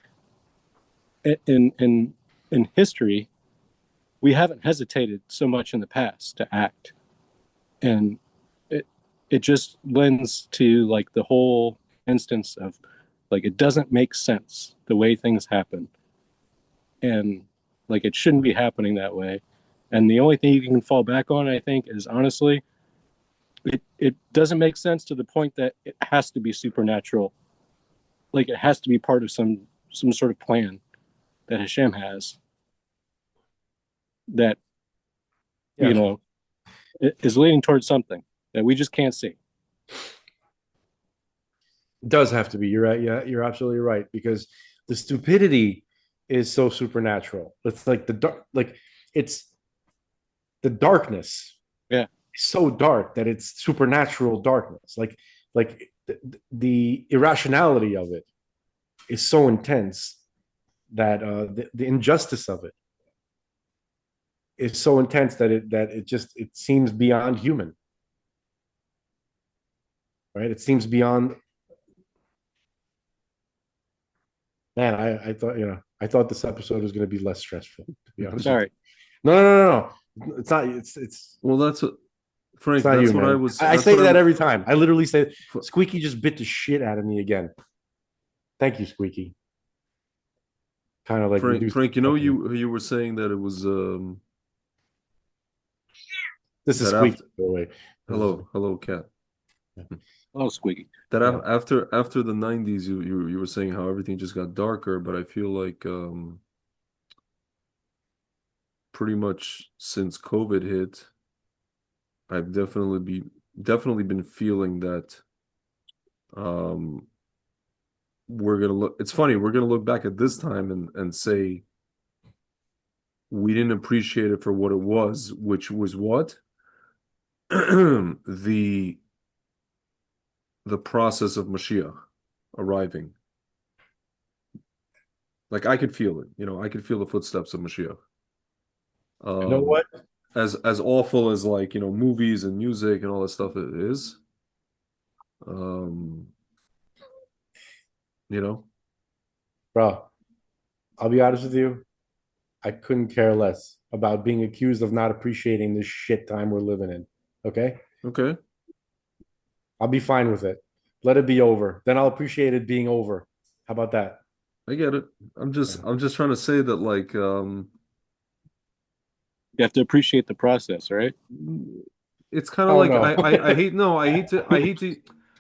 in history, we haven't hesitated so much in the past to act, and it just lends to like the whole instance of like it doesn't make sense the way things happen, and like it shouldn't be happening that way. And the only thing you can fall back on, I think, is honestly, it doesn't make sense to the point that it has to be supernatural. Like it has to be part of some sort of plan that Hashem has that is leading towards something that we just can't see. It does have to be. You're right. Yeah, you're absolutely right, because the stupidity is so supernatural. It's like it's the darkness. Yeah, it's so dark that it's supernatural darkness. Like the irrationality of it is so intense that the injustice of it is so intense that it seems beyond human. Right? It seems beyond. Man, I thought this episode was going to be less stressful, to be honest. Sorry. No. It's not. It's. Well, that's what, Frank. That's That's you, what man. I was. I say that every time. I literally say, Squeaky just bit the shit out of me again. Thank you, Squeaky. Kind of like Frank. You were saying that it was This is that squeaky, after by the way. This is hello cat. Oh, squeaky. That yeah. after the 90s, you were saying how everything just got darker, but I feel like pretty much since COVID hit, I've definitely been feeling that um it's funny, we're gonna look back at this time and say we didn't appreciate it for what it was, which was what? The process of Mashiach arriving. Like I could feel it, I could feel the footsteps of Mashiach. You know Um, what, as awful as like, movies and music and all that stuff it is, um, you know, bro? I'll be honest with you. I couldn't care less about being accused of not appreciating this shit time we're living in. Okay, okay, I'll be fine with it. Let it be over. Then I'll appreciate it being over. How about that? I get it. I'm just Yeah. I'm just trying to say that like You have to appreciate the process, right? it's kind of Oh like no. I hate no I hate to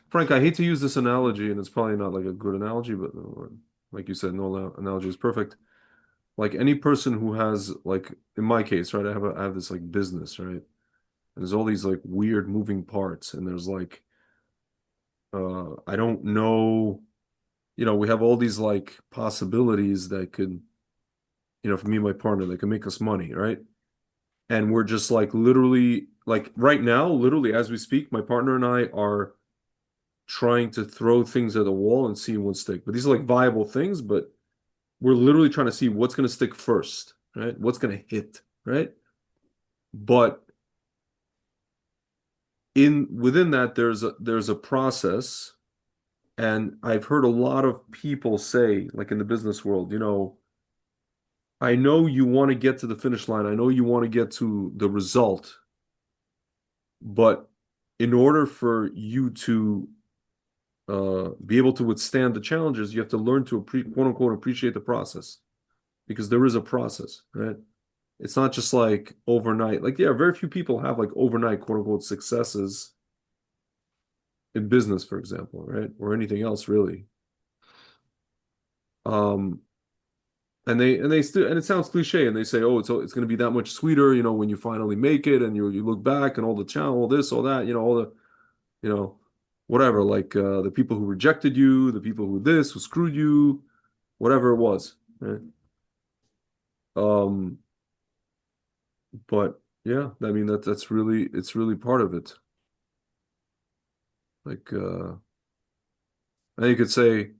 Frank, I hate to use this analogy, and it's probably not like a good analogy, but like you said, no analogy is perfect. Like any person who has, like in my case, right, I have this like business, right? And there's all these like weird moving parts, and there's like I don't know, we have all these like possibilities that could, for me and my partner, that can make us money, right? And we're just like literally, like right now, literally as we speak, my partner and I are trying to throw things at the wall and see what stick. But these are like viable things, but we're literally trying to see what's going to stick first, right? What's going to hit, right? But in within that, there's a process, and I've heard a lot of people say, like in the business world, I know you want to get to the finish line. I know you want to get to the result, but in order for you to be able to withstand the challenges, you have to learn to quote unquote appreciate the process, because there is a process, right? It's not just like overnight. Like, yeah, very few people have like overnight quote unquote successes in business, for example, right? Or anything else really. Um, and they still, and it sounds cliche, and they say, oh, it's going to be that much sweeter, when you finally make it, and you look back and all the challenge, all this, all that, all the, you know, whatever, like the people who rejected you, the people who screwed you, whatever it was, right? Um, but yeah, I mean that's really, it's really part of it. Like and you could say,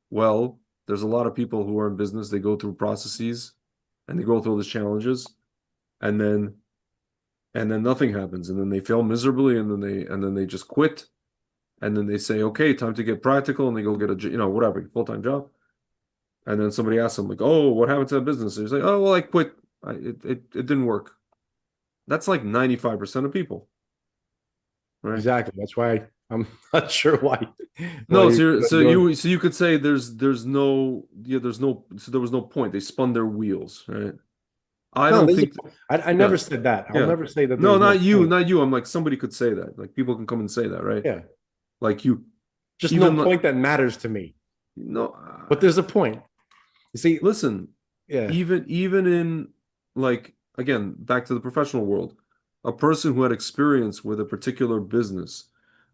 well, there's a lot of people who are in business, they go through processes and they go through all these challenges, and then nothing happens, and then they fail miserably, and then they just quit, and then they say, okay, time to get practical, and they go get a whatever full-time job, and then somebody asks them like, oh, what happened to that business? And he's like, oh, well, I quit. It didn't work. That's like 95% of people, right? Exactly. That's why I'm not sure why No, you're so you could say there's no, so there was no point. They spun their wheels, right? I no. don't think, I never yeah, said that. I'll yeah. never say that No, there's no not you, point. not you. I'm like, somebody could say that. Like people can come and say that, right? Yeah, Like you, just no even like, point that matters to me. no, But there's a point. You see, listen, yeah, even in, like, again, back to the professional world, a person who had experience with a particular business,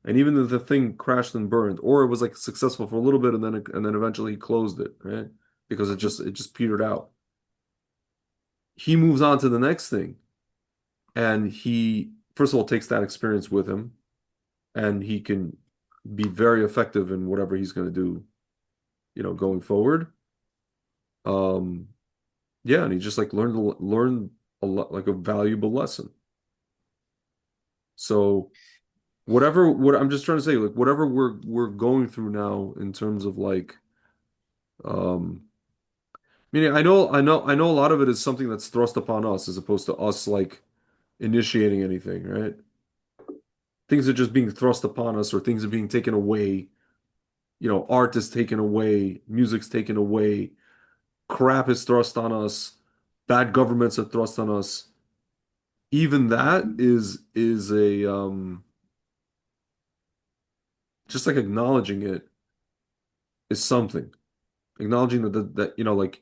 and even if the thing crashed and burned, or it was like successful for a little bit, and then eventually he closed it, right? Because it just petered out. He moves on to the next thing, and he first of all takes that experience with him, and he can be very effective in whatever he's going to do, going forward. Um, yeah, and he just like learned a lot, like a valuable lesson. So what I'm just trying to say, like whatever we're going through now in terms of like, um, meaning I know a lot of it is something that's thrust upon us as opposed to us like initiating anything, right? Things are just being thrust upon us, or things are being taken away. Art is taken away, music's taken away, crap is thrust on us, bad governments are thrust on us. even that is a just like acknowledging it is something. Acknowledging that you know, like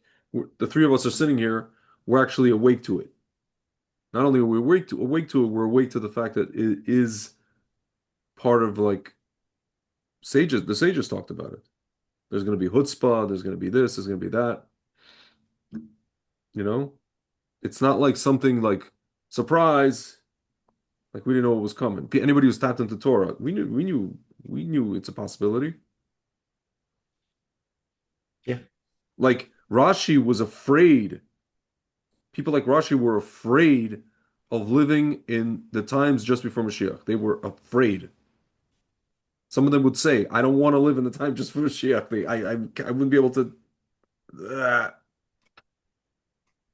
the three of us are sitting here, we're actually awake to it. Not only are we awake to it, we're awake to the fact that it is part of like sages. The sages talked about it. There's going to be chutzpah. There's going to be this. There's going to be that. You know, it's not like something like surprise. Like we didn't know what was coming. Anybody who's tapped into Torah, we knew it's a possibility. Yeah. Like Rashi was afraid. People like Rashi were afraid of living in the times just before Mashiach. They were afraid. Some of them would say, "I don't want to live in the time just for Mashiach." I wouldn't be able to. Ah.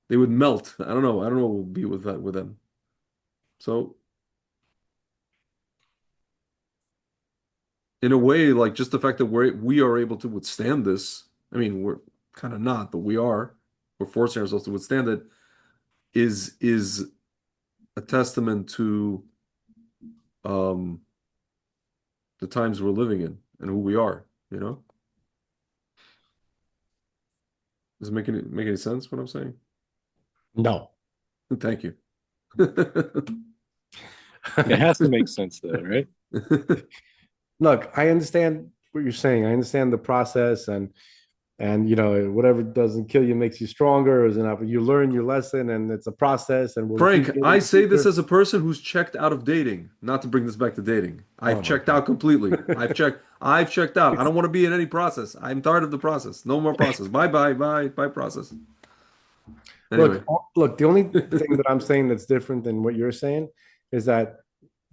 They would melt. I don't know. I don't know what would be with that with them. So in a way, like just the fact that we are able to withstand this. I mean, we're kind of not, but we are. We're forcing ourselves to withstand it. Is a testament to um the times we're living in and who we are. You know, does it make any sense what I'm saying? No. Thank you. It has to make sense though, right? Look, I understand what you're saying. I understand the process, and you know, whatever doesn't kill you makes you stronger. Is enough. You learn your lesson, and it's a process, and we'll Frank, repeat it in I the say this future. as a person who's checked out of dating. Not to bring this back to dating. Oh I've my checked out completely. I've checked out. I God. don't want to be in any process. I'm tired of the process. No more process. Bye bye bye bye process. Anyway, Look. The only thing that I'm saying that's different than what you're saying is that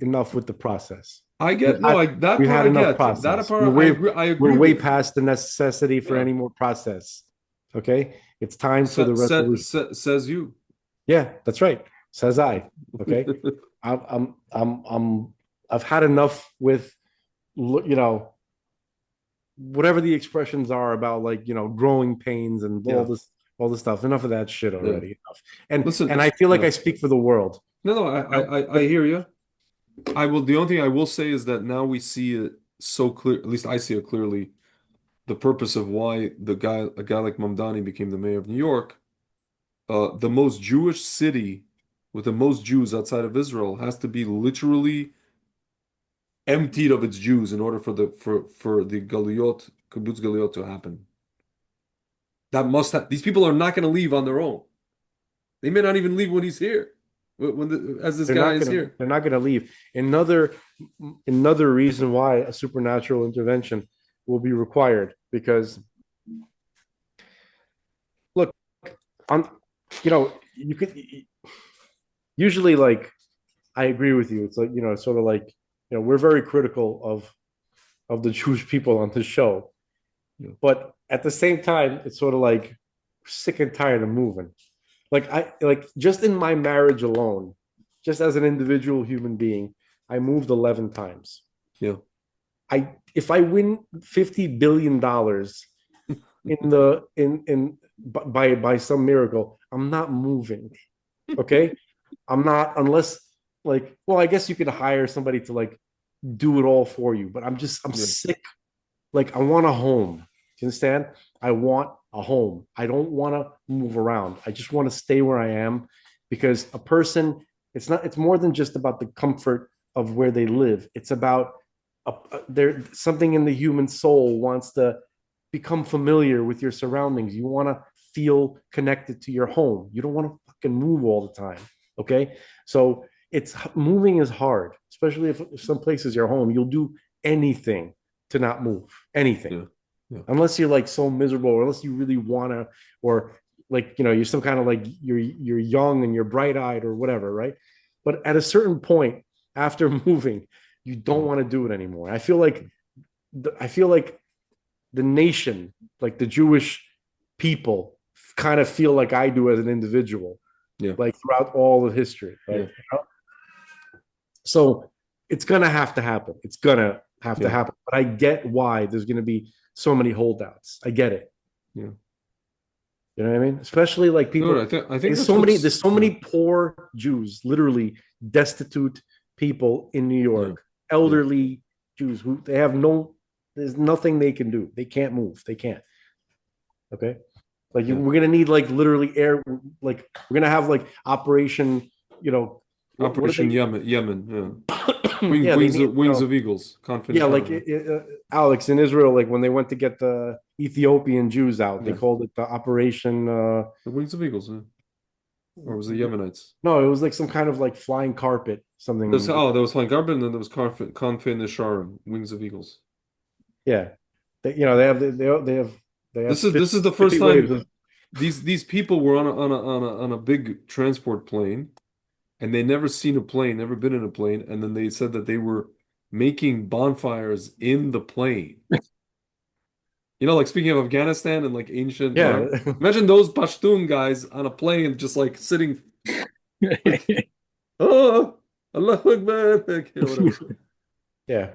enough with the process. I We've get no, had I that we've part had I enough get. That process. part I We're agree way with. past the necessity for Yeah. any more process. Okay, it's time for the resolution. Says you. Yeah, that's right. Says I. Okay, I'm I've had enough with you know whatever the expressions are about, like, you know, growing pains and Yeah. all this stuff. Enough of that shit Yeah. already. Enough. And Listen, I feel like yeah. I speak for the world. No, no, You know? I hear you. I will. The only thing I will say is that now we see it so clear. At least I see it clearly. The purpose of why a guy like Mamdani became the mayor of New York. The most Jewish city with the most Jews outside of Israel has to be literally emptied of its Jews in order for the Galuyot, kibbutz Galuyot to happen. That must have. These people are not going to leave on their own. They may not even leave when he's here, as this guy is here. They're not gonna leave. Another reason why a supernatural intervention will be required, because look, on you know, you could usually, like, I agree with you. It's like, you know, sort of like, you know, we're very critical of the Jewish people on this show. Yeah. But at the same time, it's sort of like sick and tired of moving. Like just in my marriage alone, just as an individual human being, I moved 11 times. Yeah. I If I win $50 billion in the in by some miracle, I'm not moving. Okay? I'm not, unless, like, well, I guess you could hire somebody to, like, do it all for you, but I'm Yeah. sick. Like, I want a home. Do you understand? I want a home. I don't want to move around. I just want to stay where I am, because a person, it's more than just about the comfort of where they live. It's about there something in the human soul wants to become familiar with your surroundings. You want to feel connected to your home. You don't want to fucking move all the time. Okay? So it's moving is hard, especially if some place is your home. You'll do anything to not move, anything, Yeah. Yeah. unless you're like so miserable, or unless you really want to, or, like, you know, you're some kind of, like, you're young and you're bright-eyed or whatever, right? But at a certain point after moving, you don't want to do it anymore. I feel like the nation, like the Jewish people, kind of feel like I do as an individual, Yeah. like throughout all of history, right? Yeah. You know? So it's gonna have to happen. It's gonna have to Yeah. happen. But I get why there's gonna be so many holdouts. I get it. Yeah. You know what I mean? Especially like Dude, people. I think There's that's so many. what's There's so many poor Jews, literally destitute people in New yeah, York, yeah, elderly Jews who they have no. There's nothing they can do. They can't move. They can't. Okay, like yeah. we're gonna need like literally air. Like we're gonna have like Operation. You know what are Operation they? Yemen, yeah. Yeah, they need. Wings of Eagles, Yeah, like Confidential. Alex in Israel, like when they went to get the Ethiopian Jews out, they Yeah, called it the Operation. the Wings of Eagles, yeah. Or was it Yemenites? No, it was like some kind of like flying carpet, something. There was Flying Carbon, and then there was Nisharim, Wings of Eagles. Yeah, they have they have This is the first 50 waves time of. these people were on a big transport plane, and they never seen a plane, never been in a plane, and then they said that they were making bonfires in the plane. You know, like speaking of Afghanistan and like ancient, Yeah, whatever. Imagine those Pashtun guys on a plane just like sitting like, oh, Allah Akbar, like, you know, whatever. yeah.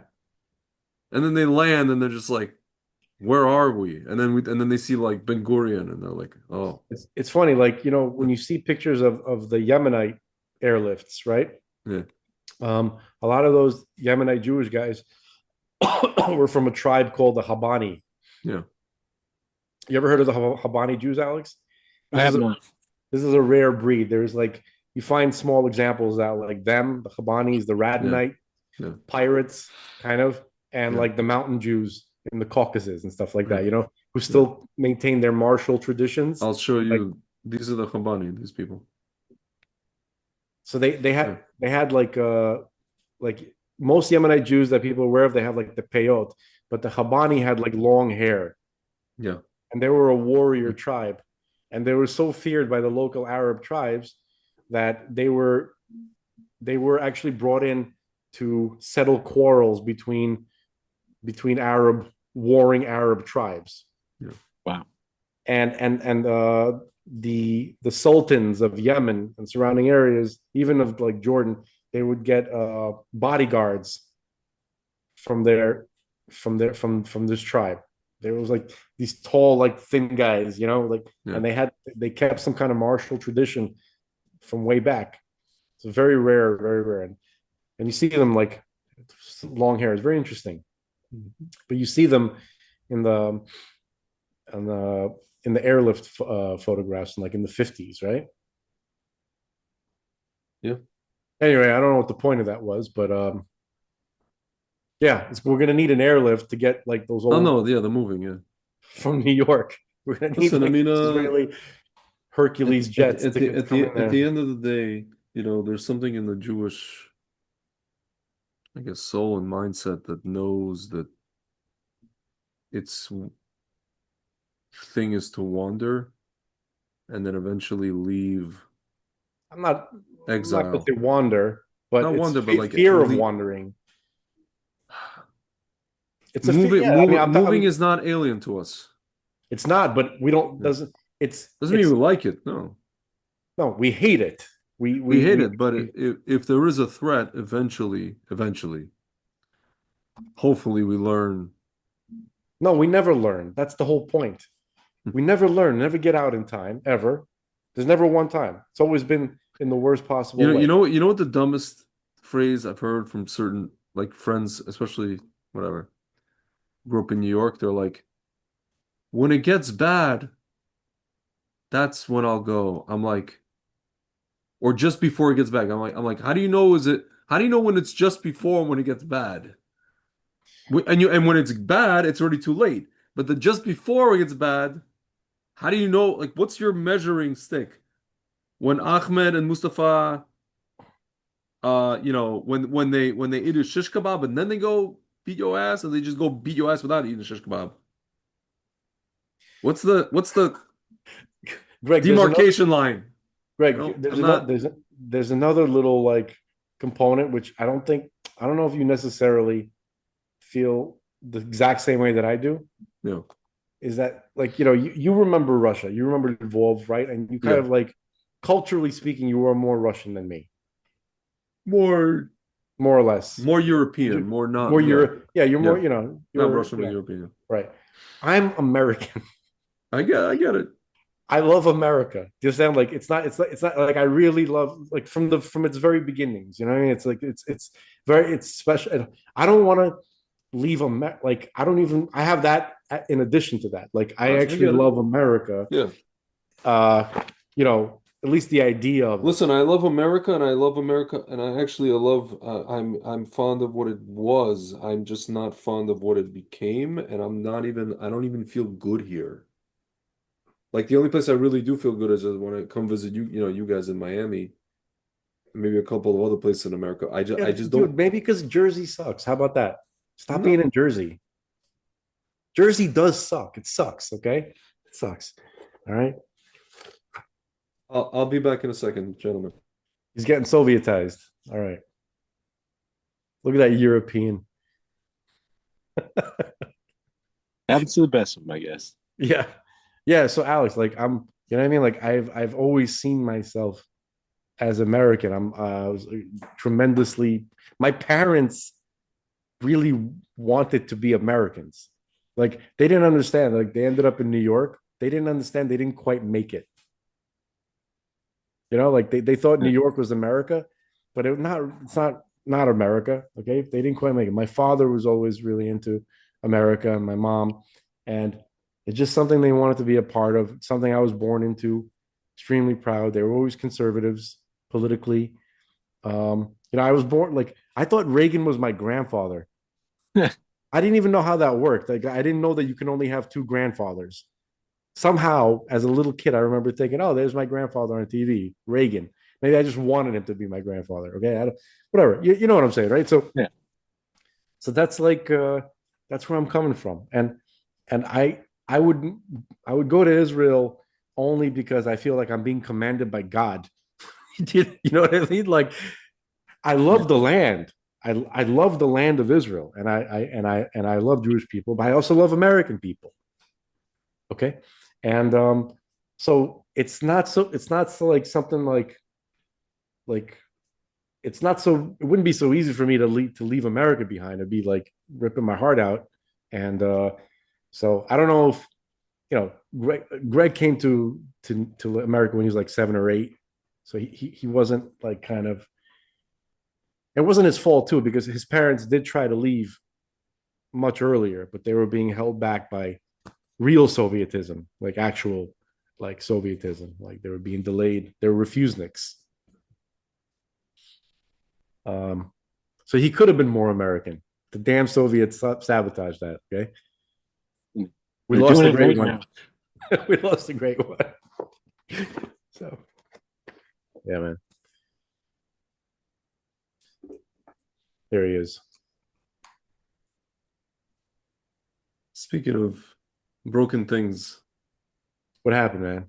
And then they land and they're just like, where are we? And then they see like Ben Gurion and they're like, oh, It's funny, like when you see pictures of the Yemenite airlifts, right? yeah, A lot of those Yemenite Jewish guys were from a tribe called the Habani. yeah, You ever heard of the Habani Jews, Alex? I This is have a not. this is a rare breed. There's like you find small examples out like them, the Habanis, the yeah, Radonite yeah, pirates, kind of, and yeah. like the mountain Jews in the Caucasus and stuff like Yeah, that, who yeah. still maintain their martial traditions. I'll show Like you. These are the Khabani, these people. so they Yeah, had like most Yemenite Jews that people are aware of, they have like the peyot, but the Habani had like long hair, yeah, and they were a warrior tribe, and they were so feared by the local Arab tribes that they were actually brought in to settle quarrels between warring Arab tribes, yeah, Wow. and the sultans of Yemen and surrounding areas, even of like Jordan, they would get bodyguards from their from this tribe. There was like these tall, like thin guys, like, yeah. and they kept some kind of martial tradition from way back. It's very rare, very rare, and you see them like long hair. It's very interesting, but you see them in the in the in the airlift photographs, like in the 50s, right? Yeah. Anyway, I don't know what the point of that was, but yeah, we're gonna need an airlift to get like those Oh old no, yeah, they're moving, yeah. from New York. We're gonna need Listen, I like mean, Israeli Hercules jets to come in at there. the end of the day, you know, there's something in the Jewish, I guess, soul and mindset that knows that its thing is to wander and then eventually leave I'm not gonna exile. say wander, but Not it's wander, but like fear of wandering. It's a fear. Yeah, I mean, moving is not alien to us. it's not, but we don't Yeah. doesn't. Doesn't mean It's we like it. No, no, we hate it. We we we hate we, it. But we if there is a threat, hopefully we learn. no, we never learn. That's the whole point. We never learn, never get out in time, ever. There's never one time. It's always been in the worst possible way. You know what the dumbest phrase I've heard from certain like friends, especially whatever, grew up in New York. They're like, when it gets bad, that's when I'll go. I'm like, or just before it gets bad. I'm like, how do you know? How do you know when it's just before and when it gets bad? And when it's bad, it's already too late. But the just before it gets bad, how do you know? Like, what's your measuring stick? When Ahmed and Mustafa, when they eat a shish kebab and then they go beat your ass, and they just go beat your ass without eating a shish kebab. What's the Greg, demarcation line? You Greg, know, I'm not. there's another little like component which I don't know if you necessarily feel the exact same way that I do. You know, Is that like you remember Russia, you remember Lvov, right? And you kind yeah, of like culturally speaking, you were more Russian than me, more more or less. more European, You more not. more Yeah, Europe, yeah. You're more, yeah, not you're Russian, but yeah, European. right. I'm American. I get it. I love America. Do you understand? Like it's not like I really love like from its very beginnings. You know what I mean? It's like it's special. I don't want to leave like I don't even I have that in addition to that. Like I I actually get it. love America. Yeah. Uh, at least the idea of it. Listen, I love America, and I love America, and I love. I'm fond of what it was. I'm just not fond of what it became, and I'm not even. I don't even feel good here. Like the only place I really do feel good is when I come visit you. You know, you guys in Miami, maybe a couple of other places in America. Yeah, I just don't. dude, maybe because Jersey sucks. How about that? Stop being No, in Jersey. Jersey does suck. It sucks, okay? It sucks. All right. I'll be back in a second, gentlemen. He's getting Sovietized. All right. Look at that European. Happens to the best of them, I guess. Yeah. Yeah. So Alex, like you know what I mean? Like I've always seen myself as American. I was tremendously my parents really wanted to be Americans. Like they didn't understand. Like they ended up in New York. They didn't understand. They didn't quite make it. You know, like they thought New Yeah. York was America, but it's not America. Okay. They didn't quite make it. My father was always really into America and my mom. And it's just something they wanted to be a part of, something I was born into, extremely proud. They were always conservatives politically. I was born like I thought Reagan was my grandfather. I didn't even know how that worked. Like I didn't know that you can only have two grandfathers. Somehow, as a little kid, I remember thinking, "Oh, there's my grandfather on TV, Reagan." Maybe I just wanted him to be my grandfather. Okay, whatever. You know what I'm saying, right? So, Yeah. so that's where I'm coming from, and I would go to Israel only because I feel like I'm being commanded by God. You know what I mean? Like I Yeah. love the land. I love the land of Israel, and I love Jewish people, but I also love American people. Okay, and so it's not so like something like it's not so it wouldn't be so easy for me to leave America behind. It'd be like ripping my heart out, and so I don't know if Greg came to America when he was like 7 or 8, so he wasn't like kind of it wasn't his fault too because his parents did try to leave much earlier, but they were being held back by real Sovietism, like actual like Sovietism, like they were being delayed. They were refuseniks. Um, so he could have been more American. The damn Soviets sabotaged that. Okay, we They're lost doing a it great right one. now. We lost a great one. So yeah, man, there he is. Speaking of broken things, What happened, man?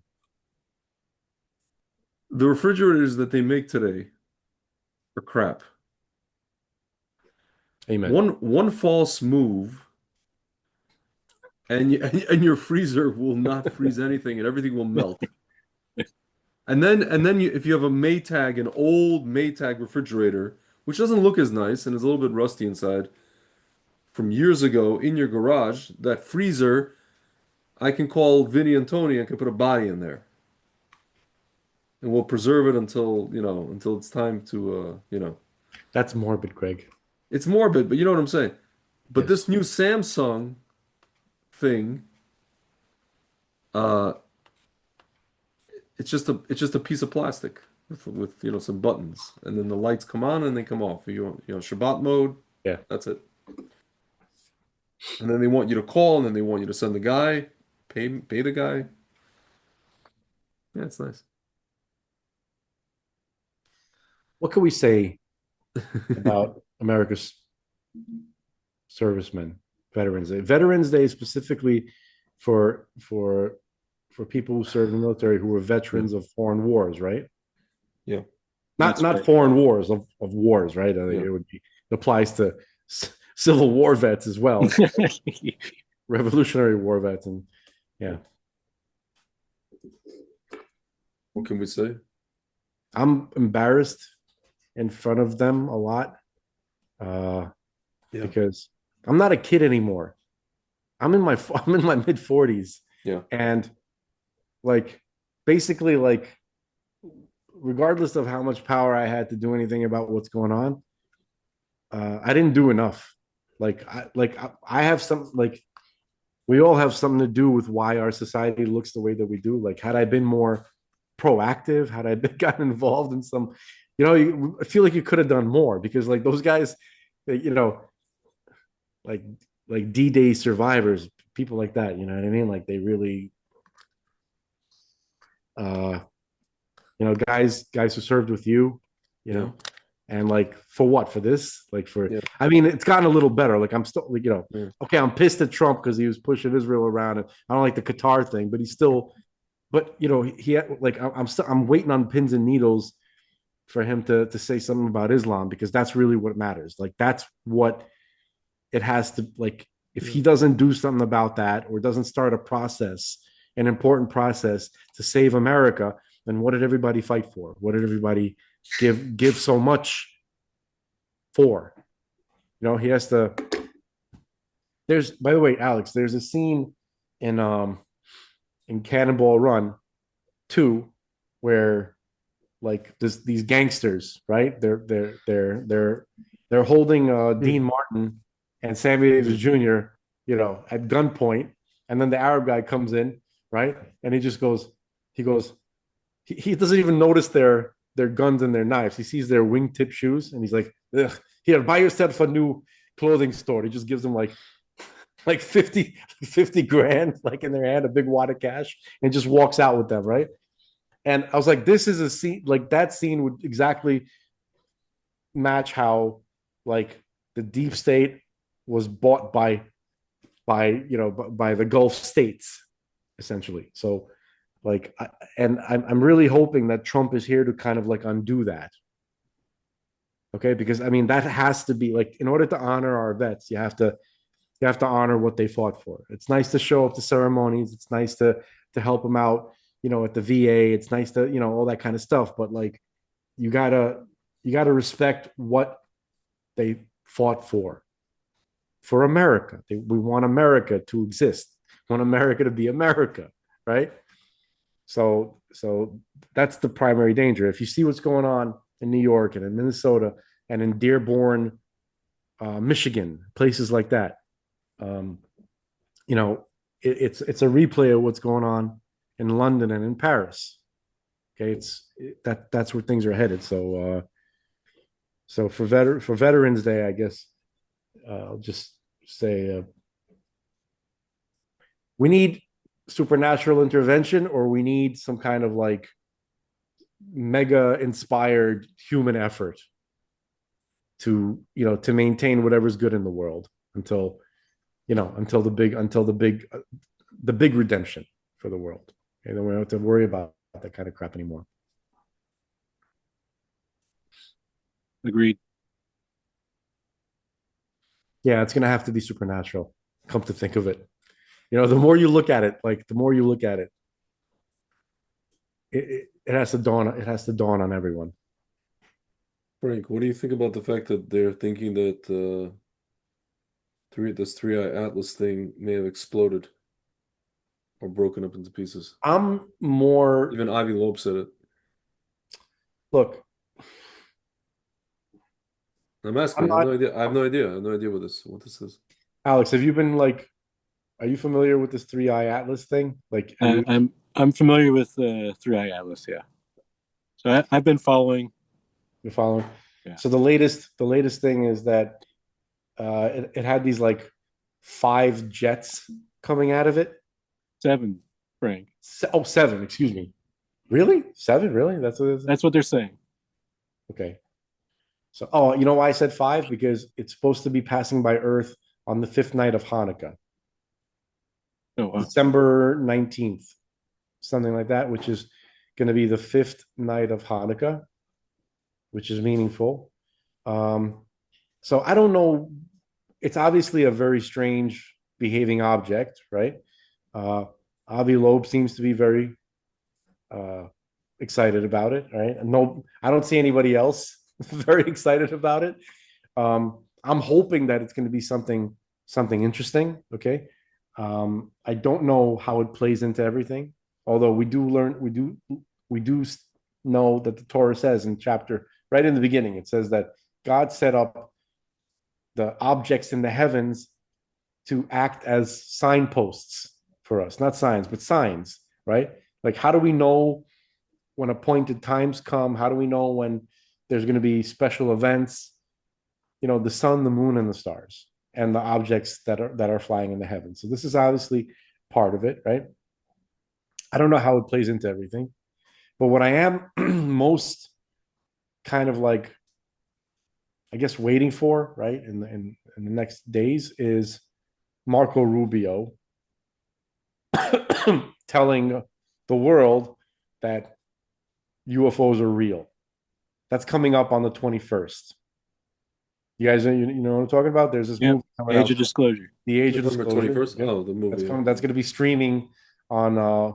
the refrigerators that they make today are crap. Amen. One false move, and your freezer will not freeze anything, and everything will melt. And then if you have a Maytag, an old Maytag refrigerator, which doesn't look as nice and is a little bit rusty inside, from years ago in your garage, that freezer, I can call Vinny and Tony and can put a body in there, and we'll preserve it until it's time to. That's morbid, Greg. It's morbid, but you know what I'm saying. But Yes. this new Samsung thing, uh, it's just a piece of plastic with some buttons, and then the lights come on and they come off. Shabbat mode, Yeah. that's it. And then they want you to call, and then they want you to send the guy, pay the guy. Yeah, it's nice. What can we say about America's servicemen, Veterans Day? Veterans Day specifically for people who served in the military who were Yeah, veterans of foreign wars, right? yeah, Not That's not right. foreign wars of wars, right? yeah. It would be it applies to Civil War vets as well, Revolutionary War vets, and yeah, What can we say? I'm embarrassed in front of them a lot uh, Yeah, because I'm not a kid anymore. I'm in my mid 40s, yeah, and like basically like regardless of how much power I had to do anything about what's going on, I didn't do enough. I have some like we all have something to do with why our society looks the way that we do. Like, had I been more proactive, had I been, gotten involved in some, I feel like you could have done more because like those guys, you know, like D-Day survivors, people like that, you know what I mean? Like they really, uh, guys who served with you, you Yeah. know, and like for what? For this? Like for Yeah. I mean, it's gotten a little better. Like I'm still like, Yeah. okay, I'm pissed at Trump because he was pushing Israel around and I don't like the Qatar thing, but he's still but he had, like I'm still I'm waiting on pins and needles for him to say something about Islam because that's really what matters. Like that's what it has to like if Yeah. he doesn't do something about that or doesn't start a process, an important process to save America, then what did everybody fight for? What did everybody give so much for? He has to. There's by the way, Alex. There's a scene in Cannonball Run 2 where like these gangsters, right? They're holding Dean Martin and Sammy Davis Jr. At gunpoint, and then the Arab guy comes in, right? And he goes, he doesn't even notice their guns and their knives. He sees their wingtip shoes, and he's like, ugh, here, buy yourself a new clothing store. He just gives them like 50 grand like in their hand, a big wad of cash, and just walks out with them, right? And I was like, this is a scene, like that scene would exactly match how like the deep state was bought by the Gulf states, essentially. So like I'm really hoping that Trump is here to kind of like undo that. Okay, because I mean that has to be like in order to honor our vets, you have to honor what they fought for. It's nice to show up to ceremonies. It's nice to help them out, at the VA. It's nice to, all that kind of stuff. But like, you gotta respect what they fought for America. We want America to exist. We want America to be America, right? So that's the primary danger. If you see what's going on in New York and in Minnesota and in Dearborn, Michigan, places like that, um, it's a replay of what's going on in London and in Paris. Okay, that's where things are headed. So for Veterans Day, I guess I'll just say we need supernatural intervention, or we need some kind of like mega inspired human effort to maintain whatever's good in the world until the big redemption for the world. Okay, then we don't have to worry about that kind of crap anymore. Agreed. Yeah, it's gonna have to be supernatural. Come to think of it, the more you look at it, it has to dawn. It has to dawn on everyone. Frank, what do you think about the fact that they're thinking that this three-eye atlas thing may have exploded or broken up into pieces? I'm more Even Avi Loeb said it. look. I'm asking. I have no idea. I have no idea. I have no idea what this is. Alex, have you been like? Are you familiar with this three-eye atlas thing? Like, I'm familiar with Three Eye Atlas. Yeah. So I've been following. you're following. Yeah. So the latest thing is that it had these like 5 jets coming out of it. 7, Frank. 7. Excuse me. Really? 7? Really? That's what it is? That's what they're saying. Okay. So, you know why I said 5? Because it's supposed to be passing by Earth on the 5th night of Hanukkah, Oh, wow. December 19th, something like that, which is going to be the 5th night of Hanukkah, which is meaningful. So I don't know. It's obviously a very strange behaving object, right? Avi Loeb seems to be very excited about it, right? No, I don't see anybody else very excited about it. I'm hoping that it's going to be something interesting. Okay. I don't know how it plays into everything. Although we do know that the Torah says in chapter right in the beginning, it says that God set up the objects in the heavens to act as signposts for us, not signs, but signs, right? Like, how do we know when appointed times come? How do we know when there's going to be special events? The sun, the moon, and the stars, and the objects that are flying in the heavens. So this is obviously part of it, right? I don't know how it plays into everything, but what I am most kind of like, I guess, waiting for, right, in the next days is Marco Rubio telling the world that UFOs are real. That's coming up on the 21st. You guys, you know what I'm talking about? There's this Yep. movie coming Age out, of Disclosure. The Age of November Disclosure. 21st. Yep. Oh, the movie. That's going to be streaming on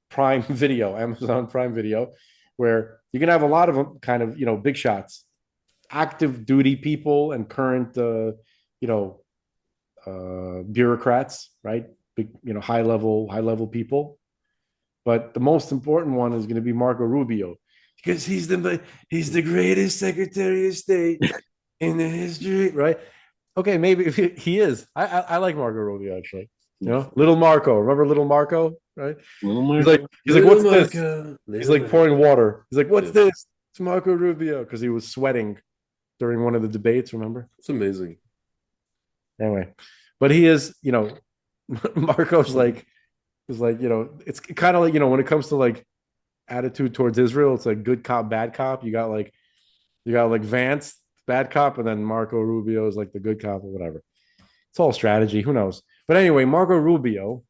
Prime Video, Amazon Prime Video, where you're going to have a lot of them, kind of, big shots, active duty people and current, bureaucrats, right? Big, high level people. But the most important one is going to be Marco Rubio, because he's the greatest Secretary of State in the history, right? Okay, maybe he is. I like Marco Rubio, actually. Little Marco. Remember Little Marco, right? Little He's like, Marco. what's this? Marco, He's little like pouring water. He's like, what's Yeah. this? It's Marco Rubio, because he was sweating during one of the debates. Remember? It's amazing. Anyway, but he is, Marco's like, it's kind of like, when it comes to like attitude towards Israel, it's like good cop, bad cop. You got like Vance, bad cop, and then Marco Rubio is like the good cop or whatever. It's all strategy. Who knows? But anyway, Marco Rubio,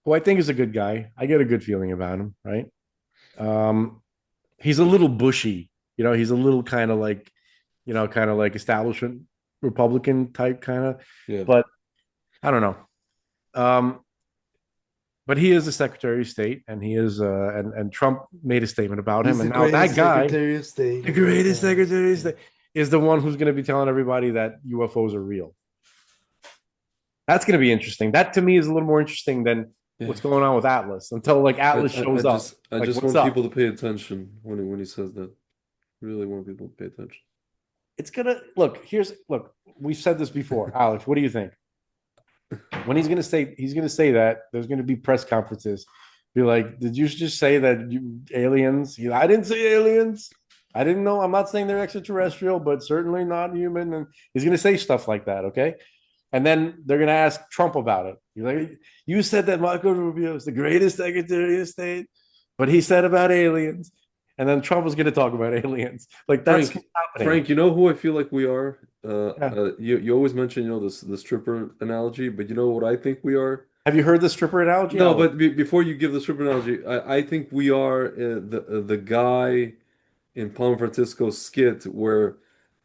who I think is a good guy. I get a good feeling about him, right? Um, he's a little bushy. He's a little kind of like establishment Republican type kind of. Yeah. But I don't know. But he is the Secretary of State, and he is, and Trump made a statement about him, and now that guy, the greatest Secretary of State, is the one who's going to be telling everybody that UFOs are real. That's going to be interesting. That to me is a little more interesting than what's going on with Atlas, until like Atlas shows up. I Like, just what's want up? people to pay attention when he says that. Really want people to pay attention. It's gonna look. Look. We've said this before, Alex. What do you think? When he's gonna say that there's gonna be press conferences. Be like, did you just say that aliens? I didn't say aliens. I didn't know. I'm not saying they're extraterrestrial, but certainly not human. And he's gonna say stuff like that, okay? And then they're gonna ask Trump about it. You're like, you said that Marco Rubio is the greatest Secretary of State, but he said about aliens. And then Trump was going to talk about aliens. Like, that's happening. Frank, you know who I feel like we are? Yeah. You always mention, the stripper analogy, but you know what I think we are? Have you heard the stripper analogy? No, but before you give the stripper analogy, I think we are the guy in Palm Francisco's skit where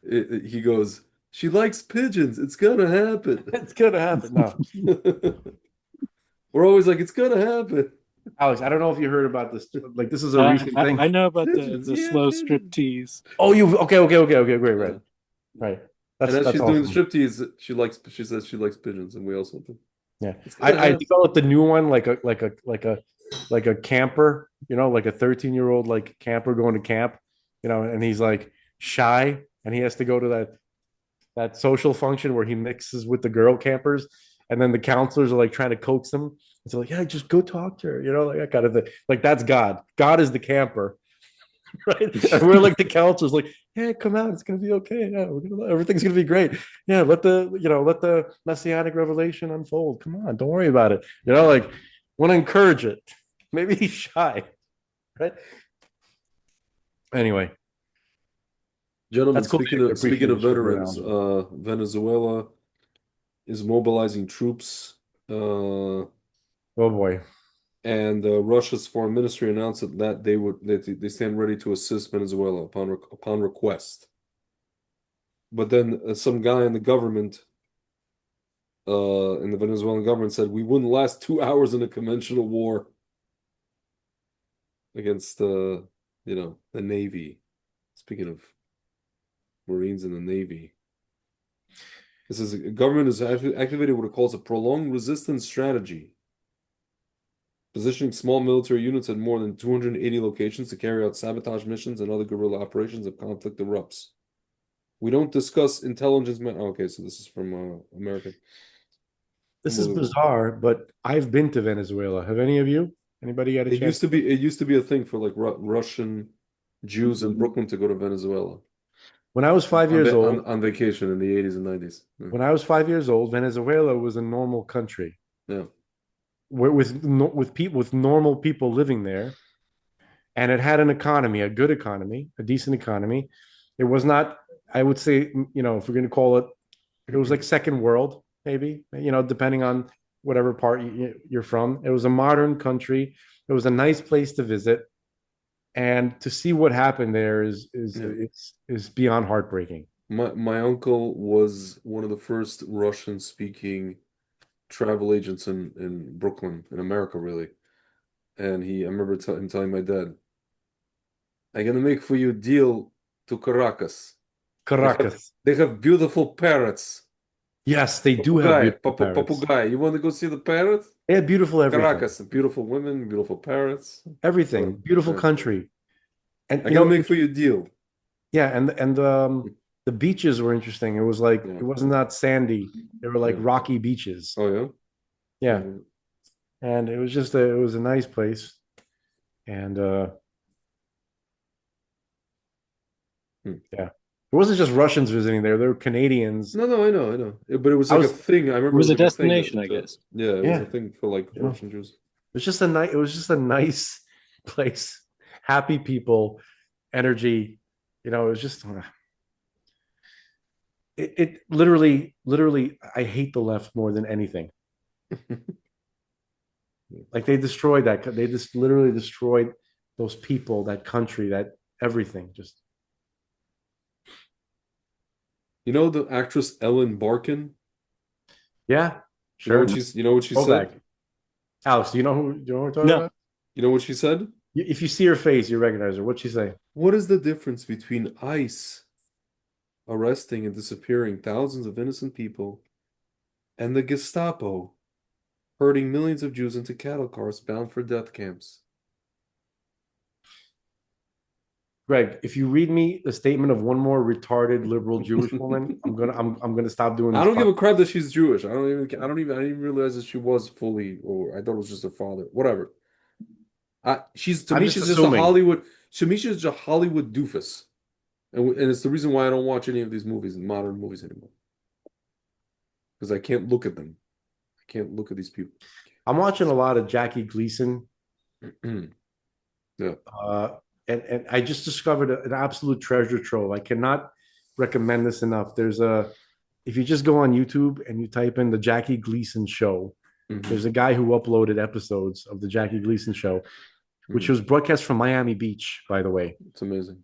he goes, "She likes pigeons. It's gonna happen." It's going to happen. No, We're always like, "It's gonna happen." Alex, I don't know if you heard about this. Like, this is a recent thing. I know about Pigeons, the yeah, slow pigeons. strip tease. Oh, great, right. And as That's she's doing the awesome. striptease, she says she likes pigeons, and we also do. Yeah, It's gonna I happen. developed a new one, like a camper, like a 13-year-old like camper going to camp, and he's like shy, and he has to go to that social function where he mixes with the girl campers, and then the counselors are like trying to coax him. It's like, yeah, just go talk to her, like that kind of thing. Like, that's God. God is the camper, right? And we're like the counselors, like, hey, come out, it's gonna be okay. Yeah, everything's gonna be great. Yeah, let the messianic revelation unfold. Come on, don't worry about it. Like, want to encourage it. Maybe he's shy, right? Anyway, Gentlemen, that's cool. speaking of the veterans, Venezuela is mobilizing troops, Oh boy. and Russia's foreign ministry announced that they stand ready to assist Venezuela upon request. But then some guy in the government, in the Venezuelan government, said we wouldn't last 2 hours in a conventional war against the Navy. Speaking of Marines in the Navy. This is government has activated what it calls a prolonged resistance strategy positioning small military units at more than 280 locations to carry out sabotage missions and other guerrilla operations if conflict erupts. We don't discuss intelligence. Okay, so this is from America. This is Unbelievable. bizarre, but I've been to Venezuela. Have any of you? Anybody got a It chance? used to be a thing for like Russian Jews in Brooklyn to go to Venezuela When I was 5 years old, on vacation in the 80s and 90s. Yeah. when I was 5 years old, Venezuela was a normal country Yeah. with people with normal people living there, and it had an economy, a good economy, a decent economy. It was not, I would say, if we're going to call it, it was like second world, maybe, depending on whatever part you're from. It was a modern country. It was a nice place to visit, and to see what happened there Yeah. is beyond heartbreaking. My uncle was one of the first Russian speaking travel agents in Brooklyn, in America, really. And I remember him telling my dad, I'm gonna make for you a deal to Caracas. Caracas. They have beautiful parrots. Yes, they do have Papagayo, beautiful parrots. papagayo. You want to go see the parrot? They have beautiful everything. Caracas, beautiful women, beautiful parrots. Everything. So, Beautiful yeah. country. And I gotta make for you a deal. yeah, and the beaches were interesting. It was like Yeah. it wasn't that sandy. They were like Yeah. rocky beaches. Oh yeah? Yeah. And it was just it was a nice place. And yeah. It wasn't just Russians visiting there. There were Canadians. No, I know. But it was I like a was thing. I It remember was a like a thing destination, I guess. yeah, it was Yeah. a thing for like Yeah. Russian Jews. It was just a nice place. Happy people, energy. It was just it literally I hate the left more than anything. Like they destroyed that. They just literally destroyed those people, that country, that everything. Just You know the actress Ellen Barkin? yeah, You know sure. what she Go said? back, Alex. Do you know who we're talking No, about? You know what she said? If you see her face, you recognize her. What'd she say? What is the difference between ICE arresting and disappearing thousands of innocent people and the Gestapo herding millions of Jews into cattle cars bound for death camps? Greg, if you read me the statement of one more retarded liberal Jewish woman, I'm gonna stop doing I this don't give podcast. a crap that she's Jewish. I didn't even realize that she was fully, or I thought it was just her father. Whatever. To I'm me, just she's just a assuming. Hollywood. To me, she's just a Hollywood doofus, and it's the reason why I don't watch any of these movies, modern movies anymore, because I can't look at them. I can't look at these people. I'm watching a lot of Jackie Gleason, Yeah. and I just discovered an absolute treasure trove. I cannot recommend this enough. If you just go on YouTube and you type in the Jackie Gleason show, there's a guy who uploaded episodes of the Jackie Gleason show, which was broadcast from Miami Beach, by the way. It's amazing.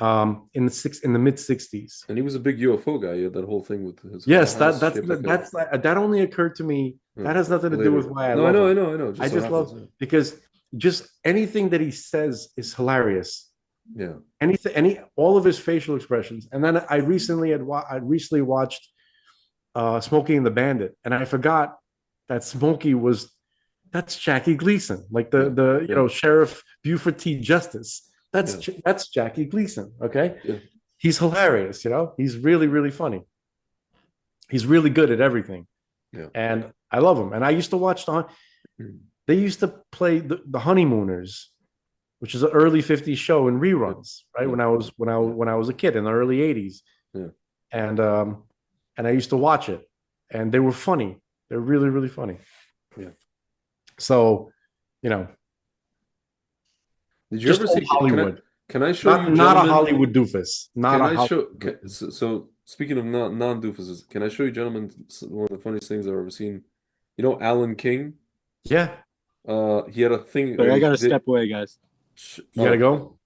In the mid '60s. And he was a big UFO guy. He had that whole thing with his Yes, house shaped like that only occurred to me. That has nothing to do later. with why I No, love him. I know. I Just so just happens, love because just anything that he says is hilarious. yeah. All of his facial expressions. And then I recently watched Smokey and the Bandit, and I forgot that that's Jackie Gleason, like the Sheriff Buford T. Justice. That's Jackie Gleason. Okay, he's hilarious. He's really really funny. He's really good at everything, and I love him. And I used to watch they used to play the Honeymooners, which is an early '50s show in reruns, right? When I was a kid in the early '80s, and I used to watch it, and they were funny. They're really really funny. Yeah. So, Did you ever see Hollywood? Can I show you Not a Hollywood doofus? Not a Hollywood. So speaking of non-doofuses, can I show you, gentlemen, one of the funniest things I've ever seen? You know Alan King? Yeah. He had a thing. But I gotta step away, guys. You gotta go.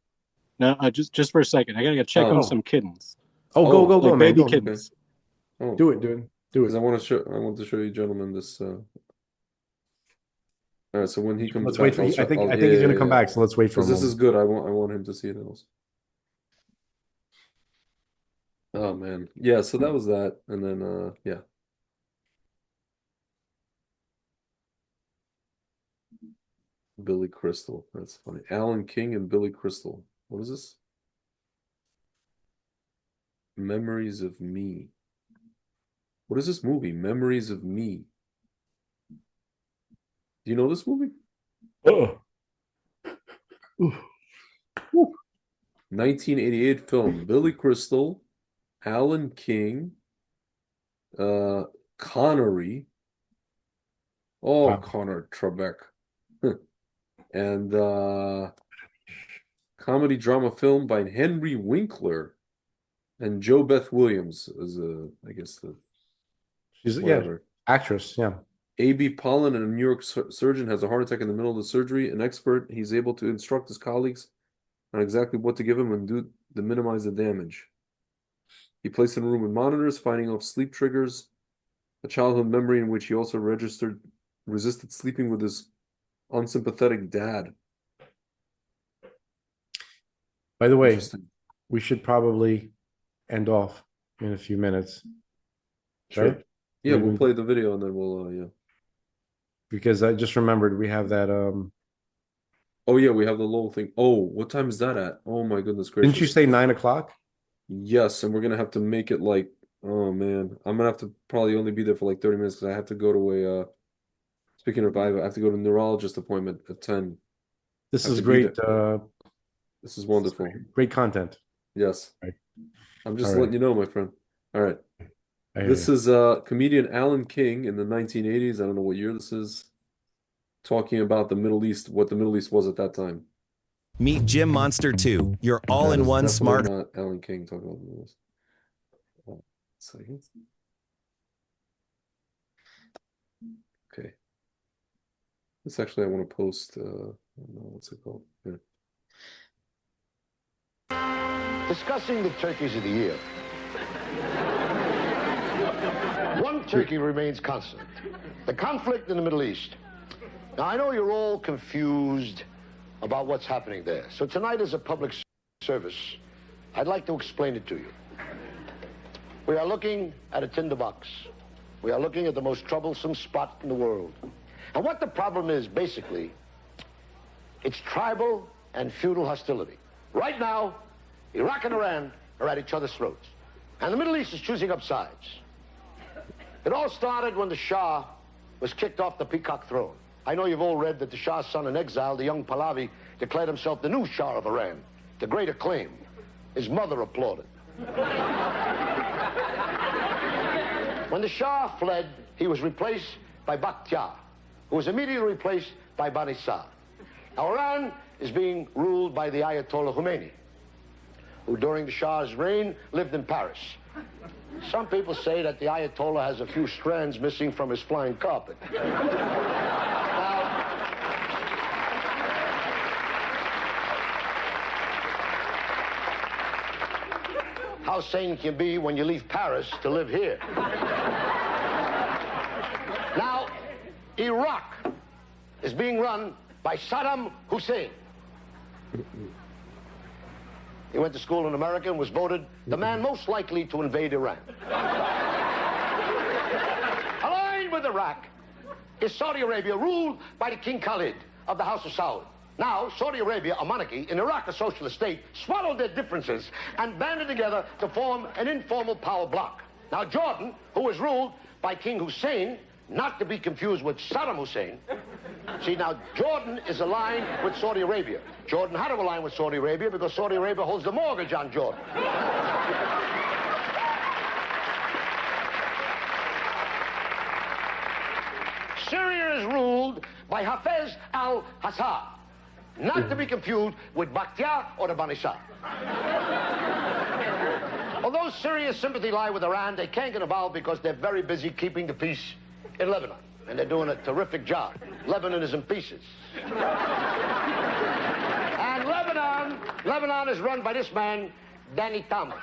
No, just for a second. I gotta go check on some kittens. Oh, go, like man. Baby Go. kittens. Oh. Do it, dude. Do it. Because I want to show you, gentlemen, this. All right, so when he comes Let's back, wait for. I think he's gonna come back. So let's wait for him. This is good. I want him to see it also. Oh man, yeah. So that was that, and then yeah. Billy Crystal. That's funny. Alan King and Billy Crystal. What is this? Memories of Me. What is this movie? Memories of Me. Do you know this movie? Oh. 1988 film. Billy Crystal, Alan King, Connery. Oh, Wow. Connor Trebek. And comedy drama film by Henry Winkler and Joe Beth Williams as I guess the She's whatever. actress. Yeah. A.B. Pollan, a New York surgeon, has a heart attack in the middle of the surgery. An expert, he's able to instruct his colleagues on exactly what to give him and do to minimize the damage. He placed in a room with monitors, finding off sleep triggers, a childhood memory in which he also resisted sleeping with his unsympathetic dad. By the way, Interesting. we should probably end off in a few minutes. Sure. Right? Yeah, we'll play the video and then we'll yeah. Because I just remembered we have that Oh yeah, we have the little thing. Oh, what time is that at? Oh my goodness gracious. Didn't you say 9 o'clock? Yes, and we're gonna have to make it like, oh man, I'm gonna have to probably only be there for like 30 minutes because I have to go to a speaking of, I have to go to a neurologist appointment at 10. This is great. This is wonderful. Great content. Yes. Right. I'm just letting you know, my friend. All right. This is comedian Alan King in the 1980s. I don't know what year this is. Talking about the Middle East, what the Middle East was at that time. Meet Jim Monster 2, your all-in-one smart. Not Alan King talking about the Middle East. Second. Okay. This actually I want to post. I don't know what's it called. Here. Discussing the turkeys of the year. One turkey remains constant. The conflict in the Middle East. Now, I know you're all confused about what's happening there. So tonight, as a public service, I'd like to explain it to you. We are looking at a tinderbox. We are looking at the most troublesome spot in the world. And what the problem is, basically, it's tribal and feudal hostility. Right now, Iraq and Iran are at each other's throats. And the Middle East is choosing up sides. It all started when the Shah was kicked off the peacock throne. I know you've all read that the Shah's son in exile, the young Pahlavi, declared himself the new Shah of Iran, to great acclaim. His mother applauded. When the Shah fled, he was replaced by Bakhtiar, who was immediately replaced by Bani Sa. Now, Iran is being ruled by the Ayatollah Khomeini, who during the Shah's reign lived in Paris. Some people say that the Ayatollah has a few strands missing from his flying carpet. How sane can you be when you leave Paris to live here? Now, Iraq is being run by Saddam Hussein. He went to school in America and was voted the man most likely to invade Iran. Aligned with Iraq is Saudi Arabia, ruled by the King Khalid of the House of Saud. Now, Saudi Arabia, a monarchy, in Iraq, a socialist state, swallowed their differences and banded together to form an informal power bloc. Now, Jordan, who was ruled by King Hussein, not to be confused with Saddam Hussein. See, now, Jordan is aligned with Saudi Arabia. Jordan had to align with Saudi Arabia because Saudi Arabia holds the mortgage on Jordan. Syria is ruled by Hafez al-Assad, not to be confused with Bakhtiar or the Bani Sa. Although Syria's sympathy lie with Iran, they can't get involved because they're very busy keeping the peace in Lebanon. And they're doing a terrific job. Lebanon is in pieces. And Lebanon is run by this man, Danny Thomas.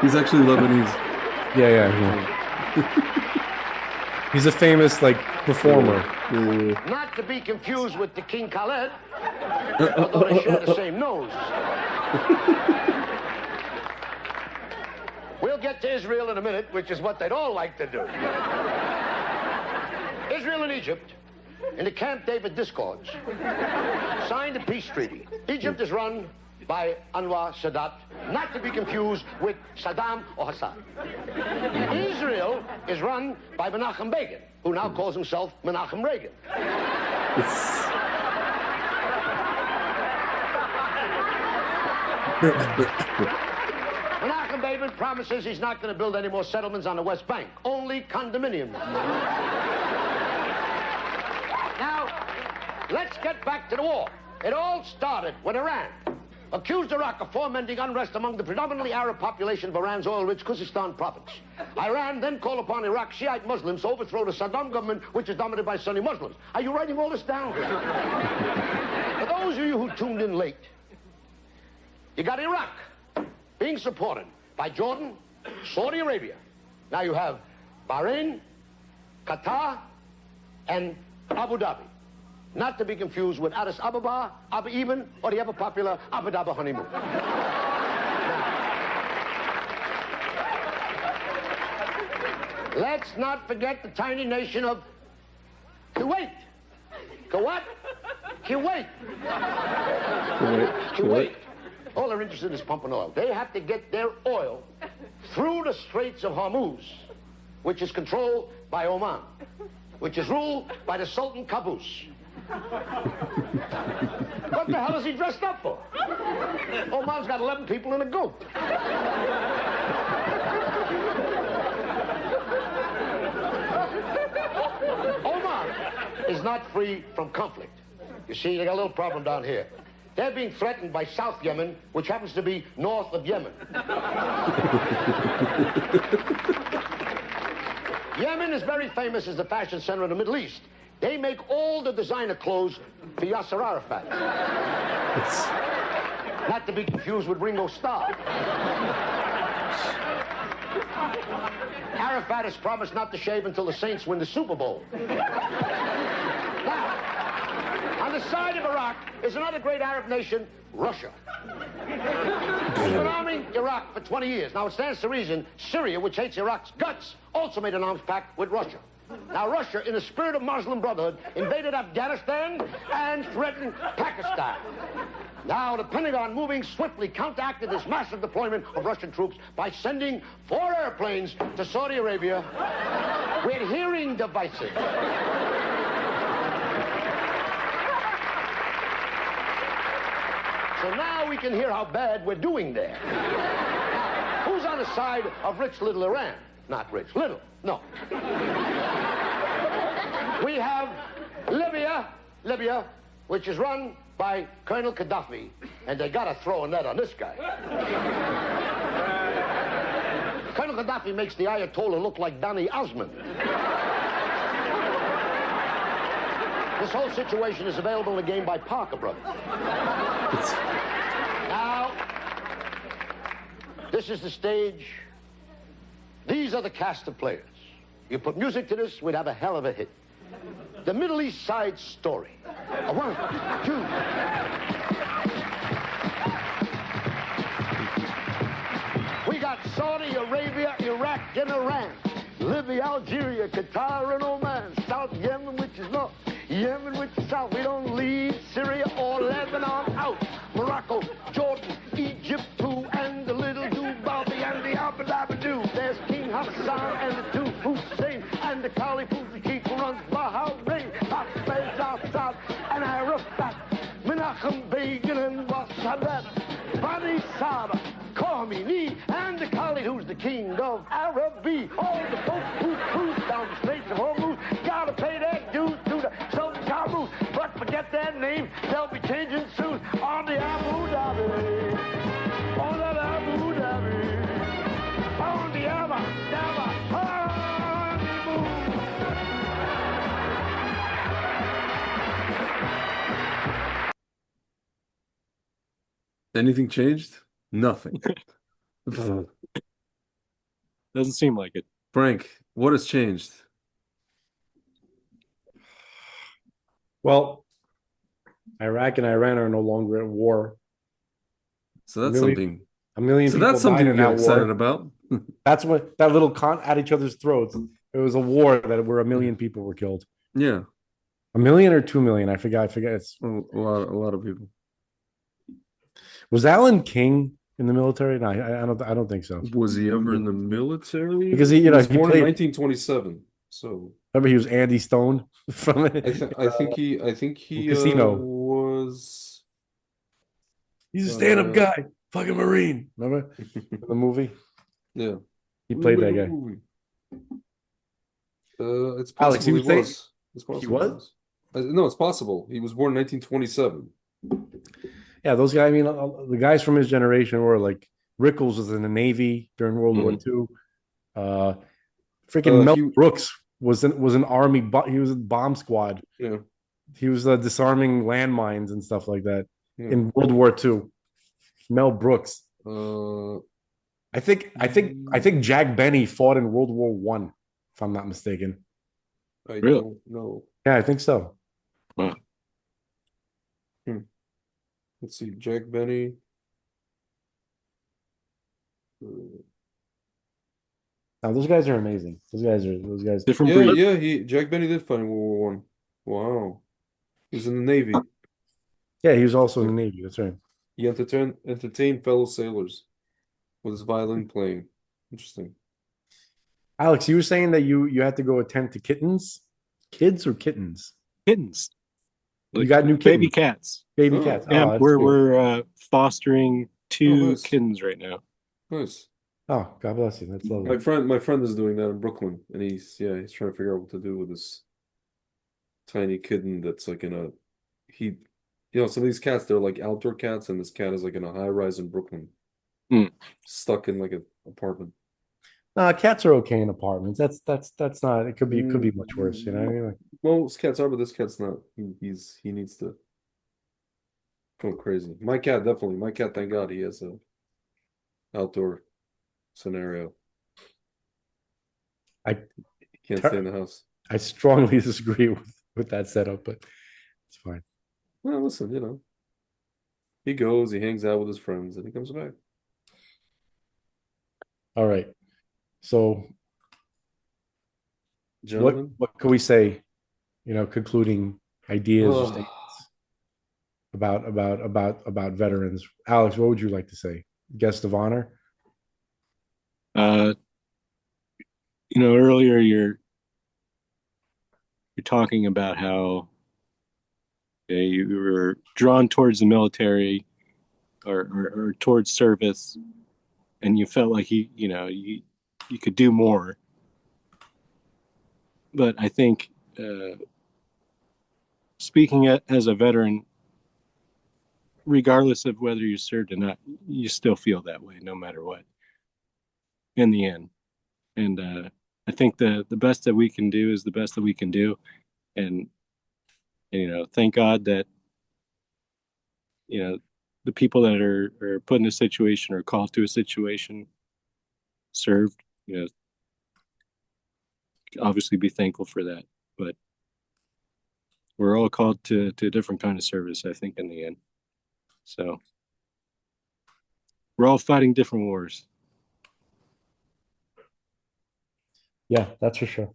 He's actually Lebanese. Yeah. He's a famous, performer. Not to be confused with the King Khaled, although they share the same nose. We'll get to Israel in a minute, which is what they'd all like to do. Israel and Egypt in the Camp David discords, signed a peace treaty. Egypt is run by Anwar Sadat, not to be confused with Saddam or Hassan. Israel is run by Menachem Begin, who now calls himself Menachem Reagan. Menachem Begin promises he's not going to build any more settlements on the West Bank, only condominiums. Now, let's get back to the war. It all started when Iran accused Iraq of fomenting unrest among the predominantly Arab population of Iran's oil-rich Khuzestan province. Iran then called upon Iraq Shiite Muslims to overthrow the Saddam government, which is dominated by Sunni Muslims. Are you writing all this down? For those of you who tuned in late, you got Iraq being supported by Jordan, Saudi Arabia. Now you have Bahrain, Qatar, and Abu Dhabi. Not to be confused with Addis Ababa, Abu Ibn, or the ever-popular Abu Dhabi honeymoon. Let's not forget the tiny nation of Kuwait. Kuwait? Kuwait. Kuwait. All they're interested in is pumping oil. They have to get their oil through the Straits of Hormuz, which is controlled by Oman, which is ruled by the Sultan Qaboos. What the hell is he dressed up for? Oman's got 11 people in a goat. Oman is not free from conflict. You see, they got a little problem down here. They're being threatened by South Yemen, which happens to be north of Yemen. Yemen is very famous as the fashion center of the Middle East. They make all the designer clothes for Yasser Arafat. Not to be confused with Ringo Starr. Arafat has promised not to shave until the Saints win the Super Bowl. Now, on the side of Iraq is another great Arab nation, Russia. It's been arming Iraq for 20 years. Now, it stands to reason Syria, which hates Iraq's guts, also made an arms pact with Russia. Now, Russia, in the spirit of Muslim Brotherhood, invaded Afghanistan and threatened Pakistan. Now, the Pentagon, moving swiftly, counteracted this massive deployment of Russian troops by sending 4 airplanes to Saudi Arabia with hearing devices. So now we can hear how bad we're doing there. Now, who's on the side of rich little Iran? Not rich, little, no. We have Libya, which is run by Colonel Gaddafi, and they gotta throw a net on this guy. Colonel Gaddafi makes the Ayatollah look like Donny Osmond. This whole situation is available in the game by Parker Brothers. Now, this is the stage. These are the cast of players. You put music to this, we'd have a hell of a hit. The Middle East Side Story. 1, 2. We got Saudi Arabia, Iraq, and Iran. Libya, Algeria, Qatar, and Oman. South Yemen, which is north. Yemen, which is south. We don't leave Syria or Lebanon out. Morocco, Jordan, Egypt, too, and the little Dubai and the Abu Dhabi do. There's King Hassan and the 2 Hussein and the Caliph who runs Bahrain. Pakistan, Assad, and Arafat. Menachem Begin and Sadat. Bani Sada, Khomeini, and the Khalid who's the king of Arabi. All the folks who cruise down the Straits of Hormuz gotta pay their dues to the Sultan Qaboos. But forget their name, they'll be changing soon on the Abu Dhabi. On the Abu Dhabi. On the Abu Dhabi. Honeymoon. Anything changed? Nothing. Doesn't seem like it. Frank, what has changed? Well, Iraq and Iran are no longer at war. So that's something. A million. So people that's something died to in get that excited war. about. That's what that little con at each other's throats. It was a war that where a million people were killed. Yeah. A million or 2 million? I forgot. I forget. A lot of people. Was Alan King in the military? No, I don't. I don't think so. Was he ever in the military? Because He was he born in played. 1927. So Remember, he was Andy Stone from I think he Casino. was He's a stand-up uh guy, fucking Marine. Remember the movie? yeah. He We played made that a guy. movie. It's Alex, he possible he was saying was. It's he possible he was. was. No, it's possible. He was born in 1927. Yeah, those guys. I mean, the guys from his generation were like Rickles was in the Navy during World War Mhm. II. Uh, Freaking Mel He Brooks was an army. He was a bomb squad. yeah, He was disarming landmines and stuff like that yeah. in World War II. Mel Brooks. Uh I think Jack Benny fought in World War One, if I'm not mistaken. I Really? don't know. Yeah, I think so. Wow. Hmm. Let's see. Jack Benny. Uh, Now those guys are amazing. Those guys. Different yeah, breed. yeah, Jack Benny did fight in World War One. Wow. He was in the Navy. Yeah, he was also in the Interesting. Navy. That's right. He entertained fellow sailors with his violin playing. Interesting. Alex, you were saying that you had to go attend to kids or kittens? Kittens, You like got new baby kittens, cats. baby Oh, cats. Yeah, Oh, that's we're cool. fostering oh, 2 nice, kittens right now. nice. Oh, God bless you. That's lovely. My friend is doing that in Brooklyn, and he's trying to figure out what to do with this tiny kitten that's like in a he, some of these cats they're like outdoor cats, and this cat is like in a high rise in Brooklyn, Hmm. stuck in like an apartment. Cats are okay in apartments. That's not. It could be much worse. You know what I Mm, mean? Like, most cats are, but this cat's not. He needs to go crazy. My cat definitely. My cat, thank God, he has a outdoor scenario. I He can't stay in the house. I strongly disagree with that setup, but it's fine. Well, listen, he goes, he hangs out with his friends, and he comes back. All right. So Gentlemen, what can we say? Concluding ideas or oh, statements about veterans. Alex, what would you like to say? Guest of honor. Uh, Earlier you're talking about how you were drawn towards the military or towards service, and you felt like you could do more. But I think speaking as a veteran, regardless of whether you served or not, you still feel that way no matter what in the end. And I think the best that we can do is the best that we can do. And thank God that, the people that are put in a situation or called to a situation served, obviously be thankful for that. But we're all called to a different kind of service, I think, in the end. So we're all fighting different wars. Yeah, that's for sure.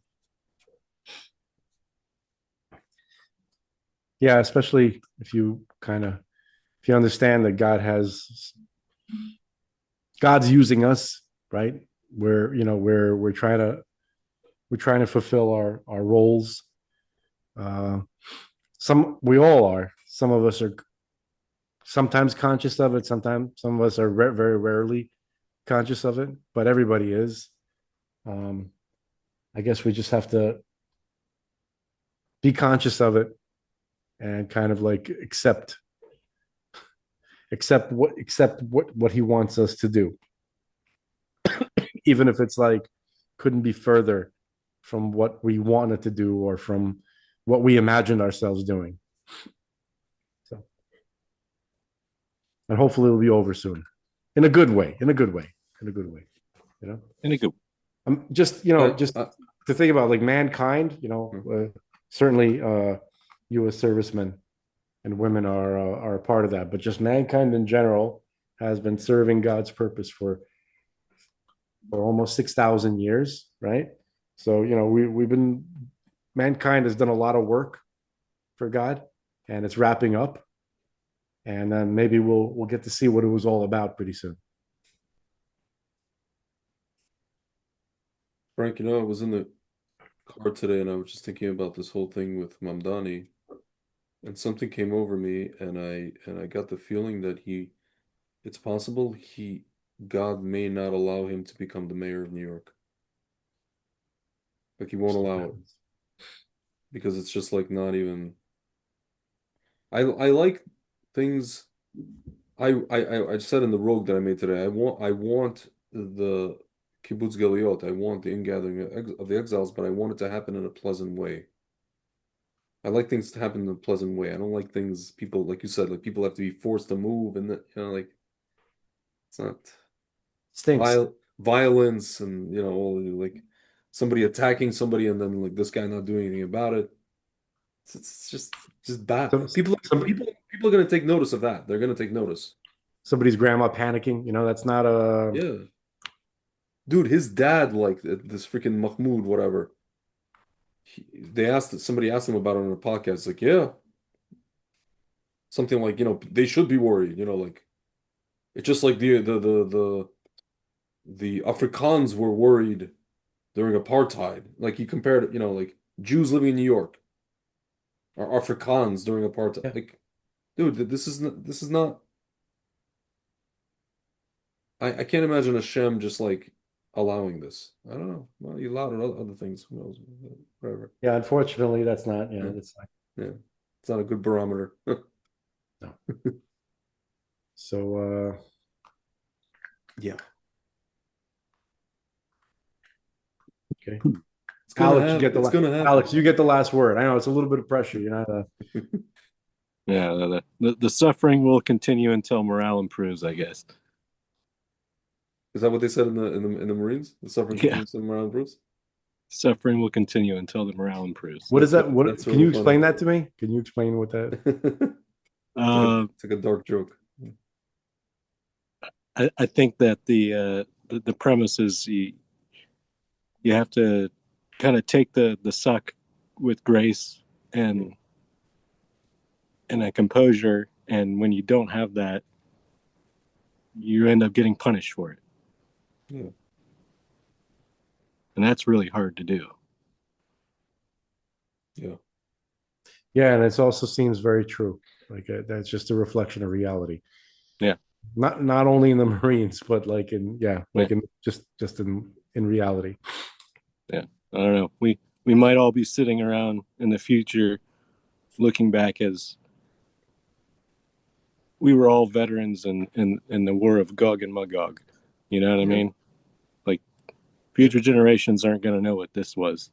Yeah, especially if you understand that God's using us, right? We're trying to fulfill our roles. We all are. Some of us are sometimes conscious of it. Sometimes some of us are very rarely conscious of it, but everybody is. I guess we just have to be conscious of it and kind of like accept what he wants us to do, even if it's like couldn't be further from what we wanted to do or from what we imagined ourselves doing. So, and hopefully it'll be over soon, in a good way, in a good way, in a good way. And it go. Just just to think about like mankind. Certainly, U.S. servicemen and women are a part of that, but just mankind in general has been serving God's purpose for almost 6,000 years, right? So we've been mankind has done a lot of work for God, and it's wrapping up, and then maybe we'll get to see what it was all about pretty soon. Frank, I was in the car today and I was just thinking about this whole thing with Mamdani, and something came over me, and I got the feeling that it's possible God may not allow him to become the mayor of New York. Like he won't allow it because it's just like not even. I like things. I said in the rogue that I made today. I want the kibbutz galiot. I want the ingathering of the exiles, but I want it to happen in a pleasant way. I like things to happen in a pleasant way. I don't like things people, like you said, like people have to be forced to move, and like it's not Stinks. violence, and all like somebody attacking somebody, and then like this guy not doing anything about it. It's just bad. Some, People are gonna take notice of that. They're gonna take notice. Somebody's grandma panicking. That's not a. Yeah, dude, his dad, like this freaking Mahmoud, whatever. Somebody asked him about it on a podcast. Like, yeah, something like they should be worried. Like it's just like the Afrikaans were worried during apartheid. Like he compared it, like Jews living in New York are Afrikaans during apartheid. Yeah. Like, dude, this is not. I can't imagine Hashem just like allowing this. I don't know. Well, he allowed other things. Who knows? Whatever. Yeah, unfortunately, that's not. Yeah. That's not. Yeah, it's not a good barometer. No. So, yeah. Okay. Alex, you get the last word. I know it's a little bit of pressure. Yeah, the suffering will continue until morale improves, I guess. Is that what they said in the Marines? The suffering continues until morale improves? Suffering will continue until the morale improves. What is that? What That's can really you explain funny. that to me? Can you explain what that? It's like a dark joke. I think that the premise is you have to kind of take the suck with grace and a composure, and when you don't have that, you end up getting punished for it. Yeah. And that's really hard to do. Yeah. Yeah, and it also seems very true. Like that's just a reflection of reality. Yeah. Not only in the Marines, but like in just in reality. Yeah. I don't know. We might all be sitting around in the future looking back as we were all veterans in the war of Gog and Magog. You know what I mean? Like future generations aren't going to know what this was.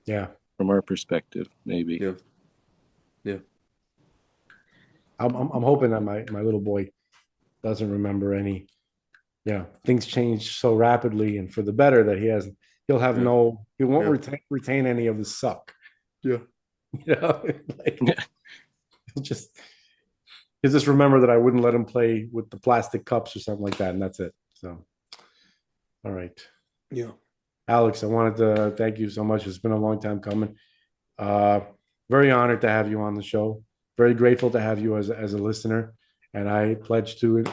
Yeah. From our perspective, maybe. Yeah. Yeah. I'm hoping that my little boy doesn't remember any. Things change so rapidly and for the better that he won't retain any of the suck. Yeah. Like, he'll just remember that I wouldn't let him play with the plastic cups or something like that, and that's it. So, all right. Yeah. Alex, I wanted to thank you so much. It's been a long time coming. Very honored to have you on the show. Very grateful to have you as a listener, and I pledge to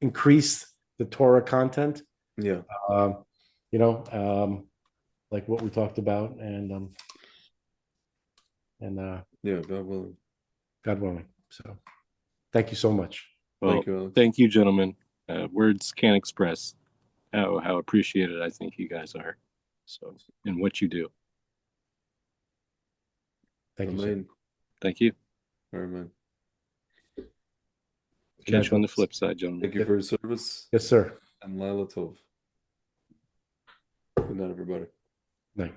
increase the Torah content. Yeah. Like what we talked about, and yeah, God willing. God willing. So, thank you so much. Well, thank you, gentlemen. Words can't express how appreciated I think you guys are. So, and what you do. Thank you. Sir. Thank you. Amen. Catch you on the flip side, gentlemen. Thank you for your service. Yes, sir. And Laila Tov. Good night, everybody. Night.